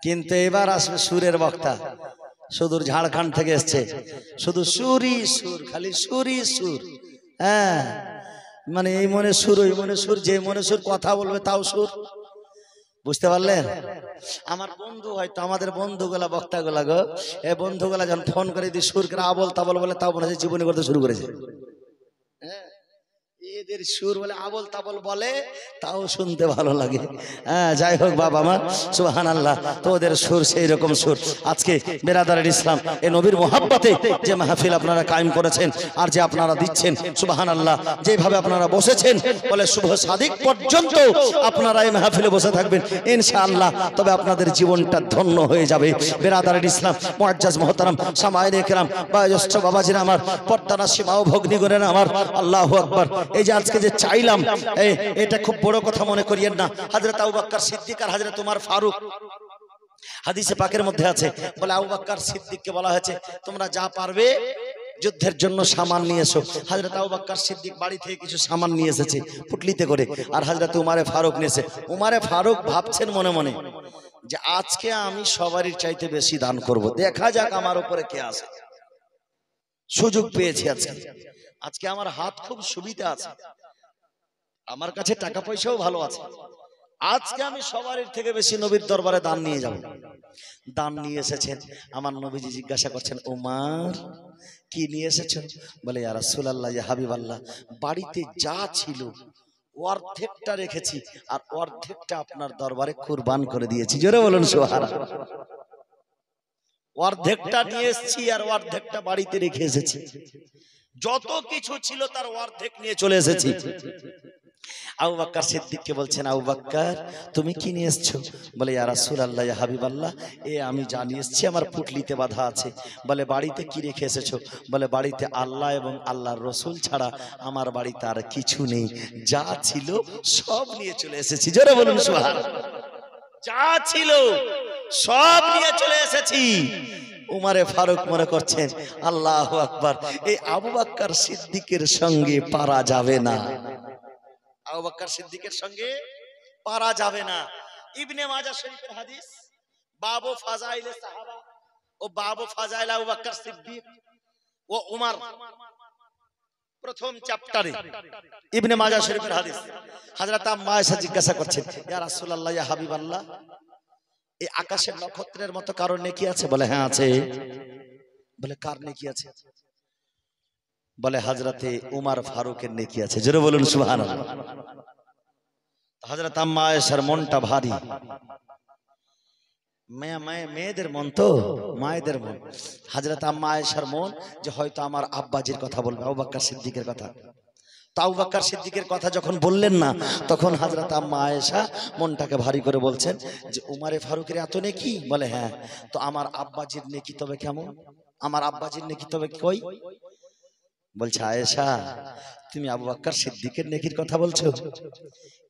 কিন্তু এবার আসবে সুরের বক্তা, সুদূর ঝাড়খণ্ড থেকে এসছে, শুধু সুরই সুর, খালি সুরই সুর। হ্যাঁ, মানে এই মনে সুর, ওই মনে সুর, যে মনে সুর, কথা বলবে তাও সুর। বুঝতে পারলেন? আমার বন্ধু, হয়তো আমাদের বন্ধুগুলা, বক্তাগুলা গো, এই বন্ধুগুলা যখন ফোন করে দিয়ে সুর করে আবল তাবল বলে, তাও মনে হচ্ছে জীবনী করতে শুরু করেছে। এদের সুর বলে আবল তাবল বলে, তাও শুনতে ভালো লাগে। হ্যাঁ, যাই হোক বাবা মা, সুবহানাল্লাহ। তো ওদের সুর সেই রকম সুর। আজকে বিরাদারের ইসলাম, এই নবীর মোহাব্বতে যে মাহফিল আপনারা কায়েম করেছেন আর যে আপনারা দিচ্ছেন, সুবহানাল্লাহ, যেভাবে আপনারা বসেছেন, বলে শুভ সাদিক পর্যন্ত আপনারা এই মাহফিলে বসে থাকবেন ইনশাআল্লাহ, তবে আপনাদের জীবনটা ধন্য হয়ে যাবে। বিরাদারের ইসলাম, মুআজ্জাজ মুহতারাম সামায়েরে কেরাম, বয়োজ্যেষ্ঠ বাবাজিরা আমার, পর্দানা সীমা ও ভগ্নীগণেরা আমার, আল্লাহু আকবার। এই যে আজকে যে চাইলাম, এটা খুব বড় কথা মনে করিয়েন না। হযরত আবু বকর সিদ্দিক আর হযরত উমর ফারুক, হাদিসে পাকের মধ্যে আছে, বলে আবু বকর সিদ্দিককে বলা হয়েছে তোমরা যা পারবে যুদ্ধের জন্য সামান নিয়ে এসো। হযরত আবু বকর সিদ্দিক বাড়ি থেকে কিছু সামান নিয়ে এসেছে পুটলিতে করে, আর হযরত উমরে ফারুক নিয়েছে। উমরে ফারুক ভাবছেন মনে মনে যে আজকে আমি সবারই চাইতে বেশি দান করব, দেখা যাক আমার উপরে কে আছে। সুযোগ পেয়েছি আজকে, আজকে আমার হাত খুব সুবিধা আছে, আমার কাছে টাকা পয়সাও ভালো আছে। আজকে আমি সবার থেকে বেশি নবীর দরবারে দান নিয়ে যাব। দান নিয়ে এসেছেন, আমার নবীজি জিজ্ঞাসা করছেন, ওমর কি নিয়ে এসেছেন? বলে ইয়া রাসূলুল্লাহ, ইয়া হাবিবাল্লাহ, বাড়িতে যা ছিল অর্ধেকটা রেখেছি আর অর্ধেকটা আপনার দরবারে কুরবান করে দিয়েছি। জোরে বলুন সুবহানাল্লাহ। অর্ধেকটা নিয়ে এসেছি আর অর্ধেকটা বাড়িতে রেখে এসেছি, যত কিছু ছিল তার অর্ধেক নিয়ে চলে এসেছি। আবু বকর সিদ্দিককে বলছেন, আবু বকর তুমি কি নিয়ে এসেছো? বলে ইয়া রাসূলুল্লাহ, ইয়া হাবিবাল্লাহ, আমি জানিয়ে এসেছি আমার পুটলিতে বাঁধা আছে। বলে বাড়িতে কি রেখে এসেছো? বলে বাড়িতে আল্লাহ এবং আল্লাহর রসুল ছাড়া আমার বাড়িতে আর কিছু নেই, যা ছিল সব নিয়ে চলে এসেছি। জোরে বলুন সুবহানাল্লাহ। যা ছিল সব নিয়ে চলে এসেছি। উমারে ফারুক মনে করছেন, আল্লাহু আকবার, এই আবু বকর সিদ্দিকের সঙ্গে পারা যাবে না, আবু বকর সিদ্দিকের সঙ্গে পারা যাবে না। ইবনে মাজাহ শরীফের হাদিস, বাবু ফাজাইলে সাহাবা ও বাবু ফাজাইল আবু বকর সিদ্দিক ও উমর, প্রথম চ্যাপ্টারে ইবনে মাজাহ শরীফের হাদিস। হযরত আম্মা আয়েশা জিজ্ঞাসা করছেন, ইয়া রাসূলুল্লাহ, ইয়া হাবিবাল্লাহ, এই আকাশের নক্ষত্রের মতো কারোর নেকি আছে? বলে হ্যাঁ আছে। বলে কার নেকি আছে? বলে হযরতে উমর ফারুকের নেকি আছে। জোরে বলুন সুবহানাল্লাহ। হযরত আম্মা আয়েশার মনটা ভারী, মেয়েদের মন তো, মায়েদের মন। হযরত আম্মা আয়েশার মন যে হয়তো আমার আব্বাজির কথা বলবে, আবু বকর সিদ্দিকের কথা। তো আবু বকর সিদ্দিকের কথা যখন বললেন না, তখন হযরত আম্মা আয়েশা মনটাকে ভারী করে বলছেন যে উমারে ফারুকের এত নেকি? বলে হ্যাঁ। তো আমার আব্বাজির নেকি তবে কেমন? আমার আব্বাজির নেকি তবে কই? বলছে আয়েশা, তুমি আবু বকর সিদ্দিকের নেকির কথা বলছো?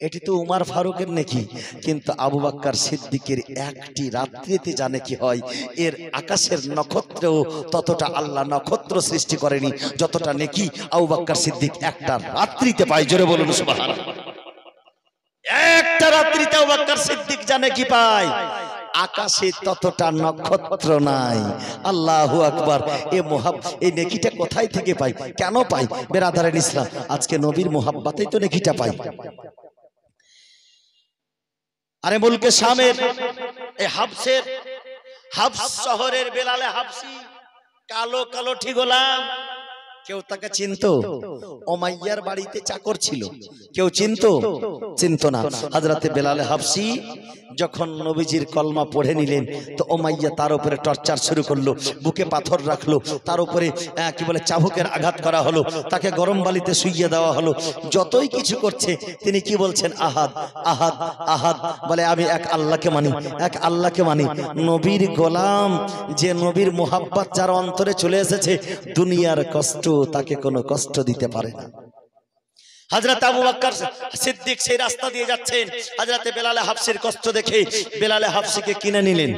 এটি তো উমর ফারুকের নেকি, কিন্তু আবু বকর সিদ্দিকের একটি রাত্রিতে জানে কি হয়, এর আকাশের নক্ষত্রেও ততটা আল্লাহ নক্ষত্র সৃষ্টি করেনি যতটা নেকি আবু বকর সিদ্দিক একটা রাত্রিতে পায়। জোরে বলুন সুবহানাল্লাহ। একটা রাত্রিতে আবু বকর সিদ্দিক জানে কি পায়, আকাশে ততটা নক্ষত্র নাই। আল্লাহু আকবার। এই নেকিটা কোথায় থেকে পাই, কেন পাই? বেরাদারান ইসলাম, আজকে নবীর মোহাব্বতেই তো নেকিটা পাই। আরে মুলকে শামের এই হাবস শহরের বেলালে হাবসি, কালো কালো ঠিক গোলাম, কেউ তাকে চিনতো? উমাইয়ার বাড়িতে চাকর ছিল, কেউ চিনতো না। হযরতে বেলালে হাবসি যখন নবীজির কলমা পড়ে নিলেন, তো উমাইয়া তার উপরে টর্চার শুরু করলো, বুকে পাথর রাখলো, তার উপরে কি বলে চাবুকের আঘাত করা হলো, তাকে গরম বালিতে শুইয়ে দেওয়া হলো। যতই কিছু করছে তিনি কি বলছেন? আহাদ আহাদ আহাদ। বলে আমি এক আল্লাহকে মানি, এক আল্লাহকে মানি। নবীর গোলাম, যে নবীর মোহাব্বত যার অন্তরে চলে এসেছে, দুনিয়ার কষ্ট তাকে কোনো কষ্ট দিতে পারে না। হযরত আবু বকর সিদ্দিক সেই রাস্তা দিয়ে যাচ্ছেন, হযরতে বেলালে হাবসির কষ্ট দেখে বেলালে হাবসিকে কিনে নিলেন।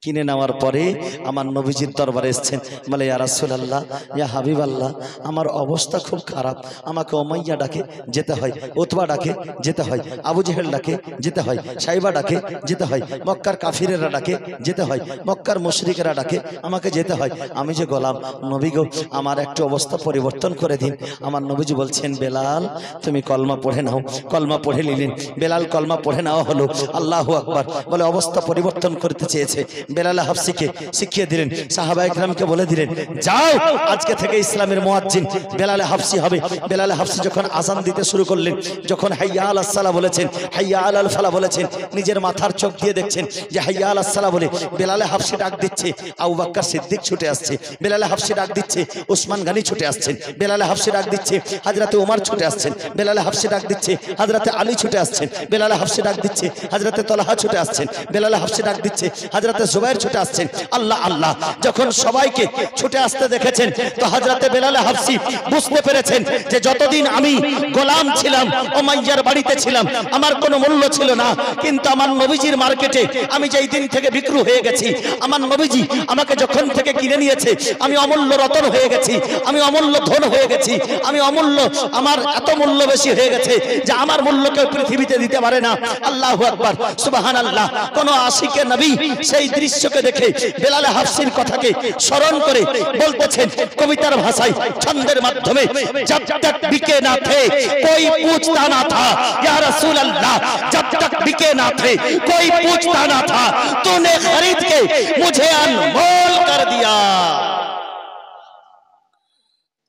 কিনে নেওয়ার পরে আমার নবীজির দরবারে এসেছেন। বলে ইয়া রাসূলুল্লাহ, ইয়া হাবিবাল্লাহ, আমার অবস্থা খুব খারাপ, আমাকে উমাইয়া ডাকে যেতে হয়, উতবা ডাকে যেতে হয়, আবু জেহেল ডাকে যেতে হয়, সাইবা ডাকে যেতে হয়, মক্কার কাফিরেরা ডাকে যেতে হয়, মক্কার মুশরিকেরা ডাকে আমাকে যেতে হয়। আমি যে গোলাম, নবী গো, আমার একটু অবস্থা পরিবর্তন করে দিন। আমার নবীজি বলছেন, বেলাল তুমি কলমা পড়ে নাও। কলমা পড়ে নিলেন বেলাল, কলমা পড়ে নেওয়া হলো। আল্লাহু আকবার। বলে অবস্থা পরিবর্তন করতে চেয়েছে, বেলালে হাবসিকে শিখিয়ে দিলেন, সাহাবায়ে কেরামকে বলে দিলেন, যাও আজকে থেকে ইসলামের মুয়াজ্জিন বেলালে হাবসি হবে। বেলালে হাবসি যখন আযান দিতে শুরু করলেন, যখন হাইয়া আলাস সালাহ বলেছেন, হাইয়া আলাল ফালাহ বলেছেন, নিজের মাথার চোখ দিয়ে দেখছেন যে হাইয়া আলাস সালাহ বলে বেলালে হাবসি ডাক দিচ্ছে, আবু বকর সিদ্দিক ছুটে আসছে। বেলালে হাবসি ডাক দিচ্ছে, ওসমান গনি ছুটে আসছেন। বেলালে হাবসি ডাক দিচ্ছে, হযরতে ওমর ছুটে আসছেন। বেলালে হাবসি ডাক দিচ্ছে, হযরতে আলী ছুটে আসছেন। বেলালে হাবসি ডাক দিচ্ছে, হযরতে তলহা ছুটে আসছেন। বেলালে হাবসি ডাক দিচ্ছে, হযরতে জুবাইর ছুটে আসছেন। আল্লাহ আল্লাহ, যখন সবাইকে ছুটে আসতে দেখেছেন তো হযরতে বেলাল হাবশী বুঝতে পেরেছেন যে যতদিন আমি গোলাম ছিলাম, উমাইয়ার বাড়িতে ছিলাম, আমার কোনো মূল্য ছিল না, কিন্তু আমার নবীজির মার্কেটে আমি যেই দিন থেকে বিক্রি হয়ে গেছি, আমার নবীজি আমাকে যখন থেকে কিনে নিয়েছে, আমি অমূল্য রতন হয়ে গেছি, আমি অমূল্য ধন হয়ে গেছি, আমি অমূল্য, আমার এত মূল্য বেশি হয়ে গেছে যে আমার মূল্য কেউ পৃথিবীতে দিতে পারে না। আল্লাহু আকবার, সুবহানাল্লাহ। কোন আশিকে নবী সেই দৃশ্যকে দেখে বেলাল হাবশীর কথাকে স্মরণ করে বলতেছেন কবিতার ভাষায়, ছন্দের মাধ্যমে, জব তক বিকে না থে कोई पूछता ना था या रसूल अल्लाह, जब तक बिके ना थे कोई पूछता ना था, तूने खरीद के मुझे अनमोल कर दिया,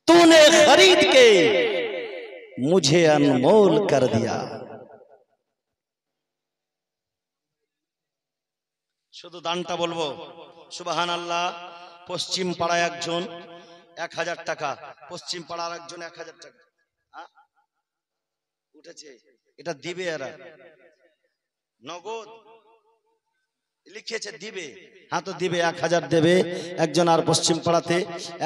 तूने खरीद के मुझे अनमोल कर दिया। শুধু দানটা বলবো, সুবহানাল্লাহ। পশ্চিম পাড়ায় একজন 1000 টাকা, পশ্চিম পাড়ার একজন 1000 টাকা উঠেছে, এটা দিবে, এরা নগদ লিখেছে দিবে। হ্যাঁ তো দিবে, 1000 দেবে একজন, আর পশ্চিম পাড়াতে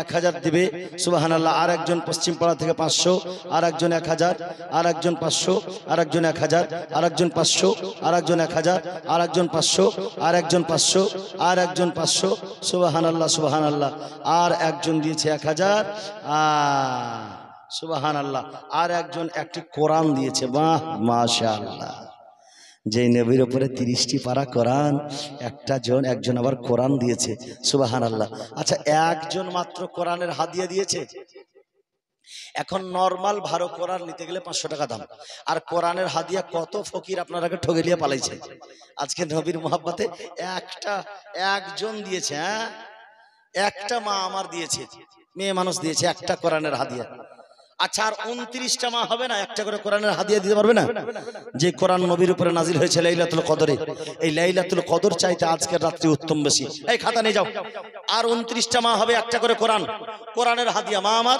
1000 দিবে, সুবহানাল্লাহ। আর একজন পশ্চিম পাড়া থেকে 500, আর একজন 1000, আর একজন 500, আর একজন 1000, আর একজন 500, আর একজন 1000, আর একজন 500, আর একজন 500, আর একজন 500, সুবহানাল্লাহ সুবহানাল্লাহ। আর একজন দিয়েছে 1000, সুবহানাল্লাহ। আর একজন একটি কোরআন দিয়েছে, বাহ মাশাআল্লাহ। যে নবীর উপরে 30টি পারা কোরআন, একজন আবার কোরআন দিয়েছে, সুবহানাল্লাহ। আচ্ছা, একজন মাত্র কোরআনের হাদিয়া দিয়েছে। এখন নরমাল ভালো কোরআন নিতে গেলে 500 টাকা দাম, আর কোরআনের হাদিয়া কত ফকির আপনারাকে ঠগে নিয়ে পালাইছে। আজকে নবীর মোহাব্বতে একজন দিয়েছে, হ্যাঁ, একটা মা আমার দিয়েছে, মেয়ে মানুষ দিয়েছে একটা কোরআনের হাদিয়া। আচ্ছা, আর 29টা মা হবে না, একটা করে কোরআনের হাদিয়া দিতে পারবে না? যে কোরআন নবীর উপরে নাজিল হয়েছে লাইলাতুল কদরে, এই লাইলাতুল কদর চাইতে আজকের রাত্রি উত্তম বেশি। এই খাতা নিয়ে যাও। আর 29টা মা হবে, একটা করে কোরআনের হাদিয়া। মা আমার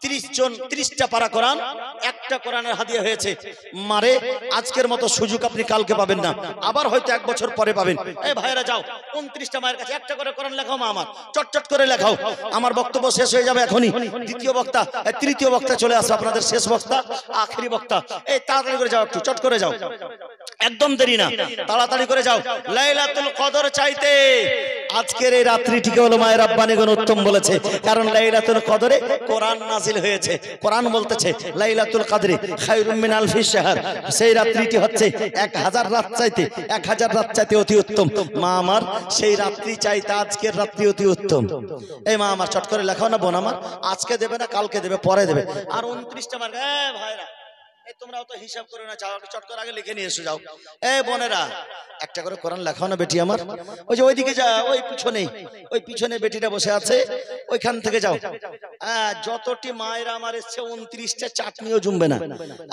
30টা পারা কোরআন, একটা কোরআনের হাদিয়া হয়েছে। মারে আজকের মতো সুযোগ আপনি কালকে পাবেন না, আবার হয়তো 1 বছর পরে পাবেন। এই ভাইরা যাও, 29টা মায়ের কাছে একটা করে কোরআন লেখাও। মা আমার চটচট করে লেখাও। আমার বক্তব্য শেষ হয়ে যাবে এখনই। তৃতীয় বক্তা চলে আসো, আপনাদের শেষ বক্তা, আখেরি বক্তা। এই তাড়াতাড়ি করে যাও, একটু চট করে যাও, একদম দেরি না, তাড়াতাড়ি করে যাও। লাইলাতুল কদর চাইতে আজকের এই রাত্রিটিকে হলো মায়ের রাব্বানীগণ উত্তম বলেছে, কারণ লাইলাতুল কদরে কোরআন নাজিল হয়েছে। কোরআন বলতেছে লাইলাতুল কদরি খায়রুম মিন আলফি শাহর, সেই রাত্রিটি হচ্ছে 1000 রাত চাইতে, 1000 রাত চাইতে অতি উত্তম। মা আমার সেই রাত্রি চাইতে আজকের রাত্রি অতি উত্তম। এই মা আমার চট করে লেখাও না বোন আমার, আজকে দেবে না কালকে দেবে, পরে দেবে। আর 29টা মার ভাইরা, এই তোমরাও তো হিসাব করে না, যাও চট করে আগে লিখে নিয়ে এসো যাও। এই বোনেরা একটা করে কোরআন লেখাও না বেটি আমার। ওই যে ওইদিকে যা, ওই পিছনে বেটিটা বসে আছে, ওইখান থেকে যাও। যতটি মায়েরা আমার এসছে 29টা চাটনিও জমবে না,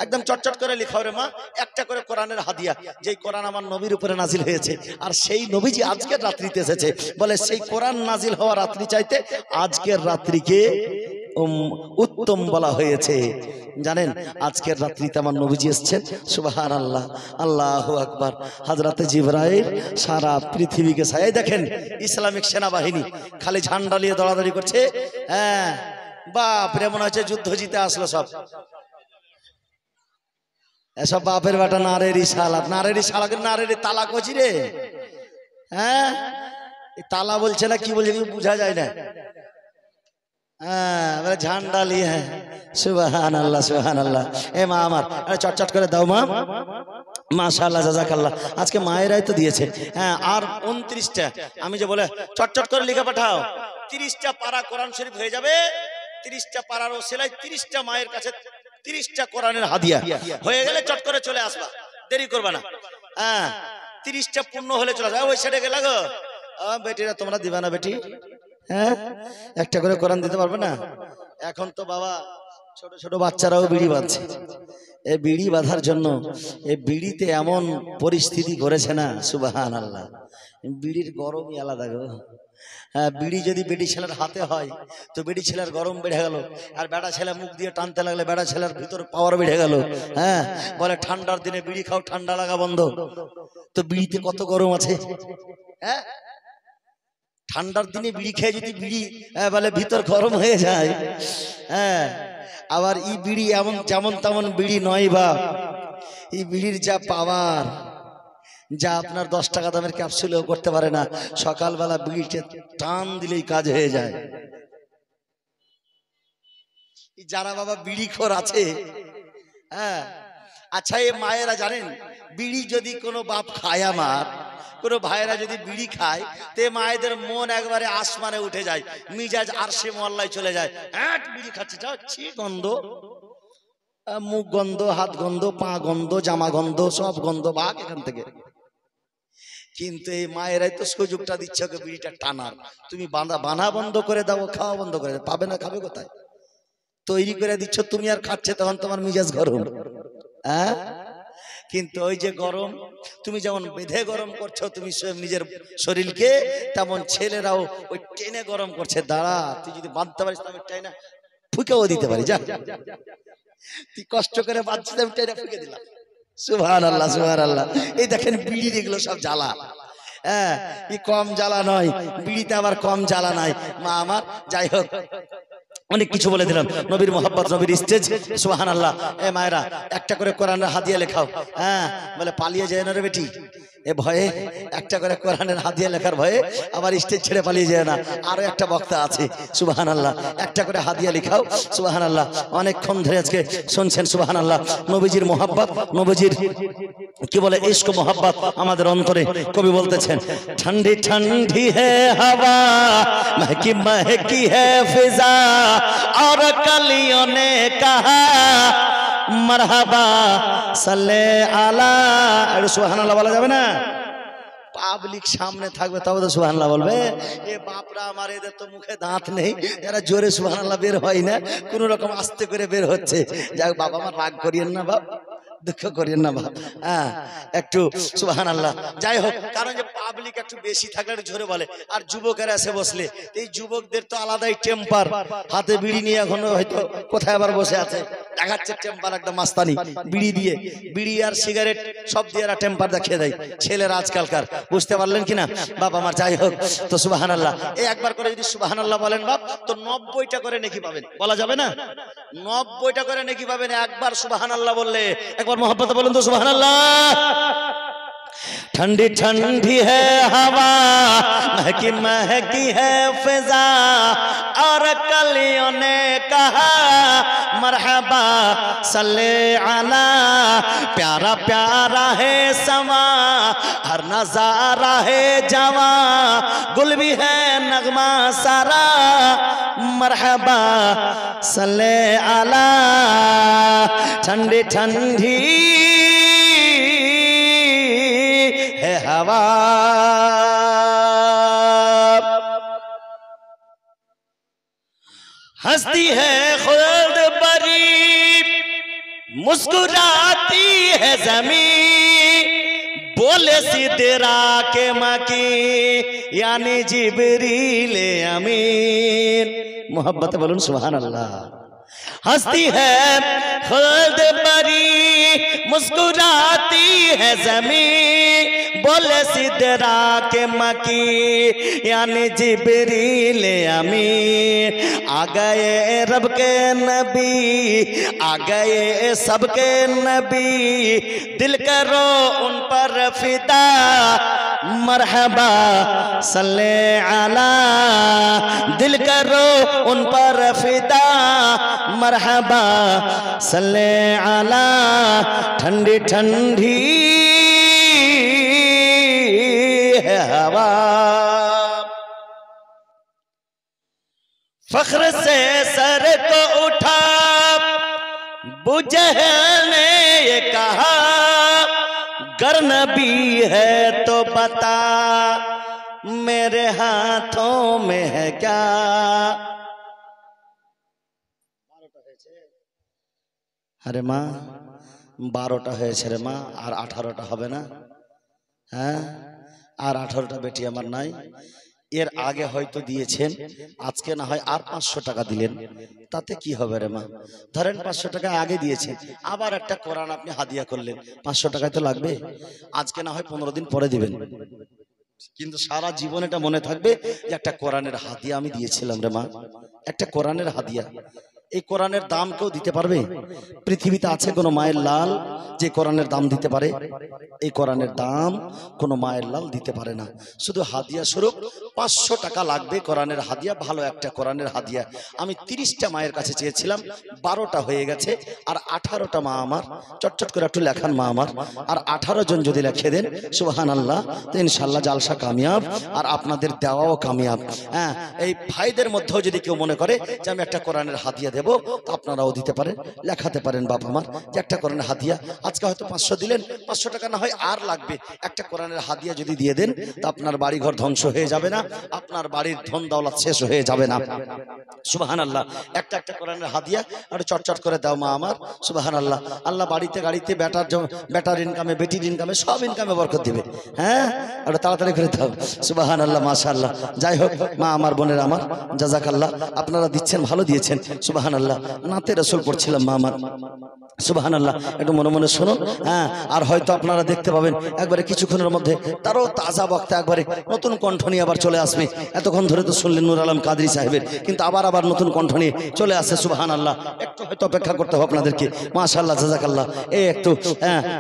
একদম চটচট করে লেখাও রে মা। একটা করে কোরআনের হাদিয়া, যেই কোরআন আমার নবীর উপরে নাজিল হয়েছে, আর সেই নবীজি আজকের রাত্রিতে এসেছে। বলে সেই কোরআন নাজিল হওয়া রাত্রি চাইতে আজকের রাত্রিকে উত্তম বলা হয়েছে। জানেন আজকের রাত্রিতে আমার নবীজি এসেছেন, সুবহানাল্লাহ, আল্লাহু আকবার। হযরতে জিবরাইল সারা পৃথিবীকে ছায়ায়, দেখেন ইসলামিক সেনাবাহিনী খালি ঝান্ডা নিয়ে দৌড়াদৌড়ি করছে। হ্যাঁ বাপ রে, মনে হচ্ছে যুদ্ধ জিতে আসলো সব। এসব বাপের বেটা নারের ইশালাত, নারের তালা কচি রে। হ্যাঁ তালা বলছে না কি বলছে বুঝা যায় না। ঝান্ডা লিয়ে, সুবহানাল্লাহ সুবহানাল্লাহ। এ মা আমার চটচট করে দাও মা, মাশাআল্লাহ জাযাকাল্লাহ। আজকে মায়েরাই তো দিয়েছে। হ্যাঁ আর 29টা আমি যে বলে চটচট করে লিখে পাঠাও। 30টা পারা কোরআন শরীফ হয়ে যাবে। 30টা পারার ওসিলায় 30টা মায়ের কাছে 30টা কোরআনের হাদিয়া হয়ে গেলে চট করে চলে আসবা, দেরি করবা না। হ্যাঁ 30টা পূর্ণ হলে চলে আসবা। ওই সাইডে গেলা গো বেটিরা, তোমরা দিবা না বেটি? হ্যাঁ একটা করে কোরআন দিতে পারবে না? এখন তো বাবা ছোট ছোট বাচ্চারাও বিড়ি বাঁধছে। এই বিড়ি বাঁধার জন্য এই বিড়িতে এমন পরিস্থিতি করেছে না, সুবহানাল্লাহ। বিড়ির গরমই আলাদা গো। হ্যাঁ বিড়ি যদি বেটি ছেলের হাতে হয় তো বেটি ছেলের গরম বেড়ে গেল, আর বেটা ছেলে মুখ দিয়ে টানতে লাগলে বেটা ছেলের ভিতর পাওয়ার বেড়ে গেল। হ্যাঁ বলে ঠান্ডার দিনে বিড়ি খাও, ঠান্ডা লাগা বন্ধ। তো বিড়িতে কত গরম আছে। হ্যাঁ ঠান্ডার দিনে বিড়ি খেয়ে যদি বিড়ি বলে ভিতর গরম হয়ে যায়, হ্যাঁ, আবার এই বিড়ি এমন যেমন তেমন বিড়ি নয় বাপ। এই বিড়ির যা পাওয়ার, যা আপনার 10 টাকা দামের ক্যাপসুলেও করতে পারে না। সকালবেলা বিড়িতে টান দিলেই কাজ হয়ে যায়। যারা বাবা বিড়িখোর আছে, হ্যাঁ, আচ্ছা এই মায়েরা জানেন, বিড়ি যদি কোনো বাপ খায়, আমার কোনো ভাইয়েরা যদি বিড়ি খায়, তে মায়েদের মন একবারে আসমানে উঠে যায়, মিজাজ আরশে মোয়াল্লায় চলে যায়। হ্যাঁ, বিড়ি খাচ্ছে, যাচ্ছি গন্ধ, মুখ গন্ধ, হাত গন্ধ, পা গন্ধ, জামা গন্ধ, সব গন্ধ, ভাগ এখান থেকে। কিন্তু এই মায়েরাই তো সুযোগটা দিচ্ছে ওকে বিড়িটা টানার। তুমি বানা বন্ধ করে দাও, খাওয়া বন্ধ করে দাও, পাবে না, খাবে কোথায়? তৈরি করে দিচ্ছ তুমি, আর খাচ্ছে, তখন তোমার মিজাজ গরম। হ্যাঁ, কিন্তু ওই যে গরম, তুমি যেমন বেঁধে গরম করছো তুমি নিজের শরীরকে, তেমন ছেলেরাও ওই টেনে গরম করছে। দাঁড়া, তুই যদি বাঁধতে পারিস আমি টেনে ফুকেও দিতে পারি, যা, তুই কষ্ট করে বাঁধছিস, আমি টেনে ফুকে দিলাম। সুবহানাল্লাহ, সুবহানাল্লাহ। এই দেখেন বিড়ির এগুলো সব জ্বালা, হ্যাঁ, এই কম জ্বালা নয়, বিড়িতে আবার কম জ্বালা নাই মা আমার। যাই হোক, অনেক কিছু বলে দিলাম। নবীর মোহাব্বত, নবীর স্টেজ, সুবহানাল্লাহ। এ মায়েরা, একটা করে কোরআনের হাদিয়া লেখাও। হ্যাঁ, বলে পালিয়ে যায় না রে বেটি, এ ভয়ে একটা করে কোরআনের হাদিয়া লেখার ভয়ে আবার স্টেজ ছেড়ে পালিয়ে যায় না। আরো একটা বক্তা আছে, সুবহানাল্লাহ, একটা করে হাদিয়া লেখাও। সুবহানাল্লাহ, অনেকক্ষণ ধরে আজকে শুনছেন, সুবহানাল্লাহ। নবীজির মোহাব্বত, নবীজির কি বলে ইশক মোহাব্বত আমাদের অন্তরে। কবি বলতেছেন, ঠান্ডি ঠান্ডি হে হাওয়া, महकी महकी है फिजा, और कलियों ने कहा मरहबा सल्ले आला। सुबहानाल्लाह বলা যাবে না? পাবলিক সামনে থাকবে তবে তো সুবহানাল্লাহ বলবে। এ বাপরা আমার, এদের তো মুখে দাঁত নেই, এরা জোরে সুবহানাল্লাহ বের হয় না, কোন রকম আস্তে করে বের হচ্ছে। যাক বাবা, আমার রাগ করিয়েন না বাপ, দুঃখ করিয়েন না বাপ, হ্যাঁ, একটু সুবহানাল্লাহ। যাই হোক, কারণ যে পাবলিক একটু বেশি থাকলে একটু জোরে বলে, আর যুবকেরা এসে বসলে, এই যুবকদের তো আলাদাই টেম্পার, হাতে বিড়ি নিয়ে এখন হয়তো কোথায় আবার বসে আছে, দেখাচ্ছে টেম্পার একদম মাস্তানি, বিড়ি দিয়ে, বিড়ি আর সিগারেট সব দিয়ে এরা টেম্পার দেখিয়ে দেয় ছেলেরা আজকালকার। বুঝতে পারলেন কিনা বাপ আমার? যাই হোক, তো সুবহানাল্লাহ, এই একবার করে যদি সুবহানাল্লাহ বলেন বাপ, তো 90টা করে নেকি পাবেন। বলা যাবে না? 90টা করে নেকি পাবেন একবার সুবহানাল্লাহ বললে। একবার मोहब्बत बोलूं तो सुभान अल्लाह। ठंडी ठंडी है हवा, महकी महकी है फिजा, और कलियों ने कहा मरहबा सल्ले आला। प्यारा प्यारा है समा, हर नजारा है जवा, गुल भी है नगमा सारा, मरहबा सल्ले आला। ठंडी ठंडी है हवा, हंसती है खुद बरी, मुस्कुराती है ज़मीं, बोले सिदरा के मकी यानी जिब्रील अमीन। मोहब्बत बोलूं सुभान अल्लाह। हंसती है खुद बरी, मुस्कुराती है ज़मीं, बोले सिदरा के मकी यानी जिब्रील अमीन। आ गए रब के नबी, आ गए सबके नबी, दिल करो उन पर फिदा, मरहबा सल्ले आला। दिल करो उन पर फिदा, मरहबा सल्ले आला। ठंडी ठंडी है हवा, फख्र से सर को उठा, बुजहल ने ये कहा, गर नबी है तो बता, मेरे हाथों में है क्या। अरे माँ 12টা হয়েছে রে মা, আর 18টা হবে না? হ্যাঁ, আর 18টা বেটি আমার নাই। এর আগে হয়তো দিয়েছেন, আজকে না হয় আর 500 টাকা দিলেন, তাতে কি হবে রে মা? ধরেন 500 টাকা আগে দিয়েছেন, আবার একটা কোরআন আপনি হাদিয়া করলেন, 500 টাকায় তো লাগবে। আজকে না হয় 15 দিন পরে দিবেন, কিন্তু সারা জীবন এটা মনে থাকবে যে একটা কোরআনের হাদিয়া আমি দিয়েছিলাম রে মা, একটা কোরআনের হাদিয়া। এই কোরআনের দাম কেউ দিতে পারবে? পৃথিবীতে আছে কোনো মায়ের লাল যে কোরআনের দাম দিতে পারে? এই কোরআনের দাম কোনো মায়ের লাল দিতে পারে না। শুধু হাদিয়া স্বরূপ 500 টাকা লাগবে কোরআনের হাদিয়া, ভালো একটা কোরআনের হাদিয়া। আমি 30টা মায়ের কাছে চেয়েছিলাম, 12টা হয়ে গেছে, আর 18টা মা আমার। চটচট করে একটু লেখান মা আমার, আর 18 জন যদি লিখে দেন সুবহানাল্লাহ, তো ইনশাআল্লাহ জালসা কামিয়াব, আর আপনাদের দেওয়াও কামিয়াব। হ্যাঁ, এই ভাইদের মধ্যেও যদি কেউ মনে করে যে আমি একটা কোরআনের হাদিয়া দেব, তো আপনারাও দিতে পারেন, লেখাতে পারেন বাপ আমার যে একটা কোরআনের হাদিয়া। আজকে হয়তো 500 দিলেন, 500 টাকা না হয় আর লাগবে, একটা কোরআনের হাদিয়া যদি দিয়ে দেন, তো আপনার বাড়ি ঘর ধ্বংস হয়ে যাবে না, আপনার বাড়ির ধন দৌলত শেষ হয়ে যাবে না। সুবহানাল্লাহ। একটা একটা কোরআনের হাদিয়া আর চটচট করে দাও মা আমার। সুবহানাল্লাহ। আল্লাহ বাড়িতে গাড়িতে বেটার ইনকামে, বেটির ইনকামে, সব ইনকামে বরকত দিবে। হ্যাঁ, আর তাড়াতাড়ি করে দাও। সুবহানাল্লাহ, মাশাআল্লাহ। যাই হোক মা আমার, বোনের আমার, জাযাকাল্লাহ। আপনারা দিচ্ছেন, ভালো দিয়েছেন। সুবহানাল্লাহ। নাতে রাসূল পড়ছিলাম মা আমার। সুবহানাল্লাহ। একটু মনে মনে শুনুন। হ্যাঁ, আর হয়তো আপনারা দেখতে পাবেন একবারে কিছুক্ষণের মধ্যে তারও তাজা বক্তা একবারে নতুন কণ্ঠ নিয়ে আবার চলে আসবে। এতক্ষণ ধরে তো শুনলেন নূর আলম কাদরি সাহেবের, কিন্তু আবার নতুন কণ্ঠ নিয়ে চলে আসে। সুবহানাল্লাহ। একটু হয়তো অপেক্ষা করতে হবে আপনাদেরকে। মাশাআল্লাহ, জাযাকাল্লাহ। এই একটু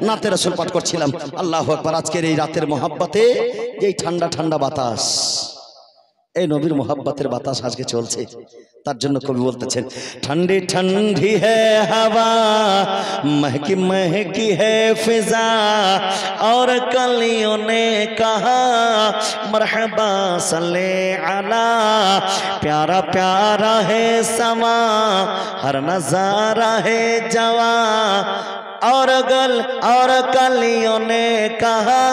নাতে রাসূল পাঠ করছিলাম। আল্লাহু আকবার। আজকের এই রাতের মোহাব্বতে, এই ঠান্ডা ঠান্ডা বাতাস, এই নবীর মোহাব্বতের বাতাস আজকে চলছে। তার জন্য কবি বলতেছেন, ঠান্ডি ঠান্ডি হ্যায় হাওয়া, महकी महकी है फिजा, और कलियों ने कहा मरहबा सल्ले अला, प्यारा प्यारा है समा, हर नजारा है जवा, और कलियों ने कहा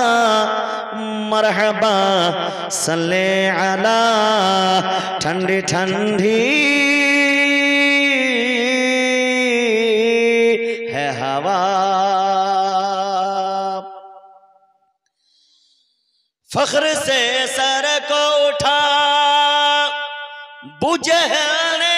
मरहबा सल्ले अला, ठंडी ठंडी है हवा। फख्र से सर को उठा बुजहल ने